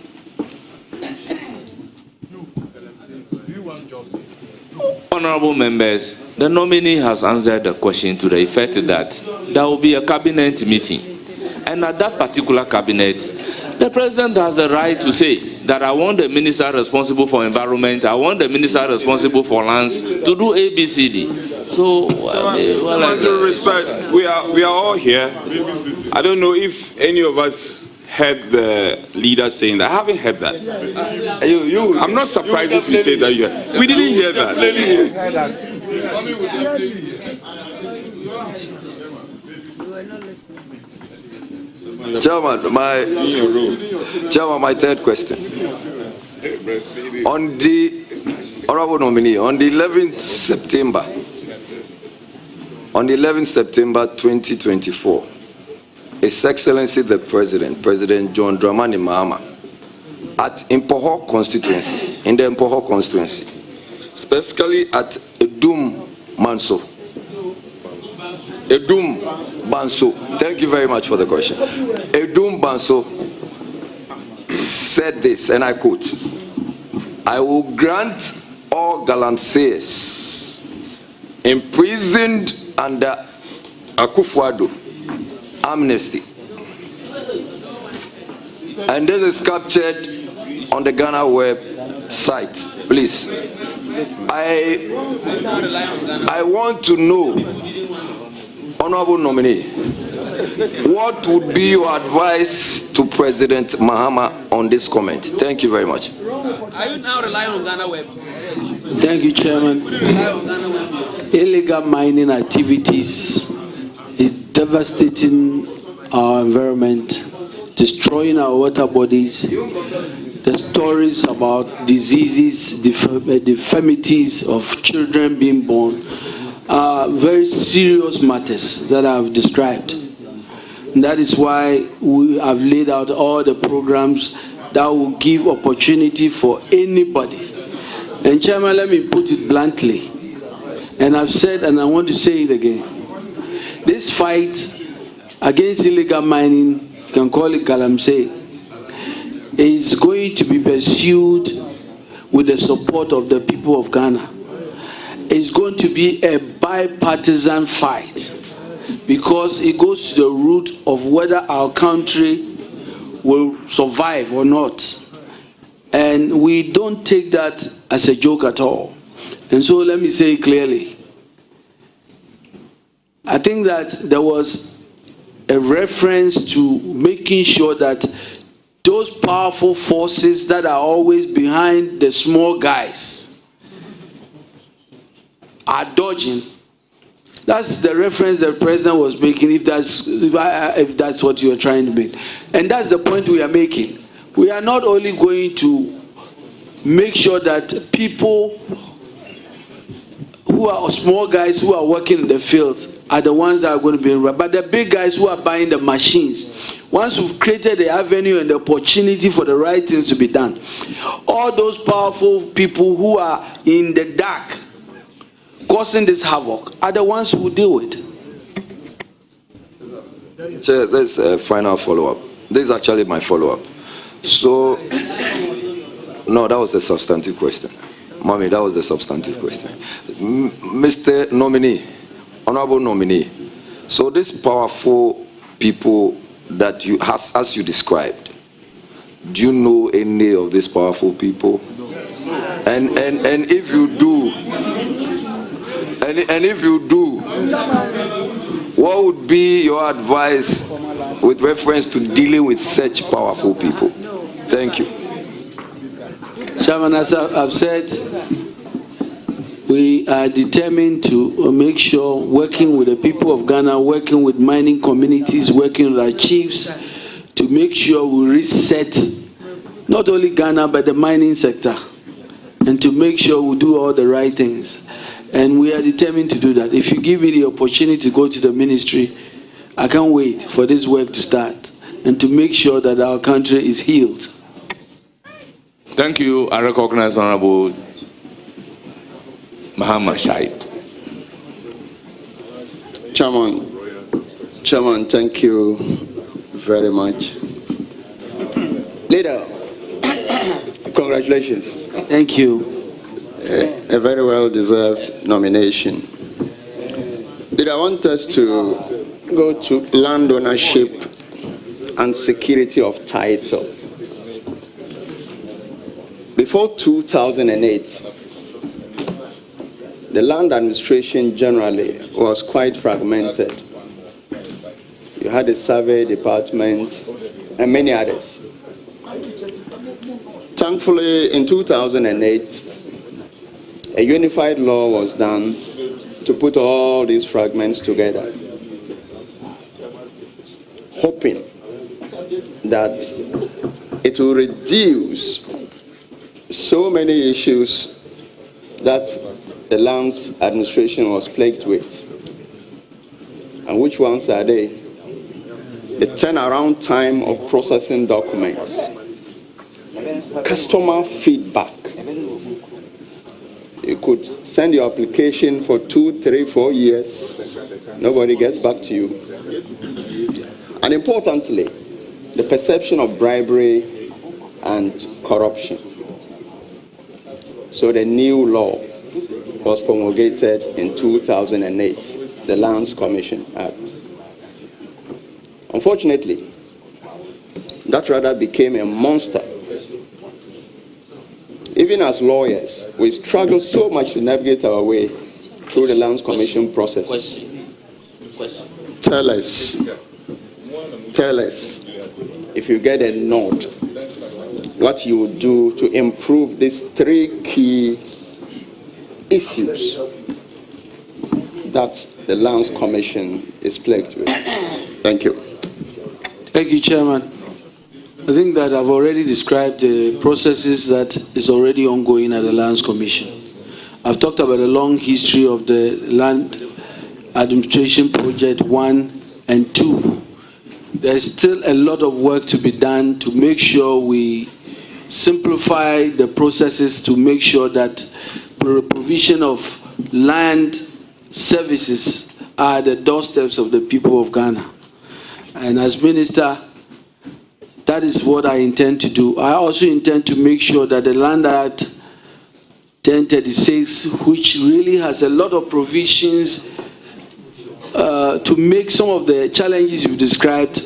Honorable members, the nominee has answered the question to the effect that there will be a cabinet meeting. And at that particular cabinet, the president has the right to say that I want the minister responsible for environment, I want the minister responsible for lands to do ABCD. So, with due respect, we are all here. I don't know if any of us heard the leader saying that. I haven't heard that. I'm not surprised if you say that. We didn't hear that. Chairman, my third question. On the honorable nominee, on the 11th September 2024, His Excellency the President, President John Dramani Mahama, at Impoho constituency, in the Impoho constituency, specifically at Edum Manso. Edum Banso. Thank you very much for the question. Edum Banso said this, and I quote, I will grant all galamseyers imprisoned under Akufo-Addo amnesty. And this is captured on the Ghana website, please. I want to know, Honorable Nominee, what would be your advice to President Mahama on this comment? Thank you very much. Are you now relying on Ghana Web? Thank you, Chairman. Illegal mining activities is devastating our environment, destroying our water bodies. The stories about diseases, deformities of children being born are very serious matters that I've described. And that is why we have laid out all the programs that will give opportunity for anybody. And Chairman, let me put it bluntly, and I've said and I want to say it again. This fight against illegal mining, you can call it galamsey, is going to be pursued with the support of the people of Ghana. It's going to be a bipartisan fight because it goes to the root of whether our country will survive or not. And we don't take that as a joke at all. And so let me say clearly, I think that there was a reference to making sure that those powerful forces that are always behind the small guys are dodging. That's the reference the president was making, if that's what you are trying to make. And that's the point we are making. We are not only going to make sure that people who are small guys who are working in the fields are the ones that are going to be involved, but the big guys who are buying the machines. Once we've created the avenue and the opportunity for the right things to be done, all those powerful people who are in the dark causing this havoc are the ones who deal with it. Chair, there's a final follow-up. This is actually my follow-up. So, no, that was the substantive question. Mommy, that was the substantive question. Mr. Nominee, Honorable Nominee, so these powerful people that you, as you described, do you know any of these powerful people? And if you do, and if you do, what would be your advice with reference to dealing with such powerful people? Thank you. Chairman, as I've said, we are determined to make sure, working with the people of Ghana, working with mining communities, working with our chiefs, to make sure we reset not only Ghana but the mining sector, and to make sure we do all the right things. And we are determined to do that. If you give me the opportunity to go to the ministry, I can't wait for this work to start and to make sure that our country is healed. Thank you. I recognize Honorable Mahama Shahid. Chairman, thank you very much. Leader, congratulations. Thank you. A very well-deserved nomination. Leader, I want us to go to land ownership and security of title. Before 2008, the land administration generally was quite fragmented. You had a survey department and many others. Thankfully, in 2008, a unified law was done to put all these fragments together, hoping that it will reduce so many issues that the lands administration was plagued with. And which ones are they? The turnaround time of processing documents, customer feedback. You could send your application for 2, 3, 4 years, nobody gets back to you. And importantly, the perception of bribery and corruption. So the new law was promulgated in 2008, the Lands Commission Act. Unfortunately, that rather became a monster even as lawyers, we struggle so much to navigate our way through the Lands Commission process. Tell us, if you get a nod, what you would do to improve these three key issues that the Lands Commission is plagued with. Thank you. Thank you, Chairman. I think that I've already described the processes that is already ongoing at the Lands Commission. I've talked about a long history of the Land Administration Project 1 and 2. There's still a lot of work to be done to make sure we simplify the processes, to make sure that the provision of land services are at the doorsteps of the people of Ghana. And as Minister, that is what I intend to do. I also intend to make sure that the Land Act 1036, which really has a lot of provisions to make some of the challenges you've described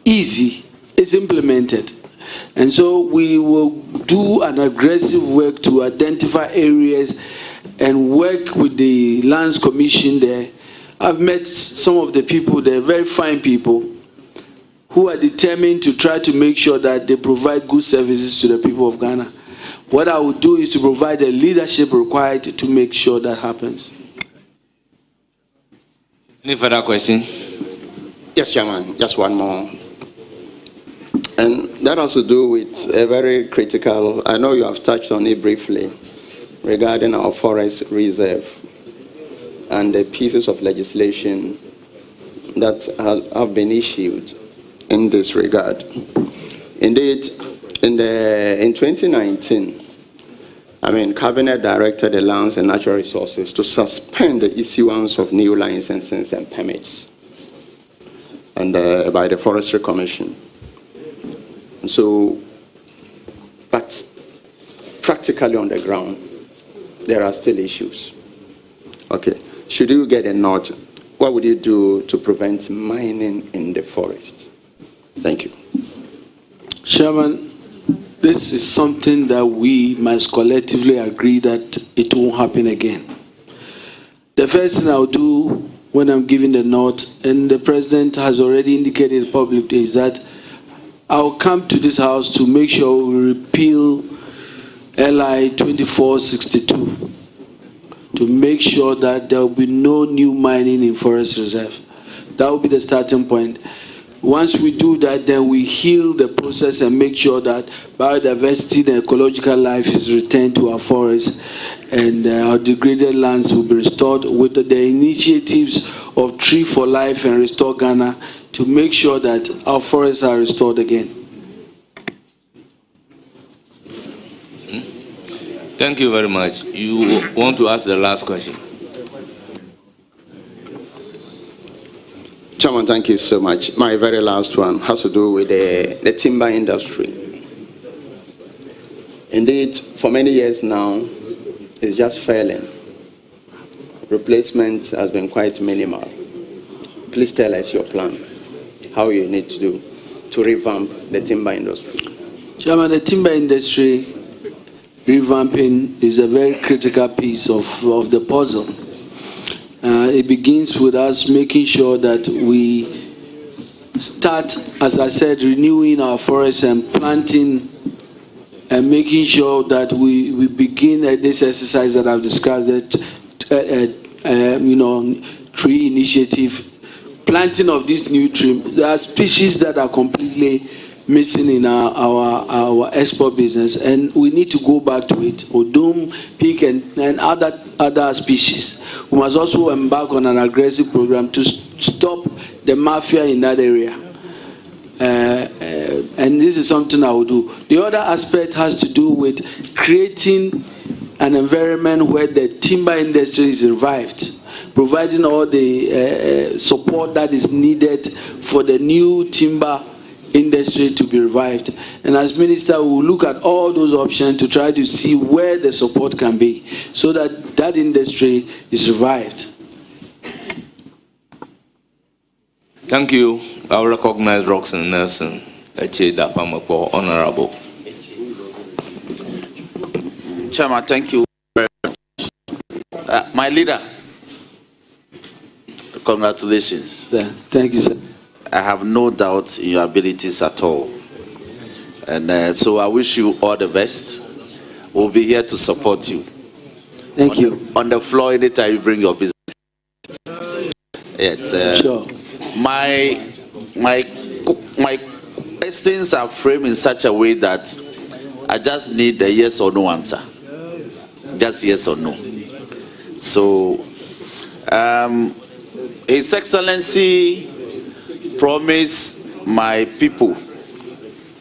easy, is implemented. And so we will do an aggressive work to identify areas and work with the Lands Commission there. I've met some of the people there, very fine people, who are determined to try to make sure that they provide good services to the people of Ghana. What I would do is to provide the leadership required to make sure that happens. Any further question? Yes, Chairman, just one more. And that has to do with a very critical, I know you have touched on it briefly, regarding our forest reserve and the pieces of legislation that have been issued in this regard. Indeed, in 2019, Cabinet directed the Lands and Natural Resources to suspend the issuance of new licenses and permits and by the Forestry Commission. And so, but practically on the ground, there are still issues. Okay, should you get a nod, what would you do to prevent mining in the forest? Thank you. Chairman, this is something that we must collectively agree that it won't happen again. The first thing I'll do when I'm giving the nod, and the President has already indicated publicly, is that I'll come to this House to make sure we repeal LI 2462 to make sure that there will be no new mining in forest reserve. That will be the starting point. Once we do that, then we heal the process and make sure that biodiversity and ecological life is returned to our forests, and our degraded lands will be restored with the initiatives of Tree for Life and Restore Ghana to make sure that our forests are restored again. Thank you very much. You want to ask the last question? Chairman, thank you so much. My very last one has to do with the timber industry. Indeed, for many years now, it's just failing. Replacement has been quite minimal. Please tell us your plan, how you need to do to revamp the timber industry. Chairman, the timber industry revamping is a very critical piece of the puzzle. It begins with us making sure that we start, as I said, renewing our forests and planting and making sure that we begin this exercise that I've described, tree initiative, planting of these new trees. There are species that are completely missing in our export business, and we need to go back to it. Odum, pig, and other species. We must also embark on an aggressive program to stop the mafia in that area. And this is something I will do. The other aspect has to do with creating an environment where the timber industry is revived, providing all the support that is needed for the new timber industry to be revived. And as Minister, we will look at all those options to try to see where the support can be so that that industry is revived. Thank you. I will recognize Roxanne Nelson, Echeda Pamako, Honorable. Chairman, thank you very much. My leader, congratulations. Thank you, sir. I have no doubt in your abilities at all. And so I wish you all the best. We'll be here to support you. Thank you. On the floor, anytime you bring your business. Yes, sure. My questions are framed in such a way that I just need a yes or no answer. Just yes or no. So, His Excellency promised my people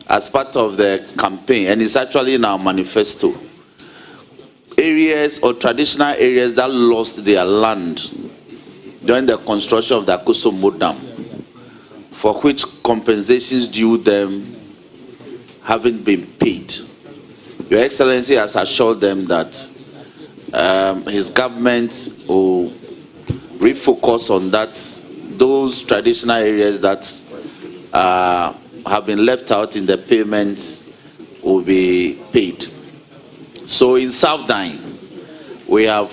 as part of the campaign, and it's actually in our manifesto, areas or traditional areas that lost their land during the construction of the Akusumu Dam, for which compensations due them haven't been paid. Your Excellency has assured them that his government will refocus on that, those traditional areas that have been left out in the payment will be paid. So in South Dine, we have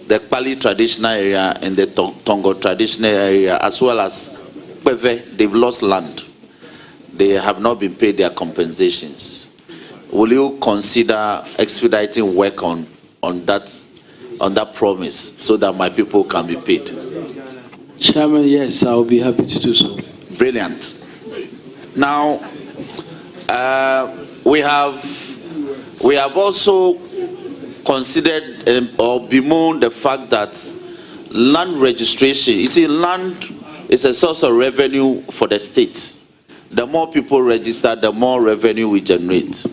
the Kpali traditional area and the Tongo traditional area, as well as Kweve. They've lost land. They have not been paid their compensations. Will you consider expediting work on that promise so that my people can be paid? Chairman, yes, I'll be happy to do so. Brilliant. Now, we have also considered or bemoaned the fact that land registration, you see, land is a source of revenue for the state. The more people register, the more revenue we generate.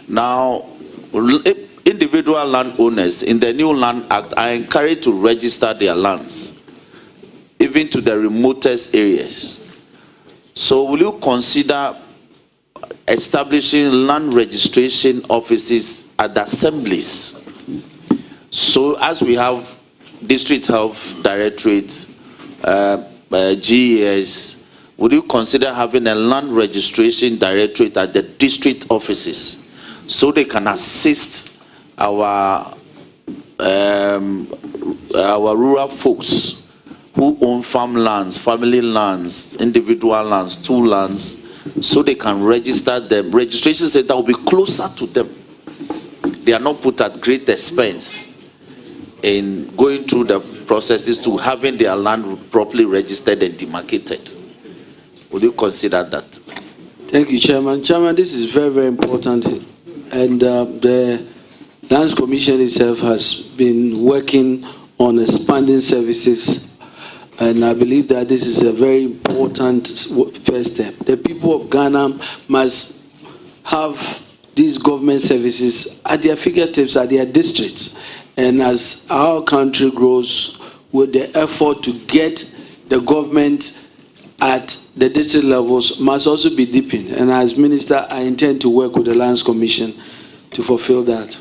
Now, individual landowners in the new Land Act are encouraged to register their lands, even to the remotest areas. So will you consider establishing land registration offices at the assemblies? So as we have district health directorates, GES, would you consider having a land registration directorate at the district offices so they can assist our rural folks who own farmlands, family lands, individual lands, two lands, so they can register them? Registration center will be closer to them. They are not put at great expense in going through the processes to having their land properly registered and demarcated. Would you consider that? Thank you, Chairman. Chairman, this is very, very important. And the Lands Commission itself has been working on expanding services. And I believe that this is a very important first step. The people of Ghana must have these government services at their fingertips, at their districts. And as our country grows, with the effort to get the government at the district levels must also be deepened. And as Minister, I intend to work with the Lands Commission to fulfill that.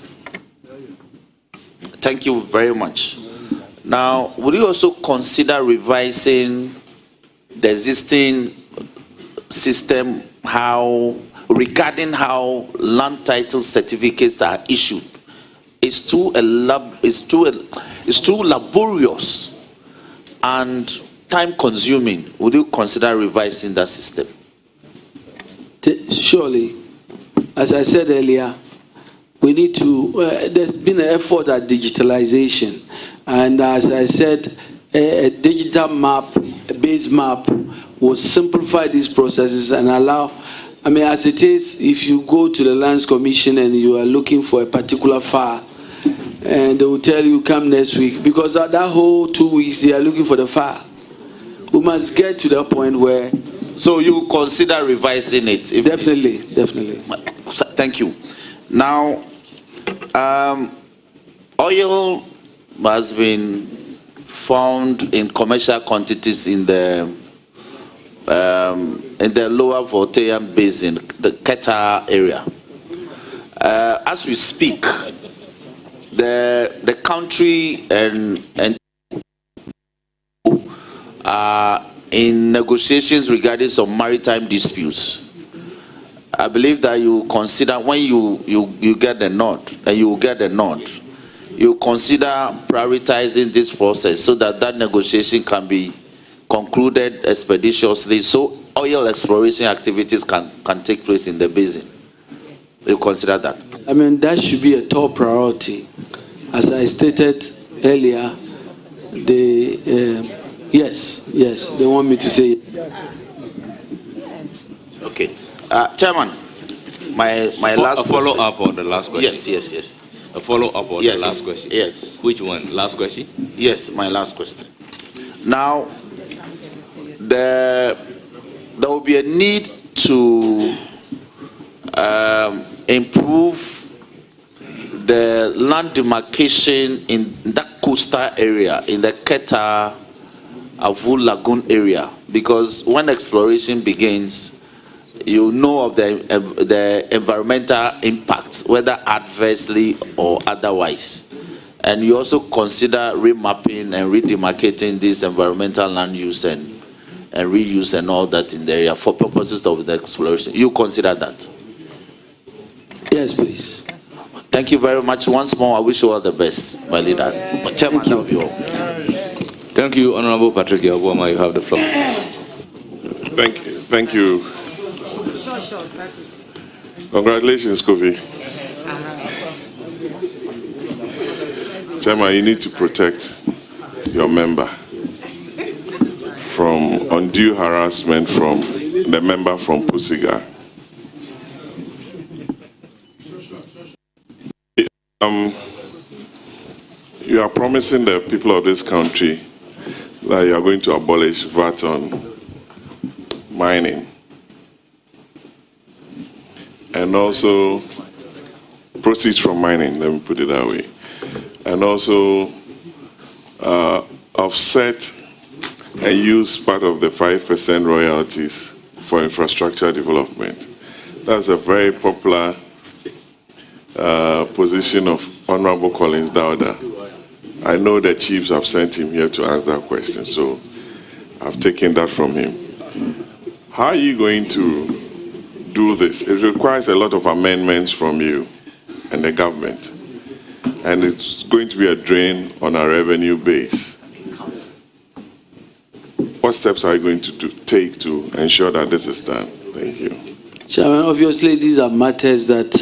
Thank you very much. Now, would you also consider revising the existing system regarding how land title certificates are issued? It's too laborious and time-consuming. Would you consider revising that system? Surely, as I said earlier, we need to. There's been an effort at digitalization. And as I said, a digital map, a base map, will simplify these processes and allow, I mean, as it is, if you go to the Lands Commission and you are looking for a particular file, and they will tell you, come next week, because that whole 2 weeks, they are looking for the file. We must get to the point where... So you consider revising it? Definitely, definitely. Thank you. Now, oil has been found in commercial quantities in the lower Voltairean basin, the Qatar area. As we speak, the country and are in negotiations regarding some maritime disputes. I believe that you consider, when you get the nod, and you will get the nod, you consider prioritizing this process so that that negotiation can be concluded expeditiously, so oil exploration activities can take place in the basin. You consider that? I mean, that should be a top priority. As I stated earlier, yes, they want me to say. Okay. Chairman, my last follow up on the last question. Yes. A follow up on the last question. Yes. Which one? Last question? Yes, my last question. Now, there will be a need to improve the land demarcation in that coastal area, in the Keta Avu Lagoon area, because when exploration begins, you know of the environmental impacts, whether adversely or otherwise. And you also consider remapping and redemarcating this environmental land use and reuse and all that in the area for purposes of the exploration. You consider that? Yes, please. Thank you very much. Once more, I wish you all the best, my leader. Chairman, Thank you. Thank you, Honorable Patrick Yabuama. You have the floor. Thank you. Congratulations, Kofi. Chairman, you need to protect your member from undue harassment from the member from Pusiga. You are promising the people of this country that you are going to abolish VAT on mining, and also proceeds from mining, let me put it that way, and also offset and use part of the 5% royalties for infrastructure development. That's a very popular position of Honorable Collins Dowda. I know the chiefs have sent him here to ask that question, so I've taken that from him. How are you going to do this? It requires a lot of amendments from you and the government, and it's going to be a drain on our revenue base. What steps are you going to take to ensure that this is done? Thank you. Chairman, obviously these are matters that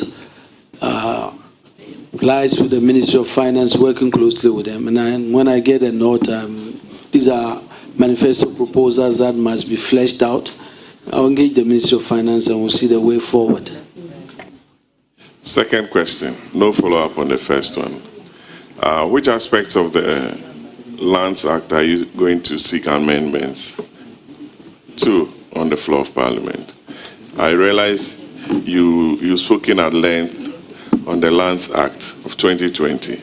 lies with the Ministry of Finance, working closely with them. And when I get a note, these are manifesto proposals that must be fleshed out. I'll engage the Ministry of Finance and we'll see the way forward. Second question, no follow-up on the first one. Which aspects of the Lands Act are you going to seek amendments to on the floor of Parliament? I realize you've spoken at length on the Lands Act of 2020,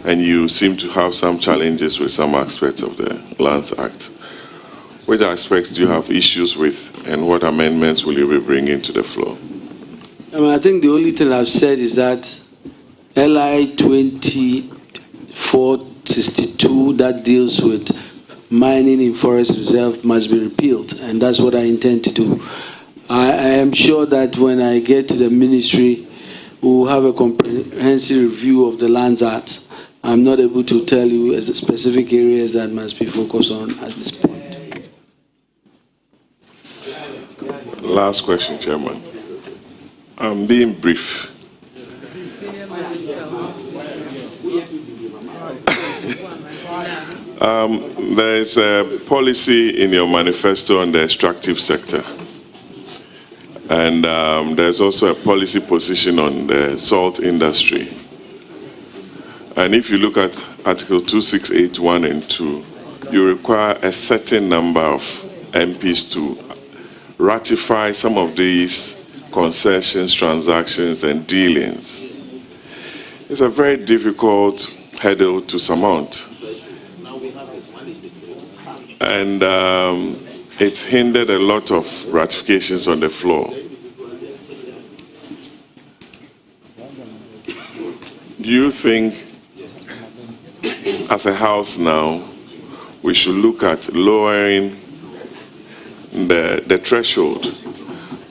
and you seem to have some challenges with some aspects of the Lands Act. Which aspects do you have issues with, and what amendments will you be bringing to the floor? I think the only thing I've said is that LI 2462 that deals with mining in forest reserve must be repealed, and that's what I intend to do. I am sure that when I get to the ministry, we will have a comprehensive review of the Lands Act. I'm not able to tell you as specific areas that must be focused on at this point. Last question, Chairman. I'm being brief. There is a policy in your manifesto on the extractive sector. And there's also a policy position on the salt industry. And if you look at Article 2681 and 2, you require a certain number of MPs to ratify some of these concessions, transactions, and dealings. It's a very difficult hurdle to surmount. And it's hindered a lot of ratifications on the floor. Do you think, as a House now, we should look at lowering the threshold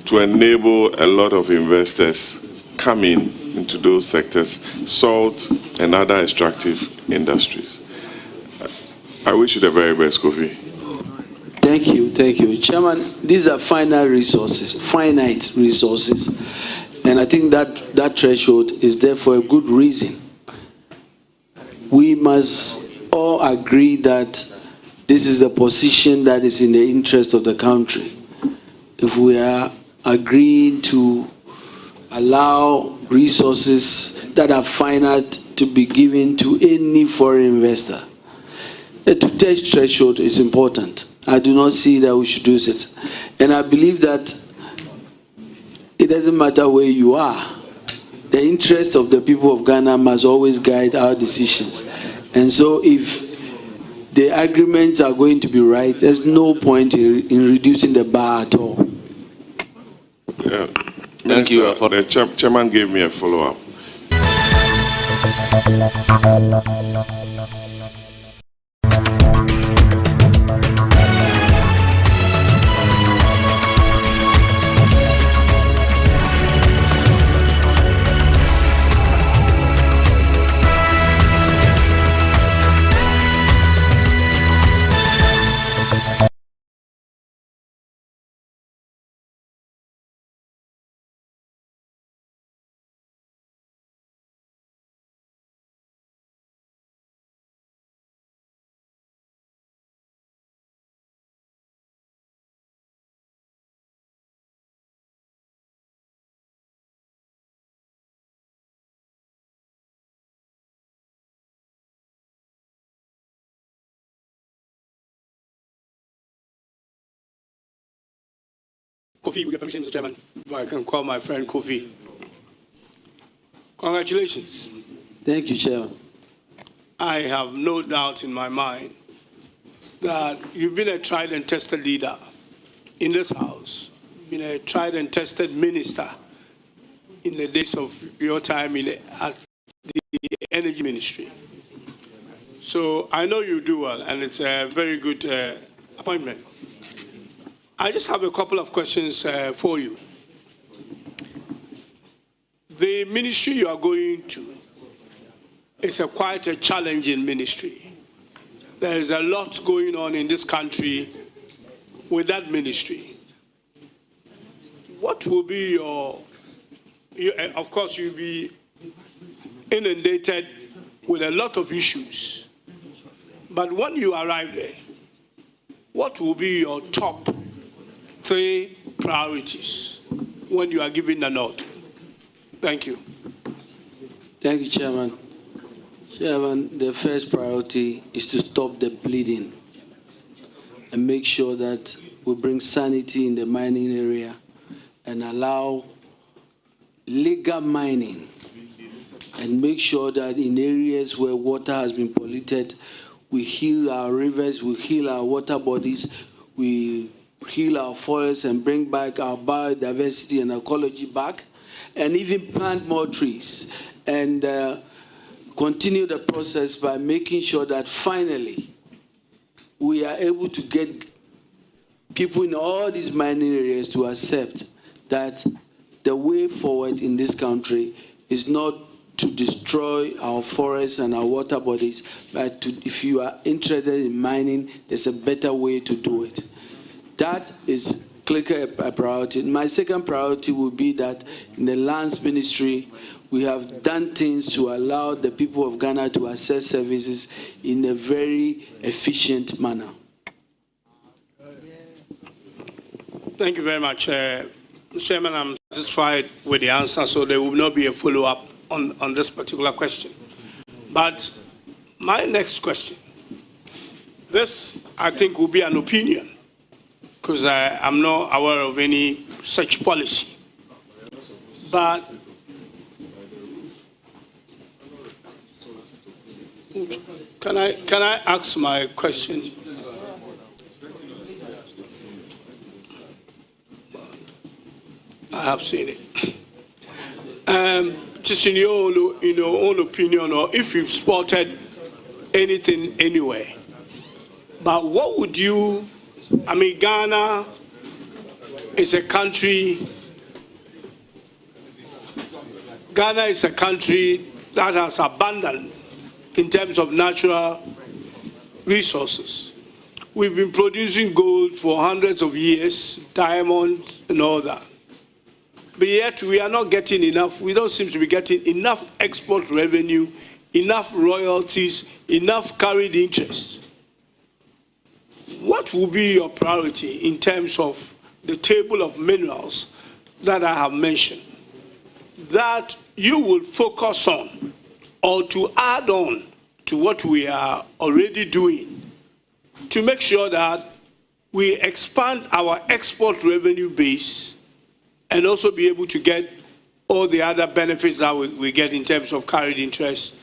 to enable a lot of investors coming into those sectors, salt and other extractive industries. I wish you the very best, Kofi. Thank you. Chairman, these are finite resources, and I think that threshold is there for a good reason. We must all agree that this is the position that is in the interest of the country. If we are agreeing to allow resources that are finite to be given to any foreign investor, the two-stage threshold is important. I do not see that we should do it. And I believe that it doesn't matter where you are. The interest of the people of Ghana must always guide our decisions. And so if the agreements are going to be right, there's no point in reducing the bar at all. Yeah. Thank you. The chairman gave me a follow-up. Kofi, with your permission, Mr. Chairman, if I can call my friend Kofi. Congratulations. Thank you, Chairman. I have no doubt in my mind that you've been a tried and tested leader in this House, been a tried and tested minister in the days of your time at the Energy Ministry. So I know you do well, and it's a very good appointment. I just have a couple of questions for you. The ministry you are going to is quite a challenging ministry. There is a lot going on in this country with that ministry. What will be of course, you'll be inundated with a lot of issues. But when you arrive there, what will be your top 3 priorities when you are given the nod? Thank you. Thank you, Chairman. Chairman, the first priority is to stop the bleeding and make sure that we bring sanity in the mining area and allow legal mining, and make sure that in areas where water has been polluted, we heal our rivers, we heal our water bodies, we heal our forests and bring back our biodiversity and ecology back, and even plant more trees, and continue the process by making sure that finally we are able to get people in all these mining areas to accept that the way forward in this country is not to destroy our forests and our water bodies, but if you are interested in mining, there's a better way to do it. That is clearly a priority. My second priority will be that in the lands ministry, we have done things to allow the people of Ghana to access services in a very efficient manner. Thank you very much. Mr. Chairman, I'm satisfied with the answer, so there will not be a follow-up on this particular question. But my next question, this, I think, will be an opinion, because I'm not aware of any such policy. But can I ask my question? I have seen it. Just in your own opinion, or if you've spotted anything anywhere, but what would you, Ghana is a country, Ghana is a country that has abundance in terms of natural resources. We've been producing gold for hundreds of years, diamonds and all that. But yet we are not getting enough, we don't seem to be getting enough export revenue, enough royalties, enough carried interest. What will be your priority in terms of the table of minerals that I have mentioned, that you will focus on or to add on to what we are already doing to make sure that we expand our export revenue base and also be able to get all the other benefits that we get in terms of carried interest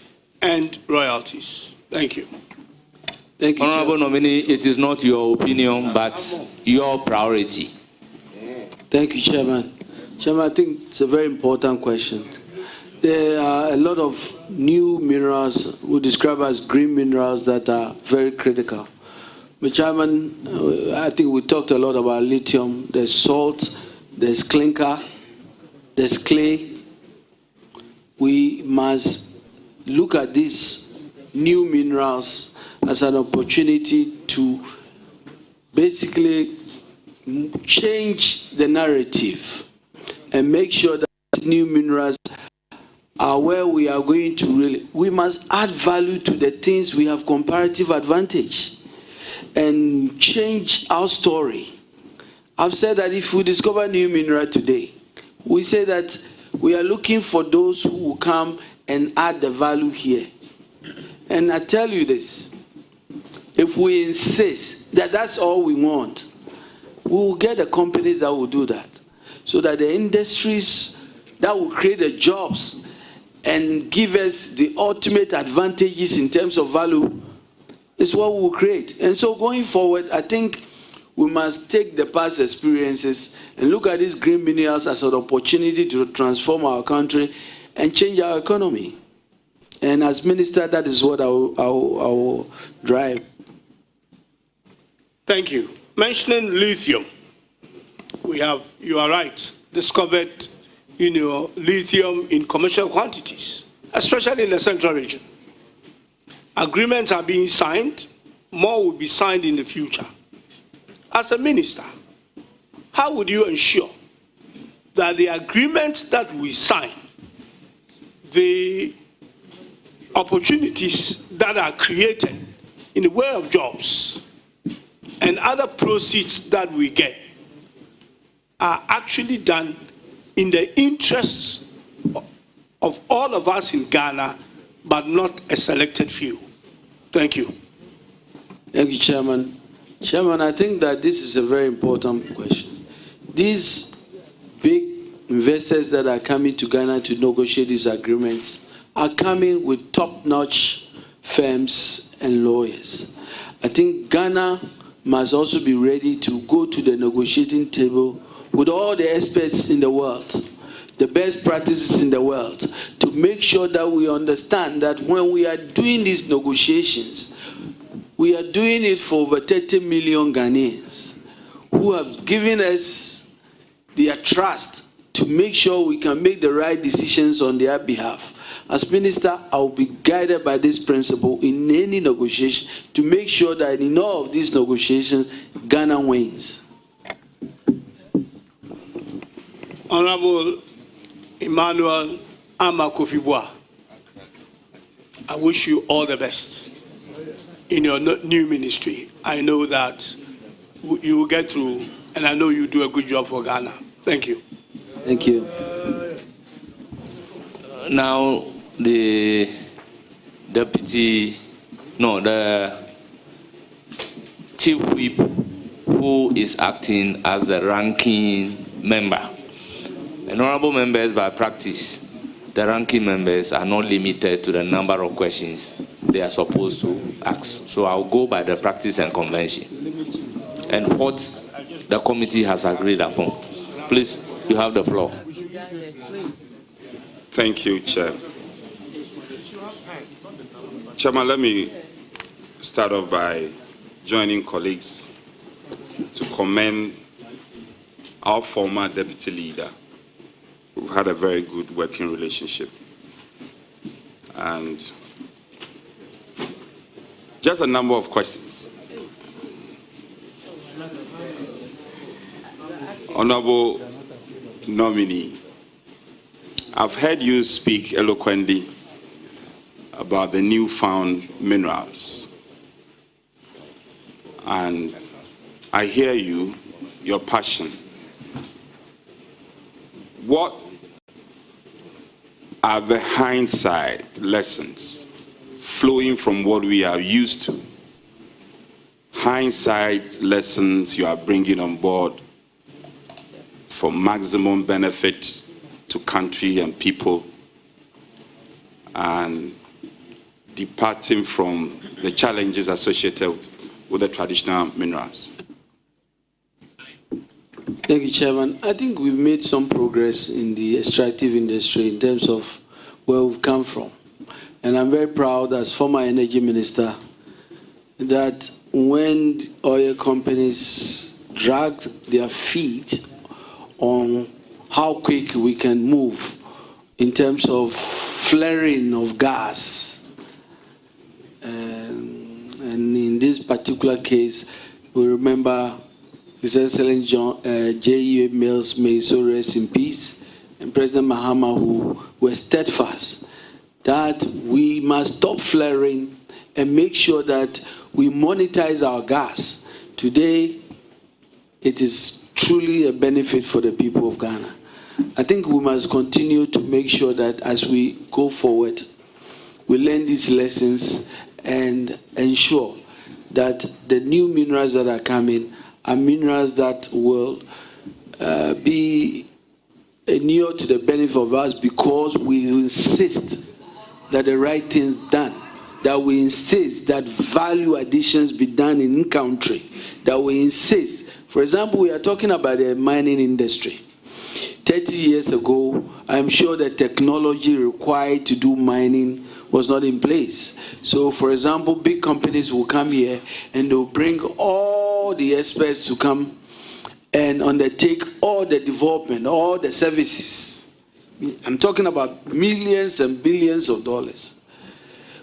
and royalties? Thank you. Thank you, Honorable nominee, it is not your opinion, but your priority. Thank you, Chairman. Chairman, I think it's a very important question. There are a lot of new minerals we describe as green minerals that are very critical. But Chairman, I think we talked a lot about lithium. There's salt, there's clinker, there's clay. We must look at these new minerals as an opportunity to basically change the narrative and make sure that new minerals are where we are going to really, we must add value to the things we have comparative advantage and change our story. I've said that if we discover new mineral today, we say that we are looking for those who will come and add the value here. And I tell you this, if we insist that that's all we want, we will get the companies that will do that, so that the industries that will create the jobs and give us the ultimate advantages in terms of value is what we will create. And so going forward, I think we must take the past experiences and look at these green minerals as an opportunity to transform our country and change our economy. And as minister, that is what I will drive. Thank you. Mentioning lithium, you are right, discovered lithium in commercial quantities, especially in the central region. Agreements are being signed, more will be signed in the future. As a minister, how would you ensure that the agreement that we sign, the opportunities that are created in the way of jobs and other proceeds that we get are actually done in the interests of all of us in Ghana, but not a selected few? Thank you. Thank you, Chairman. Chairman, I think that this is a very important question. These big investors that are coming to Ghana to negotiate these agreements are coming with top-notch firms and lawyers. I think Ghana must also be ready to go to the negotiating table with all the experts in the world, the best practices in the world, to make sure that we understand that when we are doing these negotiations, we are doing it for over 30 million Ghanaians who have given us their trust to make sure we can make the right decisions on their behalf. As minister, I will be guided by this principle in any negotiation to make sure that in all of these negotiations, Ghana wins. Honorable Emmanuel Armah Buah, I wish you all the best in your new ministry. I know that you will get through, and I know you do a good job for Ghana. Thank you. Thank you. Now, the chief whip who is acting as the ranking member. And honorable members, by practice, the ranking members are not limited to the number of questions they are supposed to ask. So I'll go by the practice and convention and what the committee has agreed upon. Please, you have the floor. Thank you, Chair. Chairman, let me start off by joining colleagues to commend our former deputy leader. We've had a very good working relationship. And just a number of questions. Honorable nominee, I've heard you speak eloquently about the newfound minerals. And I hear you, your passion. What are the hindsight lessons flowing from what we are used to? Hindsight lessons you are bringing on board for maximum benefit to country and people, and departing from the challenges associated with the traditional minerals. Thank you, Chairman. I think we've made some progress in the extractive industry in terms of where we've come from. And I'm very proud as former energy minister that when oil companies dragged their feet on how quick we can move in terms of flaring of gas, and in this particular case, we remember His Excellency J.E. Mills, may so rest in peace, and President Mahama, who were steadfast that we must stop flaring and make sure that we monetize our gas. Today, it is truly a benefit for the people of Ghana. I think we must continue to make sure that as we go forward, we learn these lessons and ensure that the new minerals that are coming are minerals that will be near to the benefit of us, because we insist that the right things done, that we insist that value additions be done in country, that we insist. For example, we are talking about the mining industry. 30 years ago, I'm sure the technology required to do mining was not in place. So, for example, big companies will come here and they'll bring all the experts to come and undertake all the development, all the services. I'm talking about millions and billions of dollars.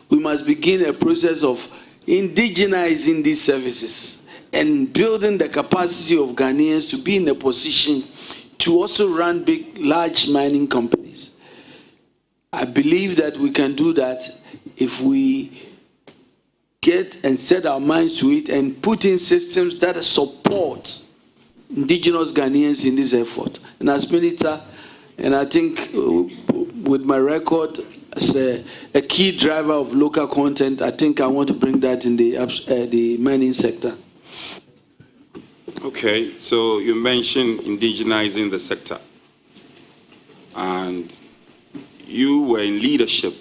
We must begin a process of indigenizing these services and building the capacity of Ghanaians to be in a position to also run big, large mining companies. I believe that we can do that if we get and set our minds to it and put in systems that support indigenous Ghanaians in this effort. And as minister, and I think with my record as a key driver of local content, I think I want to bring that in the mining sector. Okay, so you mentioned indigenizing the sector, and you were in leadership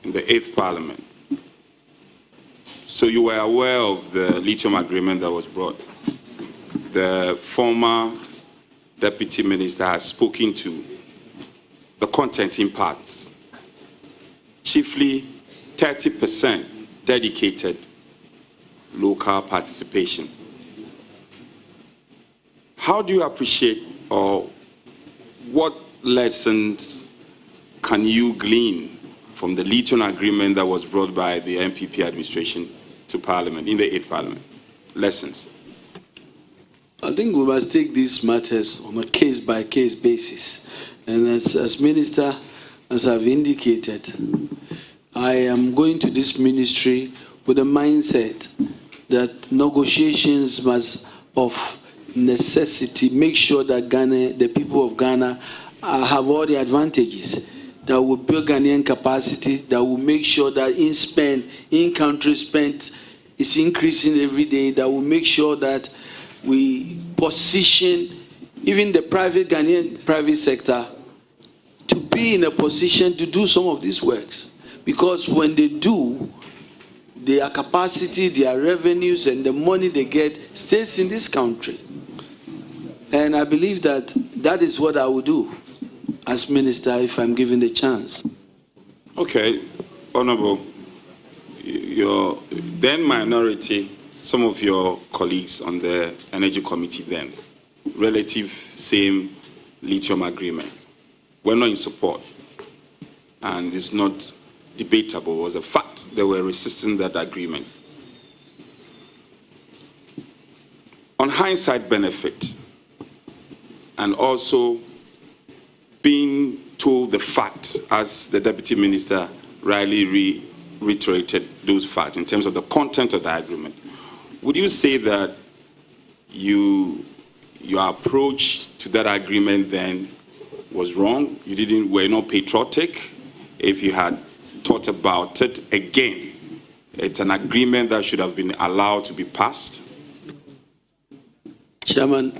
in the 8th Parliament. So you were aware of the lithium agreement that was brought. The former deputy minister has spoken to the content in parts, chiefly 30% dedicated local participation. How do you appreciate, or what lessons can you glean from the lithium agreement that was brought by the MPP administration to Parliament, in the 8th Parliament? Lessons. I think we must take these matters on a case-by-case basis. And as minister, as I've indicated, I am going to this ministry with a mindset that negotiations must, of necessity, make sure that Ghana, the people of Ghana, have all the advantages, that will build Ghanaian capacity, that will make sure that in-country spend is increasing every day, that will make sure that we position even the private Ghanaian private sector to be in a position to do some of these works. Because when they do, their capacity, their revenues, and the money they get stays in this country. And I believe that that is what I will do as minister if I'm given the chance. Okay, Honorable, your then minority, some of your colleagues on the Energy Committee then relative same lithium agreement. We're not in support. And it's not debatable. It was a fact. They were resisting that agreement. On hindsight benefit, and also being told the fact, as the Deputy Minister rightly reiterated those facts in terms of the content of the agreement, would you say that your approach to that agreement then was wrong? You were not patriotic? If you had thought about it again, it's an agreement that should have been allowed to be passed? Chairman,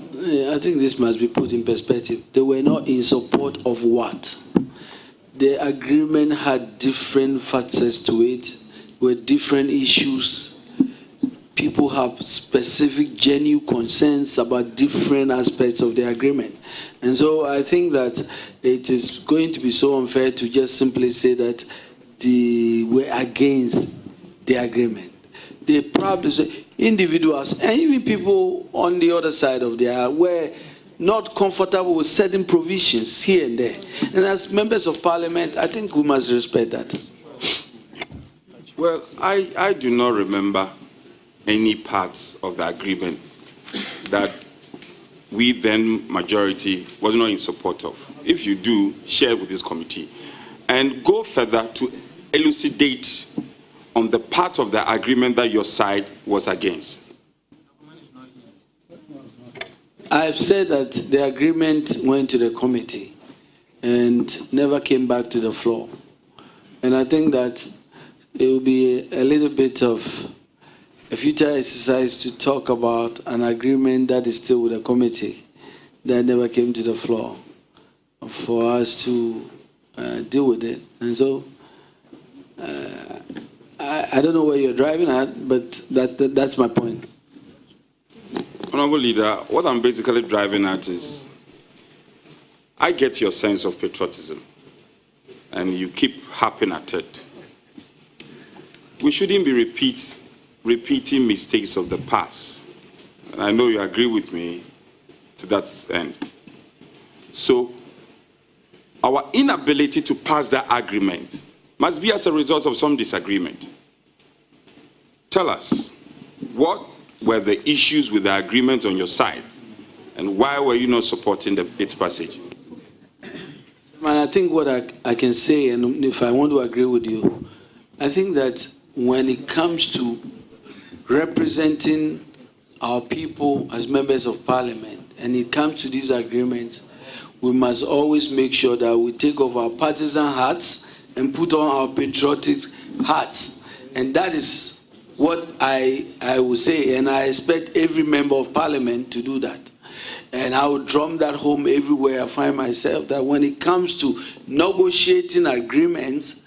I think this must be put in perspective. They were not in support of what? The agreement had different factors to it, with different issues. People have specific, genuine concerns about different aspects of the agreement. And so I think that it is going to be so unfair to just simply say that we're against the agreement. They probably say, individuals and even people on the other side of the aisle were not comfortable with certain provisions here and there. And as members of parliament, I think we must respect that. Well, I do not remember any parts of the agreement that we then majority was not in support of. If you do, share with this committee and go further to elucidate on the part of the agreement that your side was against. I've said that the agreement went to the committee and never came back to the floor. And I think that it will be a little bit of a futile exercise to talk about an agreement that is still with the committee that never came to the floor for us to deal with it. And so I don't know where you're driving at, but that's my point. Honorable Leader, what I'm basically driving at is, I get your sense of patriotism, and you keep harping at it. We shouldn't be repeating mistakes of the past. And I know you agree with me to that end. So, our inability to pass that agreement must be as a result of some disagreement. Tell us, what were the issues with the agreement on your side, and why were you not supporting its passage? Man, I think what I can say, and if I want to agree with you, I think that when it comes to representing our people as members of parliament, and it comes to these agreements, we must always make sure that we take off our partisan hats and put on our patriotic hats. And that is what I would say, and I expect every member of parliament to do that. And I will drum that home everywhere I find myself, that when it comes to negotiating agreements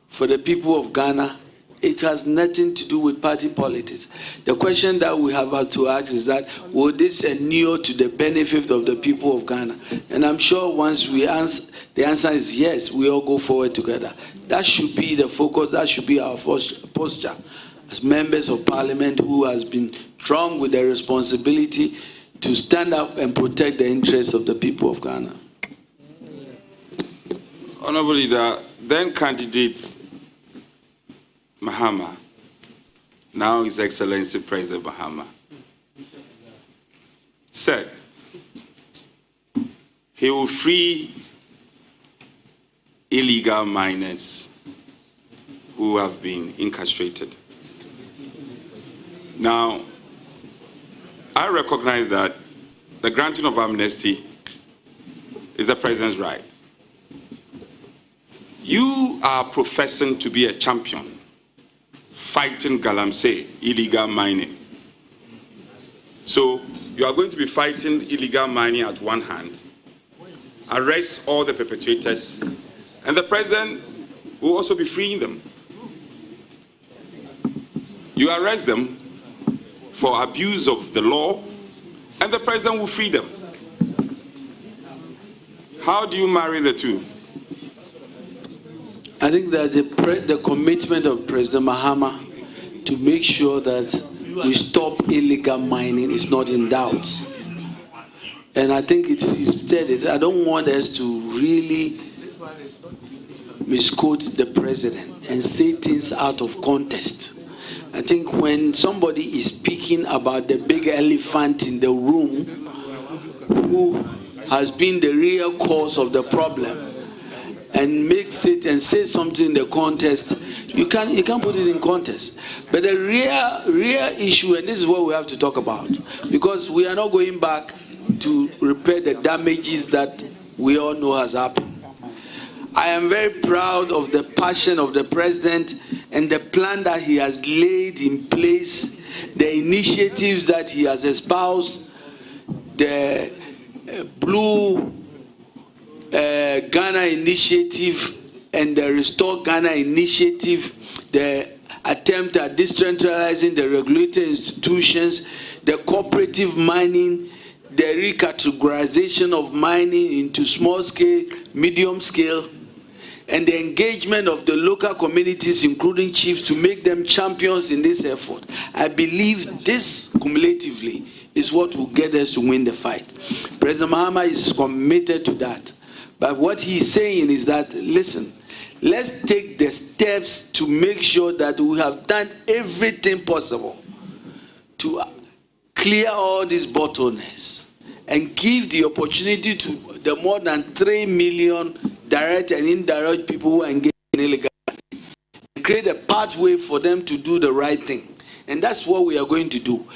for the people of Ghana, it has nothing to do with party politics. The question that we have to ask is that, will this inure to the benefit of the people of Ghana? And I'm sure once we answer, the answer is yes, we all go forward together. That should be the focus, that should be our posture as members of parliament who has been strong with the responsibility to stand up and protect the interests of the people of Ghana. Honorable Leader, then candidate Mahama, now His Excellency President Mahama, said he will free illegal miners who have been incarcerated. Now, I recognize that the granting of amnesty is the president's right. You are professing to be a champion, fighting galamsey, illegal mining. So you are going to be fighting illegal mining at one hand, arrest all the perpetrators, and the president will also be freeing them. You arrest them for abuse of the law, and the president will free them. How do you marry the two? I think that the commitment of President Mahama to make sure that we stop illegal mining is not in doubt. and I think it is stated, I don't want us to really misquote the president and say things out of context. I think when somebody is speaking about the big elephant in the room, who has been the real cause of the problem, and makes it and say something in the context, you can't put it in context. But the real issue, and this is what we have to talk about, because we are not going back to repair the damages that we all know has happened. I am very proud of the passion of the president and the plan that he has laid in place, the initiatives that he has espoused, the Blue Ghana initiative and the Restore Ghana initiative, the attempt at decentralizing the regulatory institutions, the cooperative mining, the recategorization of mining into small scale, medium scale, and the engagement of the local communities, including chiefs, to make them champions in this effort. I believe this cumulatively is what will get us to win the fight. President Mahama is committed to that. But what he's saying is that, listen, let's take the steps to make sure that we have done everything possible to clear all these bottlenecks and give the opportunity to the more than 3 million direct and indirect people who are engaged in illegal mining, and create a pathway for them to do the right thing. And that's what we are going to do.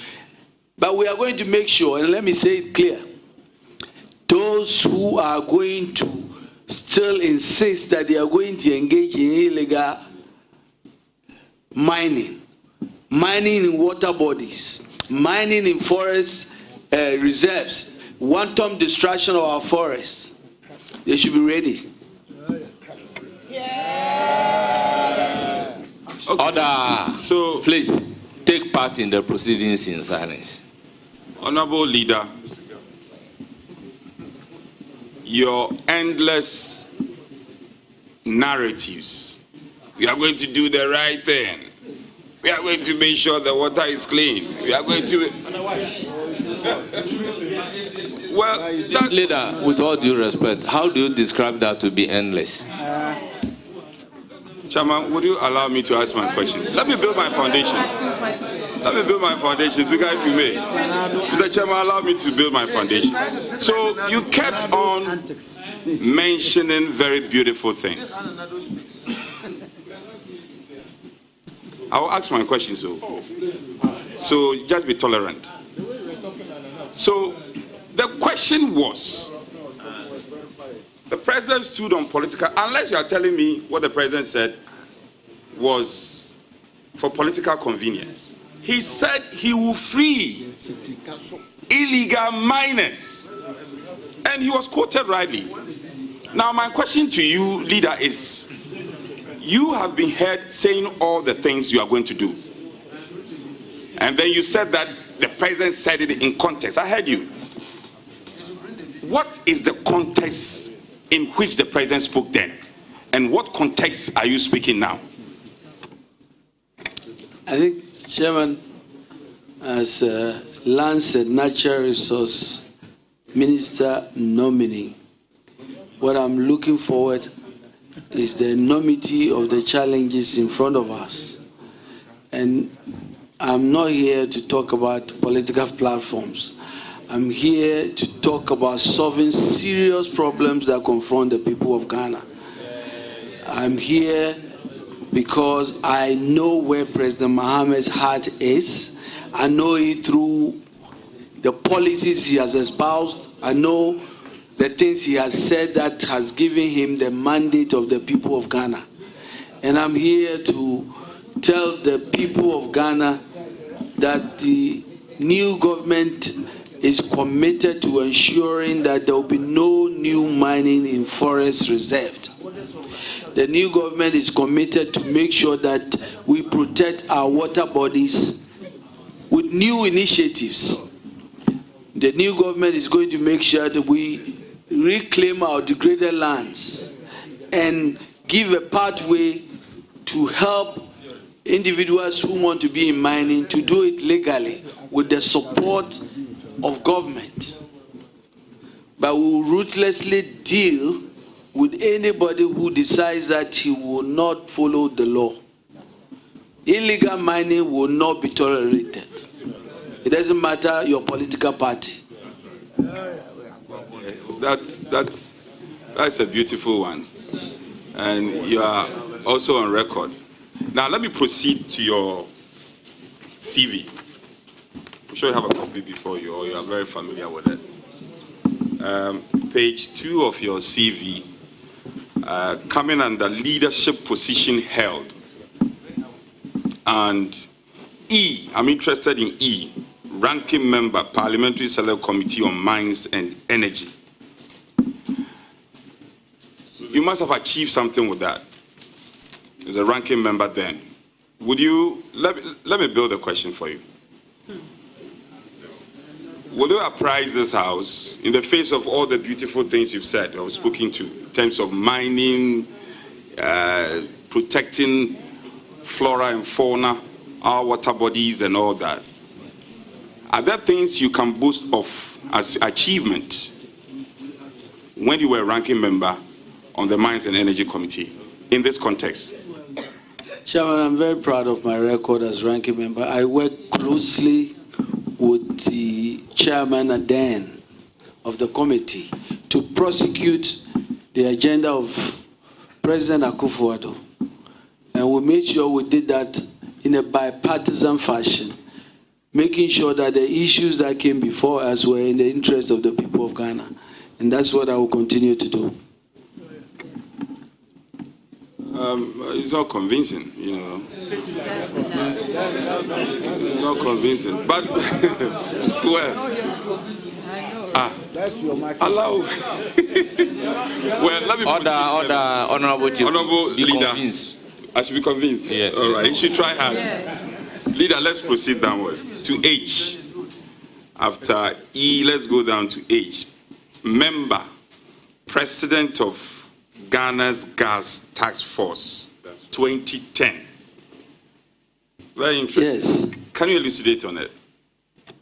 But we are going to make sure, and let me say it clear, those who are going to still insist that they are going to engage in illegal mining, mining in water bodies, mining in forest reserves, wanton destruction of our forests, they should be ready. Order. So please take part in the proceedings in silence. Honorable Leader, your endless narratives, we are going to do the right thing, we are going to make sure the water is clean, we are going to... Well, that... Leader, with all due respect, how do you describe that to be endless? Chairman, would you allow me to ask my question? Let me build my foundation. Let me build my foundation, speaker, if you may. Mr. Chairman, allow me to build my foundation. So you kept on mentioning very beautiful things. I will ask my question, so just be tolerant. So the question was, the president stood on political, unless you are telling me what the president said was for political convenience. He said he will free illegal miners, and he was quoted rightly. Now my question to you, leader, is you have been heard saying all the things you are going to do, and then you said that the president said it in context. I heard you. What is the context in which the president spoke then, and what context are you speaking now? I think, Chairman, as Lands and Natural Resource Minister nominee, what I'm looking forward is the enormity of the challenges in front of us. And I'm not here to talk about political platforms. I'm here to talk about solving serious problems that confront the people of Ghana. I'm here because I know where President Mahama's heart is. I know it through the policies he has espoused. I know the things he has said that has given him the mandate of the people of Ghana. And I'm here to tell the people of Ghana that the new government is committed to ensuring that there will be no new mining in forests reserved. The new government is committed to make sure that we protect our water bodies with new initiatives. The new government is going to make sure that we reclaim our degraded lands and give a pathway to help individuals who want to be in mining to do it legally with the support of government. but we will ruthlessly deal with anybody who decides that he will not follow the law. Illegal mining will not be tolerated. It doesn't matter your political party. That's a beautiful one. And you are also on record. Now let me proceed to your CV. I'm sure you have a copy before you, or you are very familiar with it. Page 2 of your CV, coming under leadership position held. And E, I'm interested in E, ranking member, Parliamentary Select Committee on Mines and Energy. You must have achieved something with that as a ranking member then. Would you, let me build a question for you. Will you apprise this House in the face of all the beautiful things you've said or spoken to in terms of mining, protecting flora and fauna, our water bodies and all that? Are there things you can boast of as achievement when you were a ranking member on the Mines and Energy Committee in this context? Chairman, I'm very proud of my record as ranking member. I work closely with the chairman Aden of the committee to prosecute the agenda of President Akufo-Addo. And we made sure we did that in a bipartisan fashion, making sure that the issues that came before us were in the interest of the people of Ghana. And that's what I will continue to do. It's not convincing, you know. It's not convincing. But, well, allow. Well, let me Honorable leader. Convinced. I should be convinced. Yes. All right. You should try hard. Leader, let's proceed downwards to H. After E, let's go down to H. Member, President of Ghana's Gas Task Force, 2010. Very interesting. Yes. Can you elucidate on it?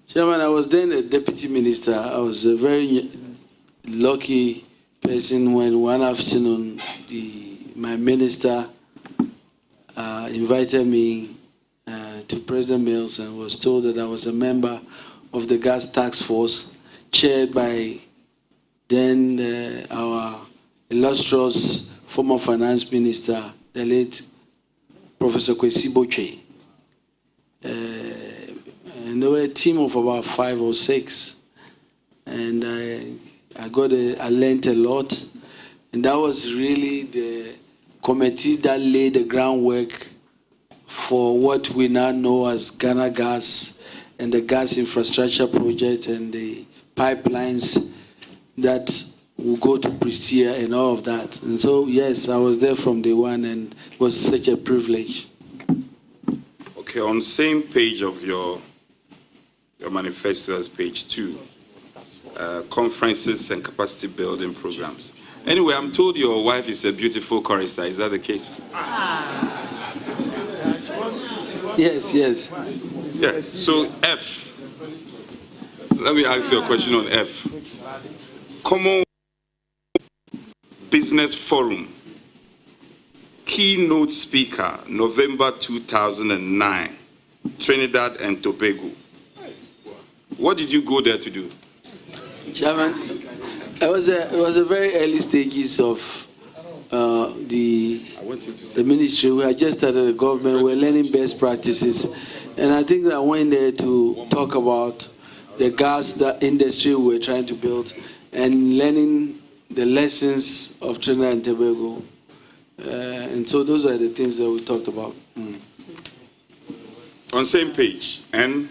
Chairman, I was then a deputy minister. I was a very lucky person when one afternoon my minister invited me to President Mills and was told that I was a member of the Gas Task Force chaired by then our illustrious former finance minister, the late Professor Kwesi Botwe. And there were a team of about 5 or 6. And I learned a lot. And that was really the committee that laid the groundwork for what we now know as Ghana Gas and the gas infrastructure project and the pipelines that will go to Prestia and all of that. And so, yes, I was there from day one and it was such a privilege. Okay, on the same page of your manifesto as page 2, conferences and capacity building programs. Anyway, I'm told your wife is a beautiful chorister. Is that the case? Yes. Yes, so F. Let me ask you a question on F. Common Business Forum, keynote speaker, November 2009, Trinidad and Tobago. What did you go there to do? Chairman, it was a very early stages of the ministry. We had just started the government. We're learning best practices. And I think that I went there to talk about the gas industry we're trying to build and learning the lessons of Trinidad and Tobago. And so those are the things that we talked about. On same page, and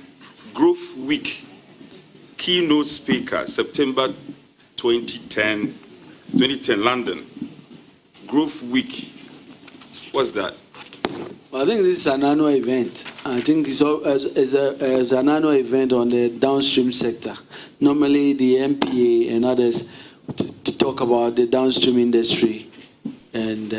Growth Week, keynote speaker, September 2010, London. Growth Week, what's that? Well, I think this is an annual event. I think it's an annual event on the downstream sector. Normally the MPA and others to talk about the downstream industry and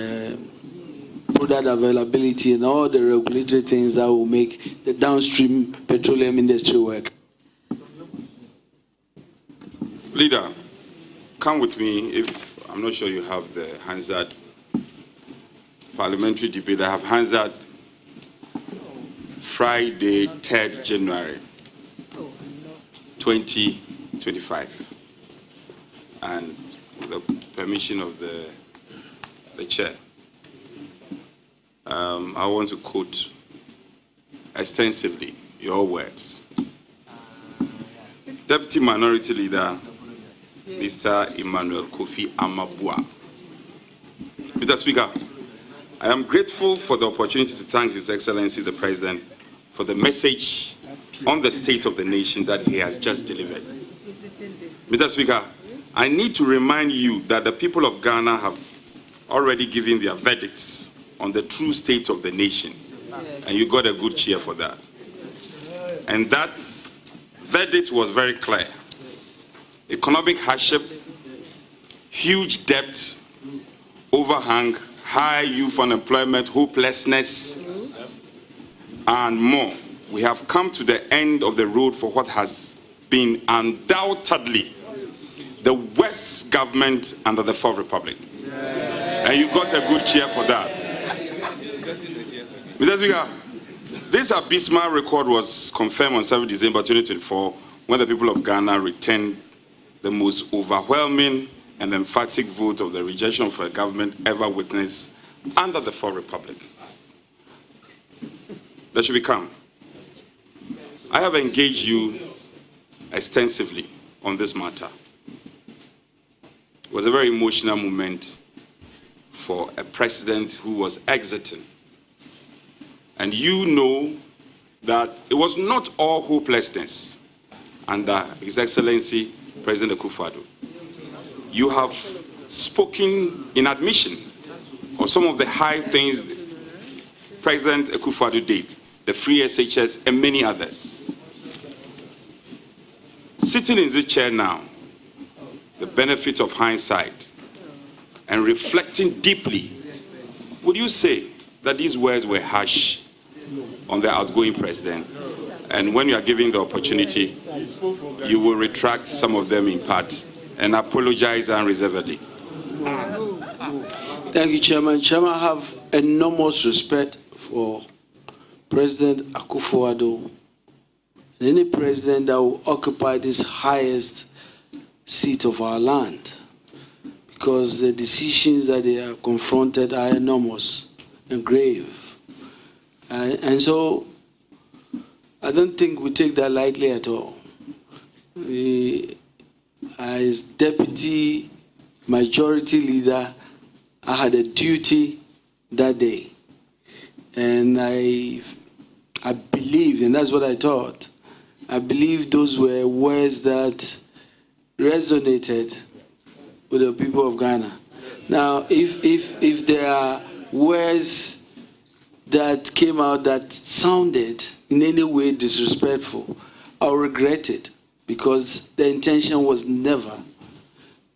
product availability and all the regulatory things that will make the downstream petroleum industry work. Leader, come with me, if I'm not sure you have the Hansard parliamentary debate. I have Hansard Friday, 3rd January 2025. And the permission of the chair. I want to quote extensively your words. Deputy Minority Leader, Mr. Emmanuel Kofi Armah Buah. Mr. Speaker, I am grateful for the opportunity to thank His Excellency the President for the message on the state of the nation that he has just delivered. Mr. Speaker, I need to remind you that the people of Ghana have already given their verdicts on the true state of the nation, and you got a good cheer for that. And that verdict was very clear. Economic hardship, huge debt, overhang, high youth unemployment, hopelessness, and more. We have come to the end of the road for what has been undoubtedly the worst government under the Fourth Republic. And you got a good cheer for that. Mr. Speaker, this abysmal record was confirmed on 7 December 2024 when the people of Ghana returned the most overwhelming and emphatic vote of the rejection of a government ever witnessed under the Fourth Republic. That should be calm. I have engaged you extensively on this matter. It was a very emotional moment for a president who was exiting. And you know that it was not all hopelessness under His Excellency President Akufo-Addo. You have spoken in admission of some of the high things President Akufo-Addo did, the free SHS and many others. Sitting in this chair now, the benefit of hindsight and reflecting deeply, would you say that these words were harsh on the outgoing president? And when you are given the opportunity, you will retract some of them in part and apologize unreservedly. Thank you, Chairman. Chairman, I have enormous respect for President Akufo-Addo and any president that will occupy this highest seat of our land, because the decisions that they are confronted are enormous and grave. And so I don't think we take that lightly at all. As deputy majority leader, I had a duty that day. And I believed, and that's what I thought, I believe those were words that resonated with the people of Ghana. Now, if there are words that came out that sounded in any way disrespectful, I'll regret it, because the intention was never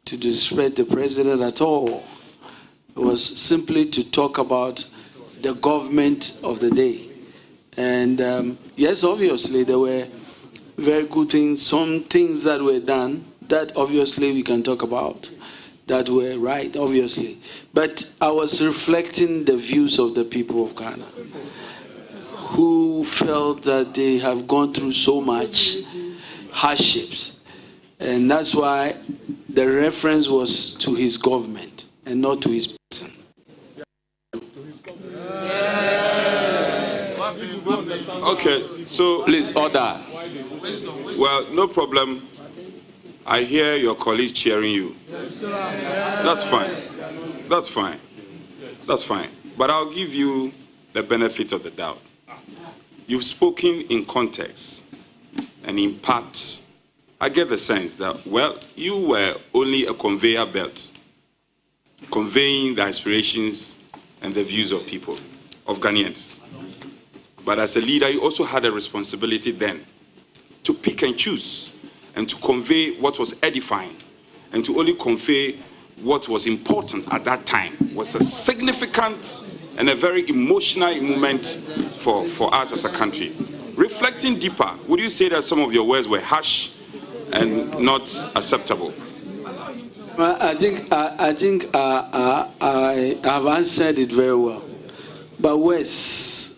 to disrespect the president at all. It was simply to talk about the government of the day. And yes, obviously, there were very good things, some things that were done that obviously we can talk about, that were right, obviously. But I was reflecting the views of the people of Ghana, who felt that they have gone through so much hardships. And that's why the reference was to his government and not to his person. Okay, so please order. Well, no problem. I hear your colleagues cheering you. That's fine. That's fine. That's fine. But I'll give you the benefit of the doubt. You've spoken in context, and in part, I get the sense that, well, you were only a conveyor belt, conveying the aspirations and the views of people, of Ghanaians. But as a leader, you also had a responsibility then to pick and choose and to convey what was edifying and to only convey what was important at that time. It was a significant and a very emotional moment for us as a country. Reflecting deeper, would you say that some of your words were harsh and not acceptable? I think I have answered it very well. But words.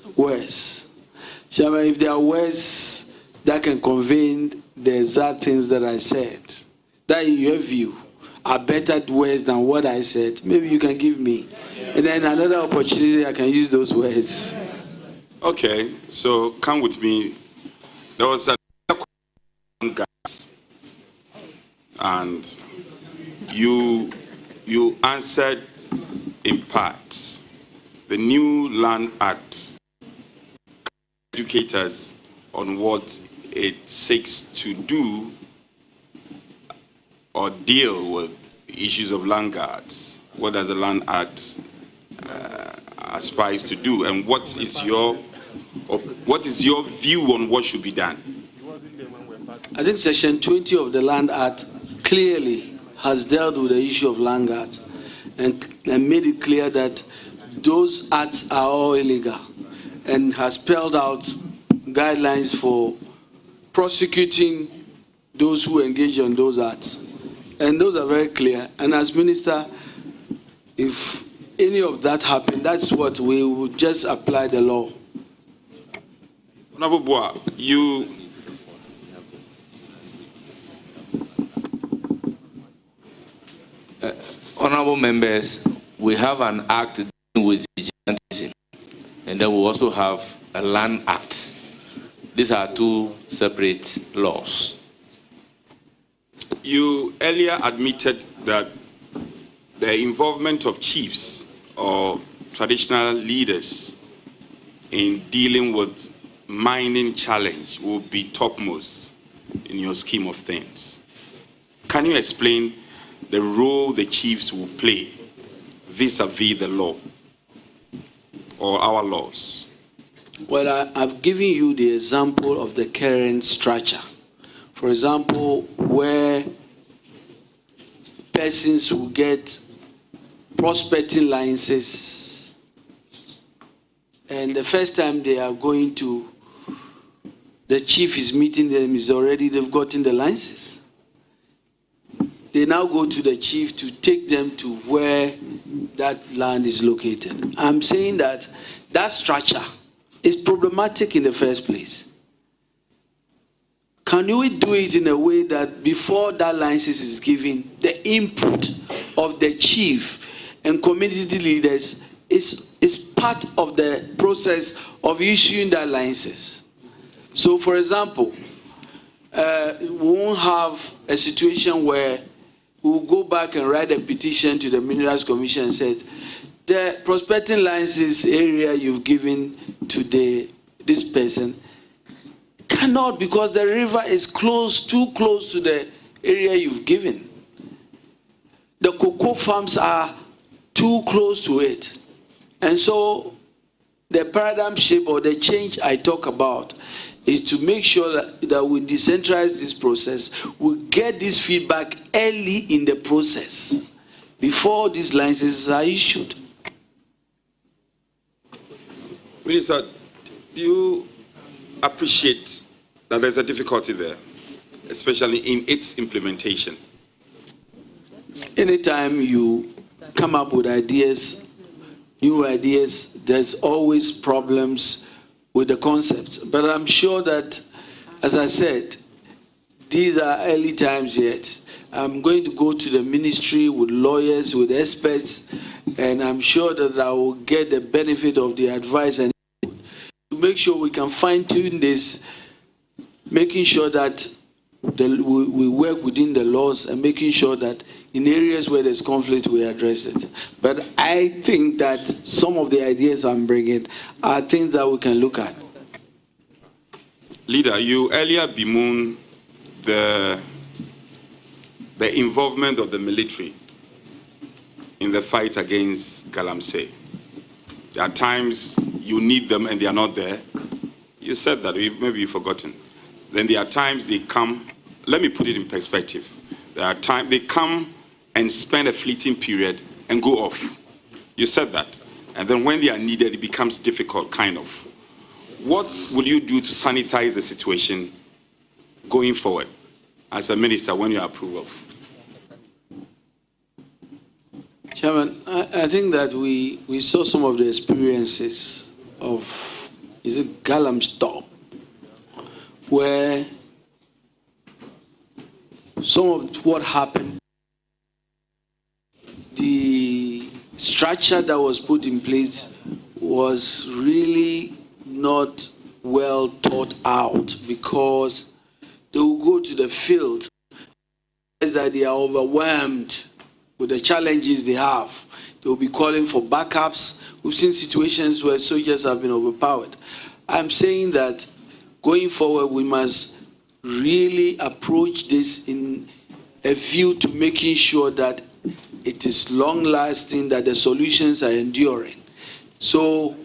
Chairman, if there are words that can convey the exact things that I said, that in your view are better words than what I said, maybe you can give me. And then another opportunity I can use those words. Okay, so come with me. There was a gas, and you answered in part. The new Land Act educate us on what it seeks to do or deal with issues of land guards. What does the Land Act aspires to do, and what is your view on what should be done? I think Section 20 of the Land Act clearly has dealt with the issue of land guards and made it clear that those acts are all illegal, and has spelled out guidelines for prosecuting those who engage in those acts. And those are very clear. And as Minister, if any of that happened, that's what we would just apply the law. Honorable Buah, Honorable members, we have an act dealing with vigilantism, and then we also have a Land Act. These are two separate laws. You earlier admitted that the involvement of chiefs or traditional leaders in dealing with mining challenge will be topmost in your scheme of things. Can you explain the role the chiefs will play vis-a-vis the law or our laws? Well, I've given you the example of the current structure. For example, where persons will get prospecting licenses, and the first time they are going to, the chief is meeting them, they've gotten the license. They now go to the chief to take them to where that land is located. I'm saying that that structure is problematic in the first place. Can we do it in a way that before that license is given, the input of the chief and community leaders is part of the process of issuing that license? So, for example, we won't have a situation where we'll go back and write a petition to the Minerals Commission and say, the prospecting license area you've given to this person cannot, because the river is too close to the area you've given. The cocoa farms are too close to it. And so the paradigm shift or the change I talk about is to make sure that we decentralize this process. We get this feedback early in the process before these licenses are issued. Minister, do you appreciate that there's a difficulty there, especially in its implementation? Anytime you come up with ideas, new ideas, there's always problems with the concepts. But I'm sure that, as I said, these are early times yet. I'm going to go to the ministry with lawyers, with experts, and I'm sure that I will get the benefit of the advice and to make sure we can fine-tune this, making sure that we work within the laws and making sure that in areas where there's conflict, we address it. But I think that some of the ideas I'm bringing are things that we can look at. Leader, you earlier bemoaned the involvement of the military in the fight against Galamsey. There are times you need them and they are not there. You said that, maybe you've forgotten. Then there are times they come, let me put it in perspective. There are times they come and spend a fleeting period and go off. You said that. And then when they are needed, it becomes difficult, kind of. What will you do to sanitize the situation going forward as a minister when you approve of? Chairman, I think that we saw some of the experiences of, is it Galamstop, where some of what happened, the structure that was put in place was really not well thought out, because they will go to the field that they are overwhelmed with the challenges they have. They will be calling for backups. We've seen situations where soldiers have been overpowered. I'm saying that going forward, we must really approach this in a view to making sure that it is long-lasting, that the solutions are enduring. So,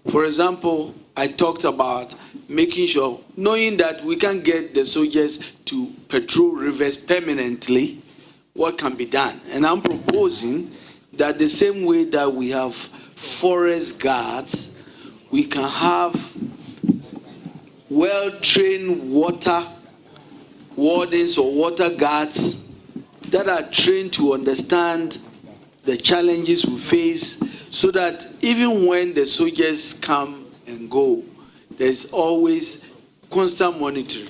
for example, I talked about making sure, knowing that we can get the soldiers to patrol rivers permanently, what can be done? And I'm proposing that the same way that we have forest guards, we can have well-trained water wardens or water guards that are trained to understand the challenges we face, so that even when the soldiers come and go, there's always constant monitoring.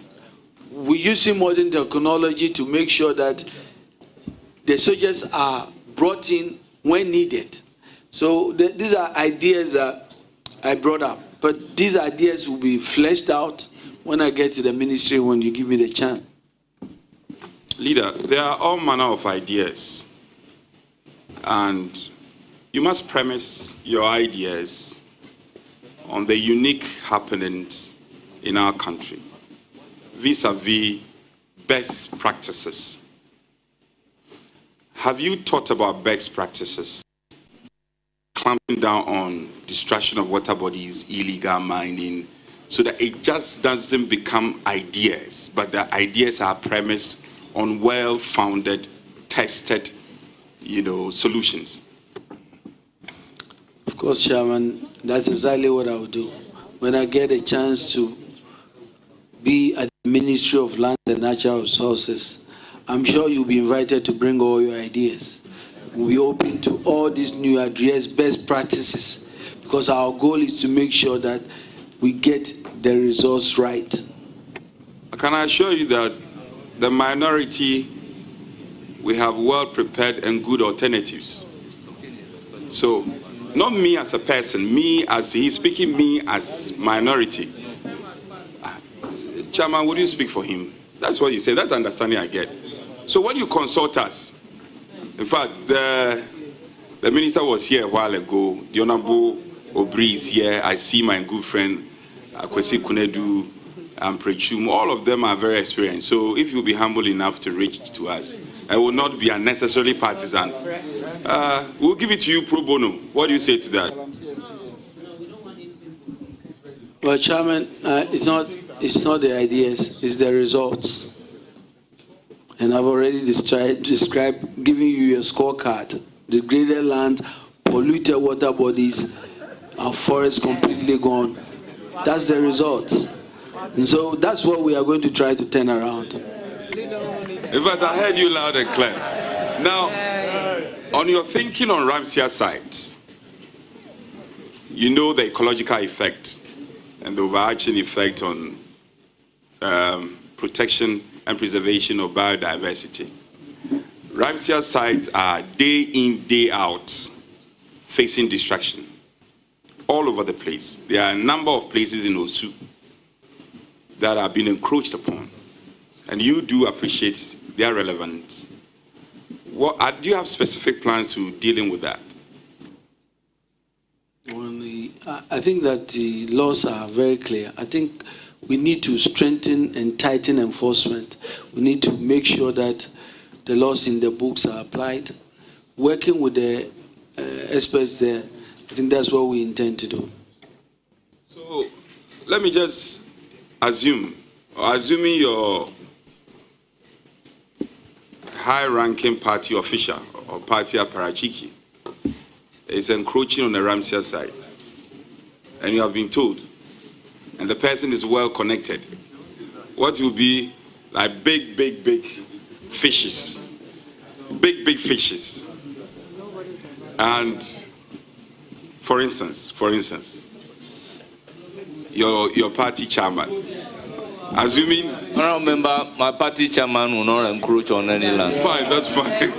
We're using modern technology to make sure that the soldiers are brought in when needed. So these are ideas that I brought up, but these ideas will be fleshed out when I get to the ministry, when you give me the chance. Leader, there are all manner of ideas, and you must premise your ideas on the unique happenings in our country, vis-a-vis best practices. Have you thought about best practices? Clamping down on destruction of water bodies, illegal mining, so that it just doesn't become ideas, but the ideas are premised on well-founded, tested, solutions. Of course, Chairman, that's exactly what I will do. When I get a chance to be at the Ministry of Land and Natural Resources, I'm sure you'll be invited to bring all your ideas. We'll be open to all these new ideas, best practices, because our goal is to make sure that we get the results right. Can I assure you that the minority, we have well-prepared and good alternatives? So, not me as a person, me as he's speaking, me as minority. Chairman, would you speak for him? That's what you say. That's the understanding I get. So when you consult us, in fact, the minister was here a while ago. The Honorable Obri is here. I see my good friend Kwesi Kunedu and Prechum. All of them are very experienced. So if you'll be humble enough to reach to us, I will not be unnecessarily partisan. We'll give it to you pro bono. What do you say to that? Well, Chairman, it's not the ideas, it's the results. And I've already described giving you your scorecard. Degraded land, polluted water bodies, our forests completely gone. That's the results. And so that's what we are going to try to turn around. In fact, I heard you loud and clear. Now, on your thinking on Ramsia site, you know the ecological effect and the overarching effect on protection and preservation of biodiversity. Ramsia sites are day in, day out facing destruction all over the place. There are a number of places in Osu that are being encroached upon, and you do appreciate their relevance. Do you have specific plans to dealing with that? I think that the laws are very clear. I think we need to strengthen and tighten enforcement. We need to make sure that the laws in the books are applied. Working with the experts there, I think that's what we intend to do. So let me just assuming your high-ranking party official or party apparatchiki is encroaching on the Ramsia side, and you have been told, and the person is well connected, what will be like big fishes, big fishes, And for instance, your party chairman, assuming... I remember my party chairman will not encroach on any land. Fine, that's fine.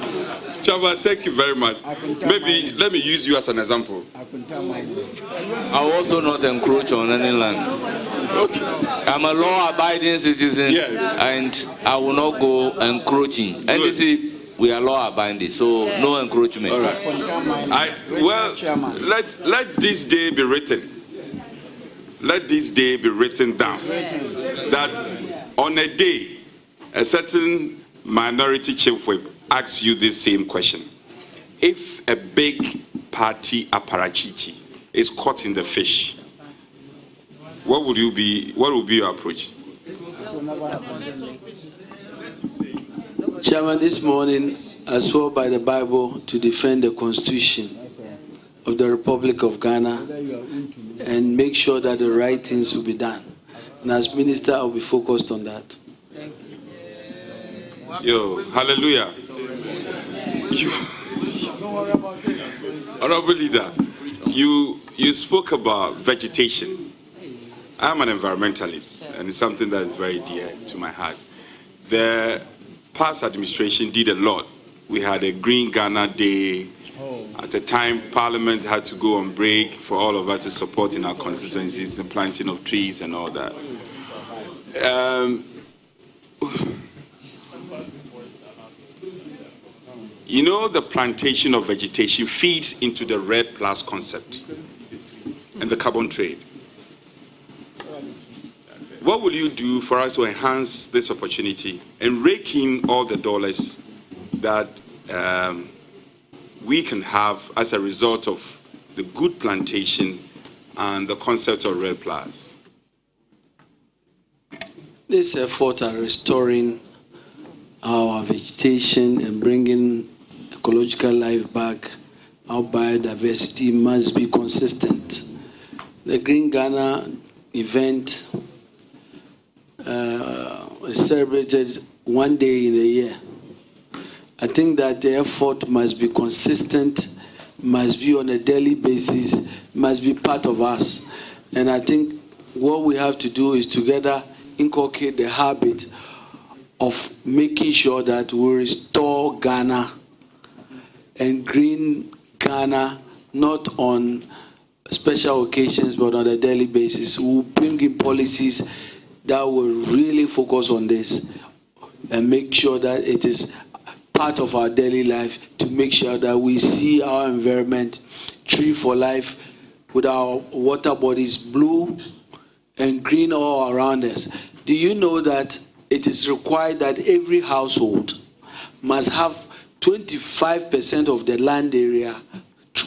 Chairman, thank you very much. Maybe let me use you as an example. I will also not encroach on any land. Okay. I'm a law-abiding citizen, yes, and I will not go encroaching. And you see, we are law-abiding, so no encroachment. All right. Well, let this day be written. Let this day be written down. That on a day, a certain minority chief whip asks you this same question. If a big party apparatchiki is caught in the fish, what would be your approach? Chairman, this morning I swore by the Bible to defend the Constitution of the Republic of Ghana and make sure that the right things will be done. And as minister, I'll be focused on that. Yo, hallelujah. Honorable Leader, you spoke about vegetation. I'm an environmentalist, and it's something that is very dear to my heart. The past administration did a lot. We had a Green Ghana Day. At the time, Parliament had to go on break for all of us to support in our constituencies, the planting of trees and all that. You know, the plantation of vegetation feeds into the REDD+ concept and the carbon trade. What will you do for us to enhance this opportunity and rake in all the dollars that we can have as a result of the good plantation and the concept of REDD+? This effort at restoring our vegetation and bringing ecological life back, our biodiversity must be consistent. The Green Ghana event is celebrated one day in a year. I think that the effort must be consistent, must be on a daily basis, must be part of us. And I think what we have to do is together inculcate the habit of making sure that we restore Ghana and green Ghana, not on special occasions, but on a daily basis. We'll bring in policies that will really focus on this and make sure that it is part of our daily life, to make sure that we see our environment, tree for life, with our water bodies blue and green all around us. Do you know that it is required that every household must have 25% of the land area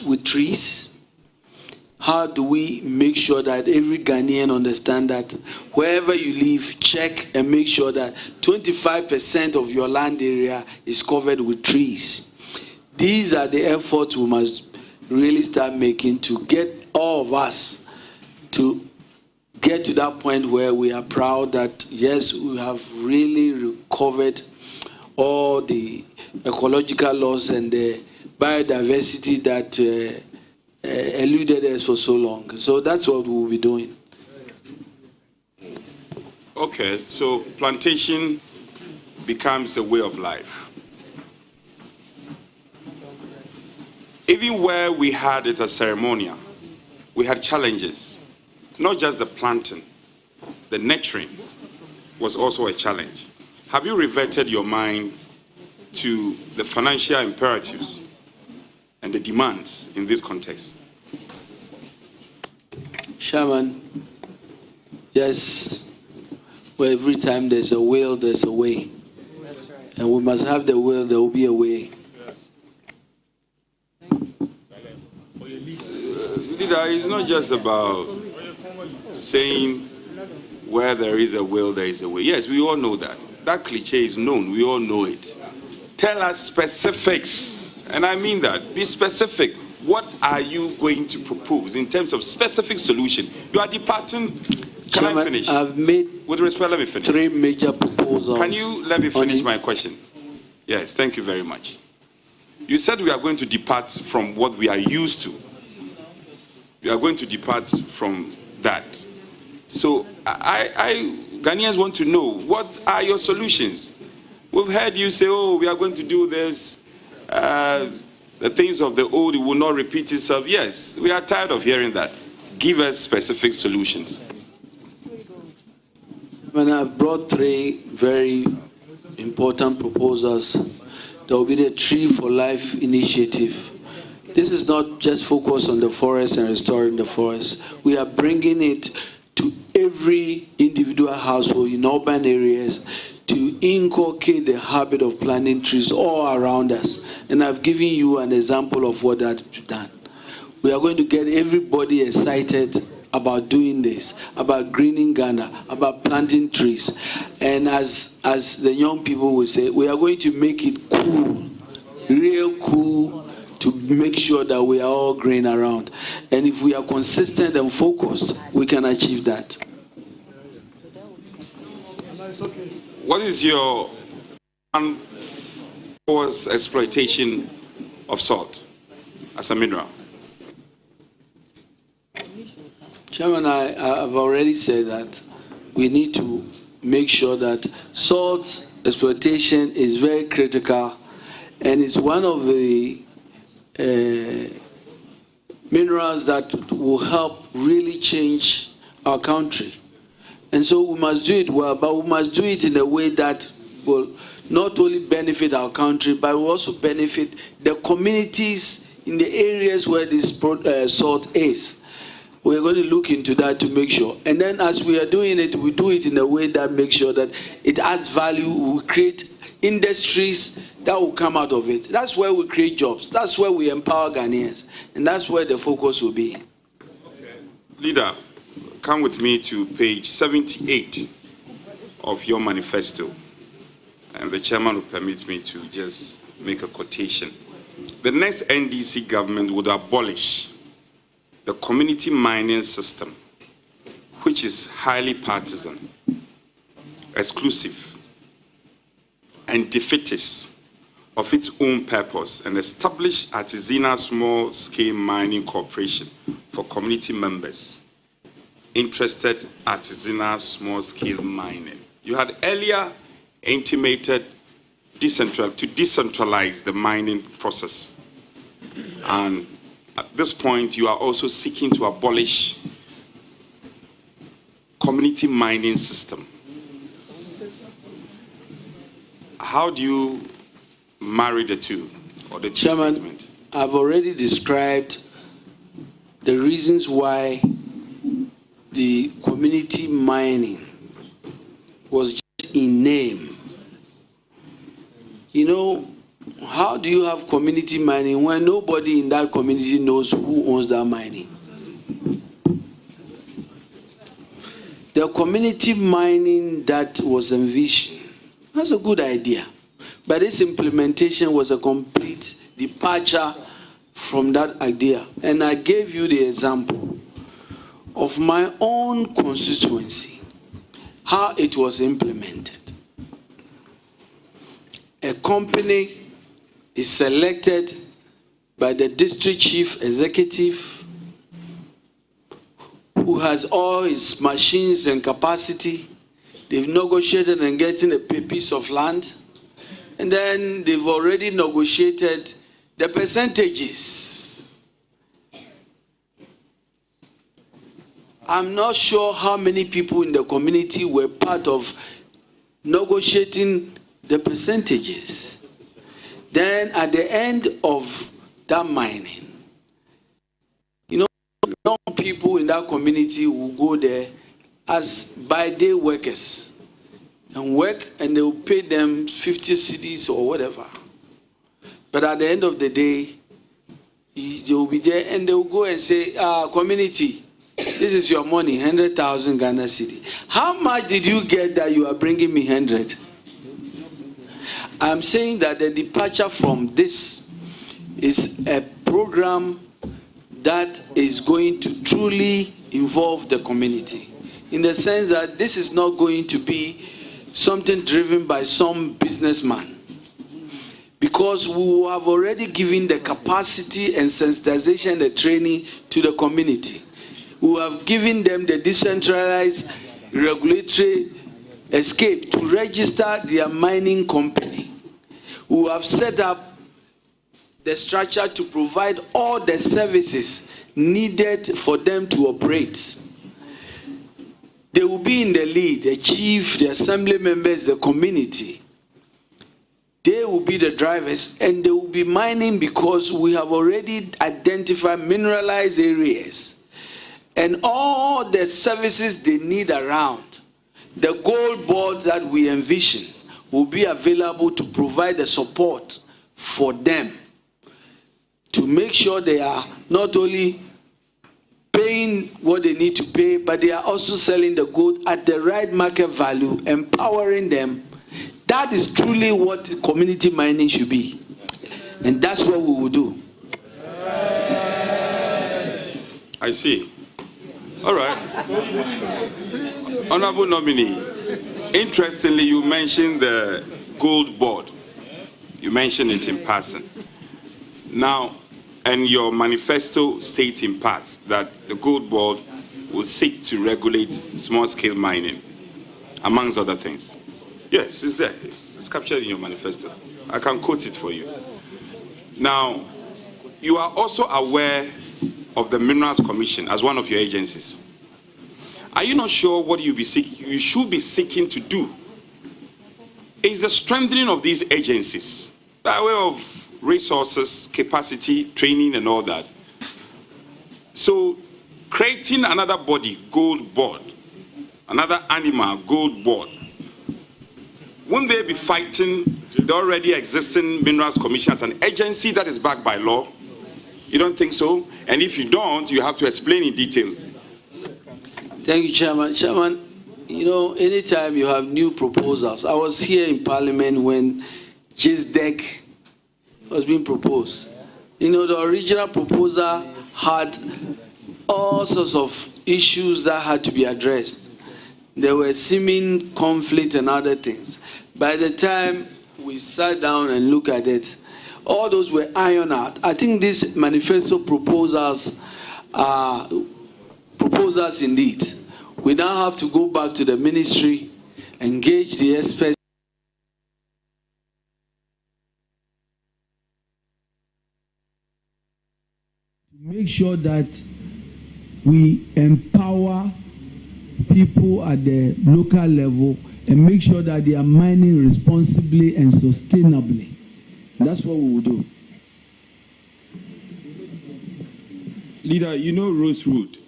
with trees? How do we make sure that every Ghanaian understand that wherever you live, check and make sure that 25% of your land area is covered with trees? These are the efforts we must really start making to get all of us to get to that point where we are proud that, yes, we have really recovered all the ecological loss and the biodiversity that eluded us for so long. So that's what we'll be doing. Okay, so plantation becomes a way of life. Even where we had it as ceremonial, we had challenges. Not just the planting, the nurturing was also a challenge. Have you reverted your mind to the financial imperatives and the demands in this context? Chairman, yes, well, every time there's a will, there's a way. That's right. And we must have the will, there will be a way. It's not just about saying where there is a will, there is a way. Yes, we all know that. That cliche is known. We all know it. Tell us specifics. And I mean that. Be specific. What are you going to propose in terms of specific solution? You are departing. Can I finish? I've made, with respect, let me finish. 3 major proposals. Can you let me finish my question? Yes, thank you very much. You said we are going to depart from what we are used to. We are going to depart from that. So Ghanaians want to know, what are your solutions? We've heard you say, oh, we are going to do this. The things of the old, it will not repeat itself. Yes, we are tired of hearing that. Give us specific solutions. When I've brought 3 very important proposals, there will be the Tree for Life initiative. This is not just focused on the forest and restoring the forest. We are bringing it to every individual household in urban areas to inculcate the habit of planting trees all around us. And I've given you an example of what that's done. We are going to get everybody excited about doing this, about greening Ghana, about planting trees. And as the young people will say, we are going to make it cool, real cool, to make sure that we are all green around. And if we are consistent and focused, we can achieve that. What is your plan towards exploitation of salt as a mineral? Chairman, I've already said that we need to make sure that salt exploitation is very critical, and it's one of the minerals that will help really change our country. And so we must do it well, but we must do it in a way that will not only benefit our country, but will also benefit the communities in the areas where this salt is. We're going to look into that to make sure. And then as we are doing it, we do it in a way that makes sure that it adds value. We create industries that will come out of it. That's where we create jobs. That's where we empower Ghanaians. And that's where the focus will be. Okay. Leader, come with me to page 78 of your manifesto. And the chairman will permit me to just make a quotation. The next NDC government would abolish the community mining system, which is highly partisan, exclusive, and defeatist of its own purpose, and establish artisanal small-scale mining corporation for community members interested artisanal small-scale mining. You had earlier intimated to decentralize the mining process, and at this point, you are also seeking to abolish community mining system. How do you marry the two, or the two Chairman, statements? I've already described the reasons why the community mining was just in name. You know, how do you have community mining when nobody in that community knows who owns that mining? The community mining that was envisioned, that's a good idea. But its implementation was a complete departure from that idea. And I gave you the example of my own constituency, how it was implemented. A company is selected by the district chief executive, who has all his machines and capacity. They've negotiated and getting a piece of land, and then they've already negotiated the percentages. I'm not sure how many people in the community were part of negotiating the percentages. Then at the end of that mining, you know, young people in that community will go there as by-day workers and work, and they will pay them 50 cedis or whatever. But at the end of the day, they will be there and they will go and say, community, this is your money, 100,000 Ghana cedi. How much did you get that you are bringing me 100? I'm saying that the departure from this is a program that is going to truly involve the community, in the sense that this is not going to be something driven by some businessman. because we have already given the capacity and sensitization and the training to the community. We have given them the decentralized regulatory escape to register their mining company. We have set up the structure to provide all the services needed for them to operate. They will be in the lead, the chief, the assembly members, the community. They will be the drivers, and they will be mining because we have already identified mineralized areas and all the services they need around. The gold board that we envision will be available to provide the support for them to make sure they are not only paying what they need to pay, but they are also selling the gold at the right market value, empowering them. That is truly what community mining should be. And that's what we will do. I see. All right. Honorable nominee, interestingly, you mentioned the gold board. You mentioned it in passing. Now, and your manifesto states in part that the gold board will seek to regulate small-scale mining, amongst other things. Yes, it's there. It's captured in your manifesto. I can quote it for you. Now, you are also aware of the Minerals Commission as one of your agencies. Are you not sure what you should be seeking to do? Is the strengthening of these agencies, by way of resources, capacity, training, and all that. So, creating another body, gold board, another animal, gold board, won't they be fighting the already existing Minerals Commission as an agency that is backed by law? You don't think so? And if you don't, you have to explain in detail. Thank you, Chairman. Chairman, you know, anytime you have new proposals, I was here in Parliament when JISDEC was being proposed. You know, the original proposal had all sorts of issues that had to be addressed. There were seeming conflict and other things. By the time we sat down and looked at it, all those were ironed out. I think these manifesto proposals are proposals indeed. We now have to go back to the ministry, engage the experts. Make sure that we empower people at the local level and make sure that they are mining responsibly and sustainably. That's what we will do. Leader, you know Rosewood?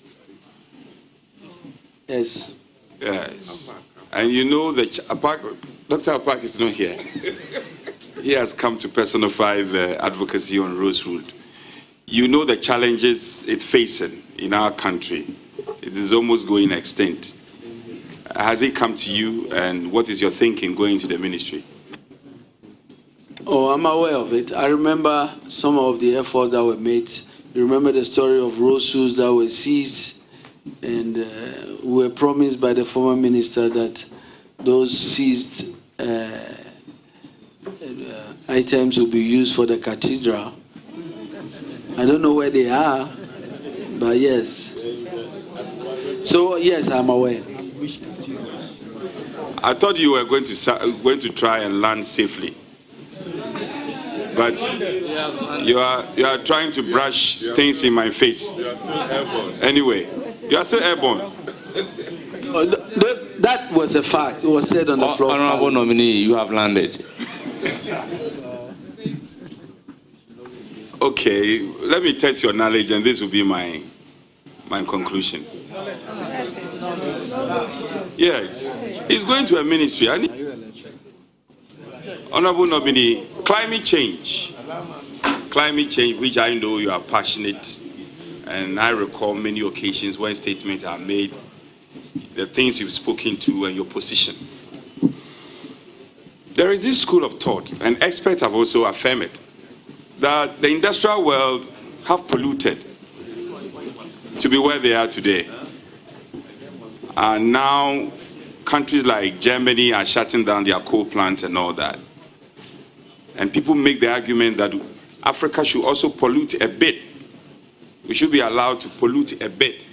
Yes. Yes. And you know that Dr. Apak is not here. He has come to personify the advocacy on Rosewood. You know the challenges it's facing in our country. It is almost going extinct. Has it come to you, and what is your thinking going to the ministry? Oh, I'm aware of it. I remember some of the efforts that were made. You remember the story of rosewoods that were seized, and we were promised by the former minister that those seized items will be used for the cathedral. I don't know where they are, but yes. So yes, I'm aware. I thought you were going to try and land safely, but you are trying to brush things in my face. You are still airborne. Anyway, you are still airborne. That was a fact. It was said on the floor. Honorable nominee, you have landed. Okay, let me test your knowledge, and this will be my conclusion. Yes, he's going to a ministry. Honorable nominee, climate change, which I know you are passionate, and I recall many occasions when statements are made, the things you've spoken to and your position. There is this school of thought, and experts have also affirmed it, that the industrial world have polluted to be where they are today. And now countries like Germany are shutting down their coal plants and all that. And people make the argument that Africa should also pollute a bit. We should be allowed to pollute a bit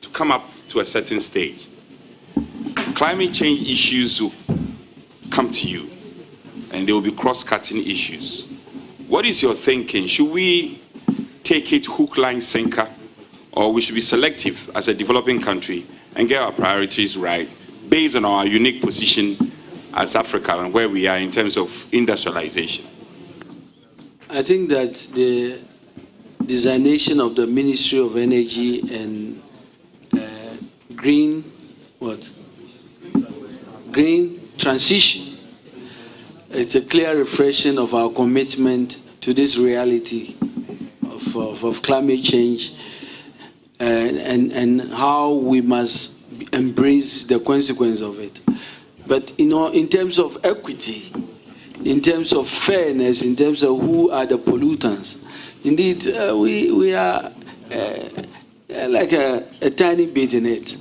to come up to a certain stage. Climate change issues will come to you, and there will be cross-cutting issues. What is your thinking? Should we take it hook, line, sinker, or we should be selective as a developing country and get our priorities right based on our unique position as Africa and where we are in terms of industrialization? I think that the designation of the Ministry of Energy and green transition, it's a clear reflection of our commitment to this reality of climate change and how we must embrace the consequence of it. But in terms of equity, in terms of fairness, in terms of who are the pollutants, indeed we are like a tiny bit in it.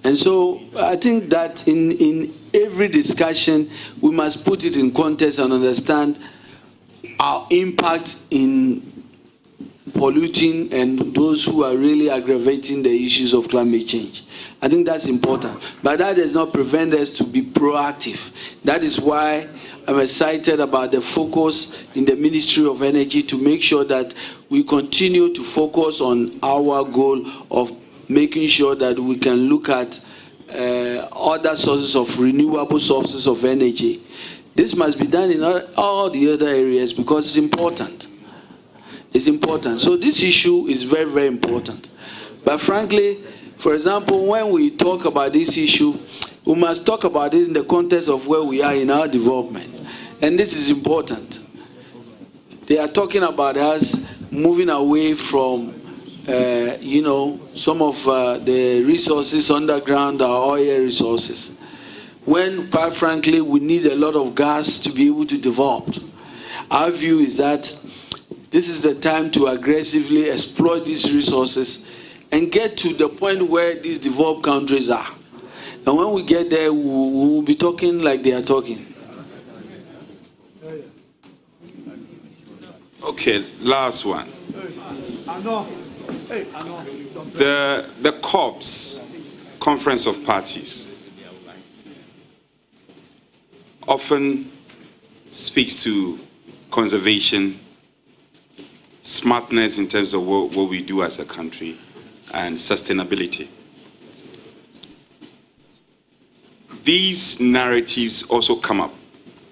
And so I think that in every discussion we must put it in context and understand our impact in polluting and those who are really aggravating the issues of climate change. I think that's important. But that does not prevent us to be proactive. That is why I'm excited about the focus in the Ministry of Energy to make sure that we continue to focus on our goal of making sure that we can look at other sources of renewable sources of energy. This must be done in all the other areas because it's important. It's important. So this issue is very, very important. But frankly, for example, when we talk about this issue, we must talk about it in the context of where we are in our development. And this is important. They are talking about us moving away from, some of the resources underground, our oil resources. When, quite frankly, we need a lot of gas to be able to develop. Our view is that this is the time to aggressively exploit these resources and get to the point where these developed countries are. And when we get there, we will be talking like they are talking. Okay, last one. The COPs, Conference of Parties, often speaks to conservation, smartness in terms of what we do as a country, and sustainability. These narratives also come up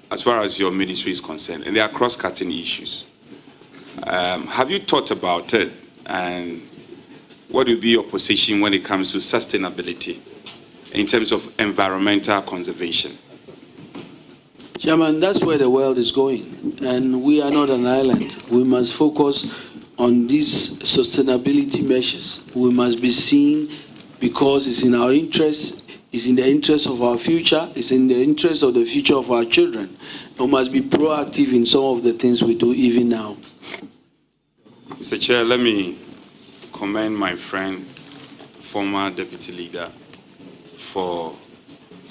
as far as your ministry is concerned, and they are cross-cutting issues. Have you thought about it, and what will be your position when it comes to sustainability in terms of environmental conservation? Chairman, that's where the world is going, and we are not an island. We must focus on these sustainability measures. We must be seen because it's in our interest, it's in the interest of our future, it's in the interest of the future of our children. We must be proactive in some of the things we do even now. Mr. Chair, let me commend my friend, former deputy leader, for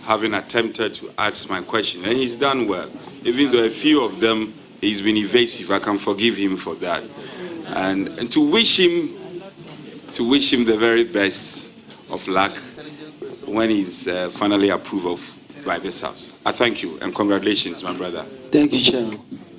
having attempted to ask my question, and he's done well. Even though a few of them he's been evasive, I can forgive him for that. And to wish him the very best of luck when he's finally approved of by this House. I thank you and congratulations, my brother. Thank you, Chairman.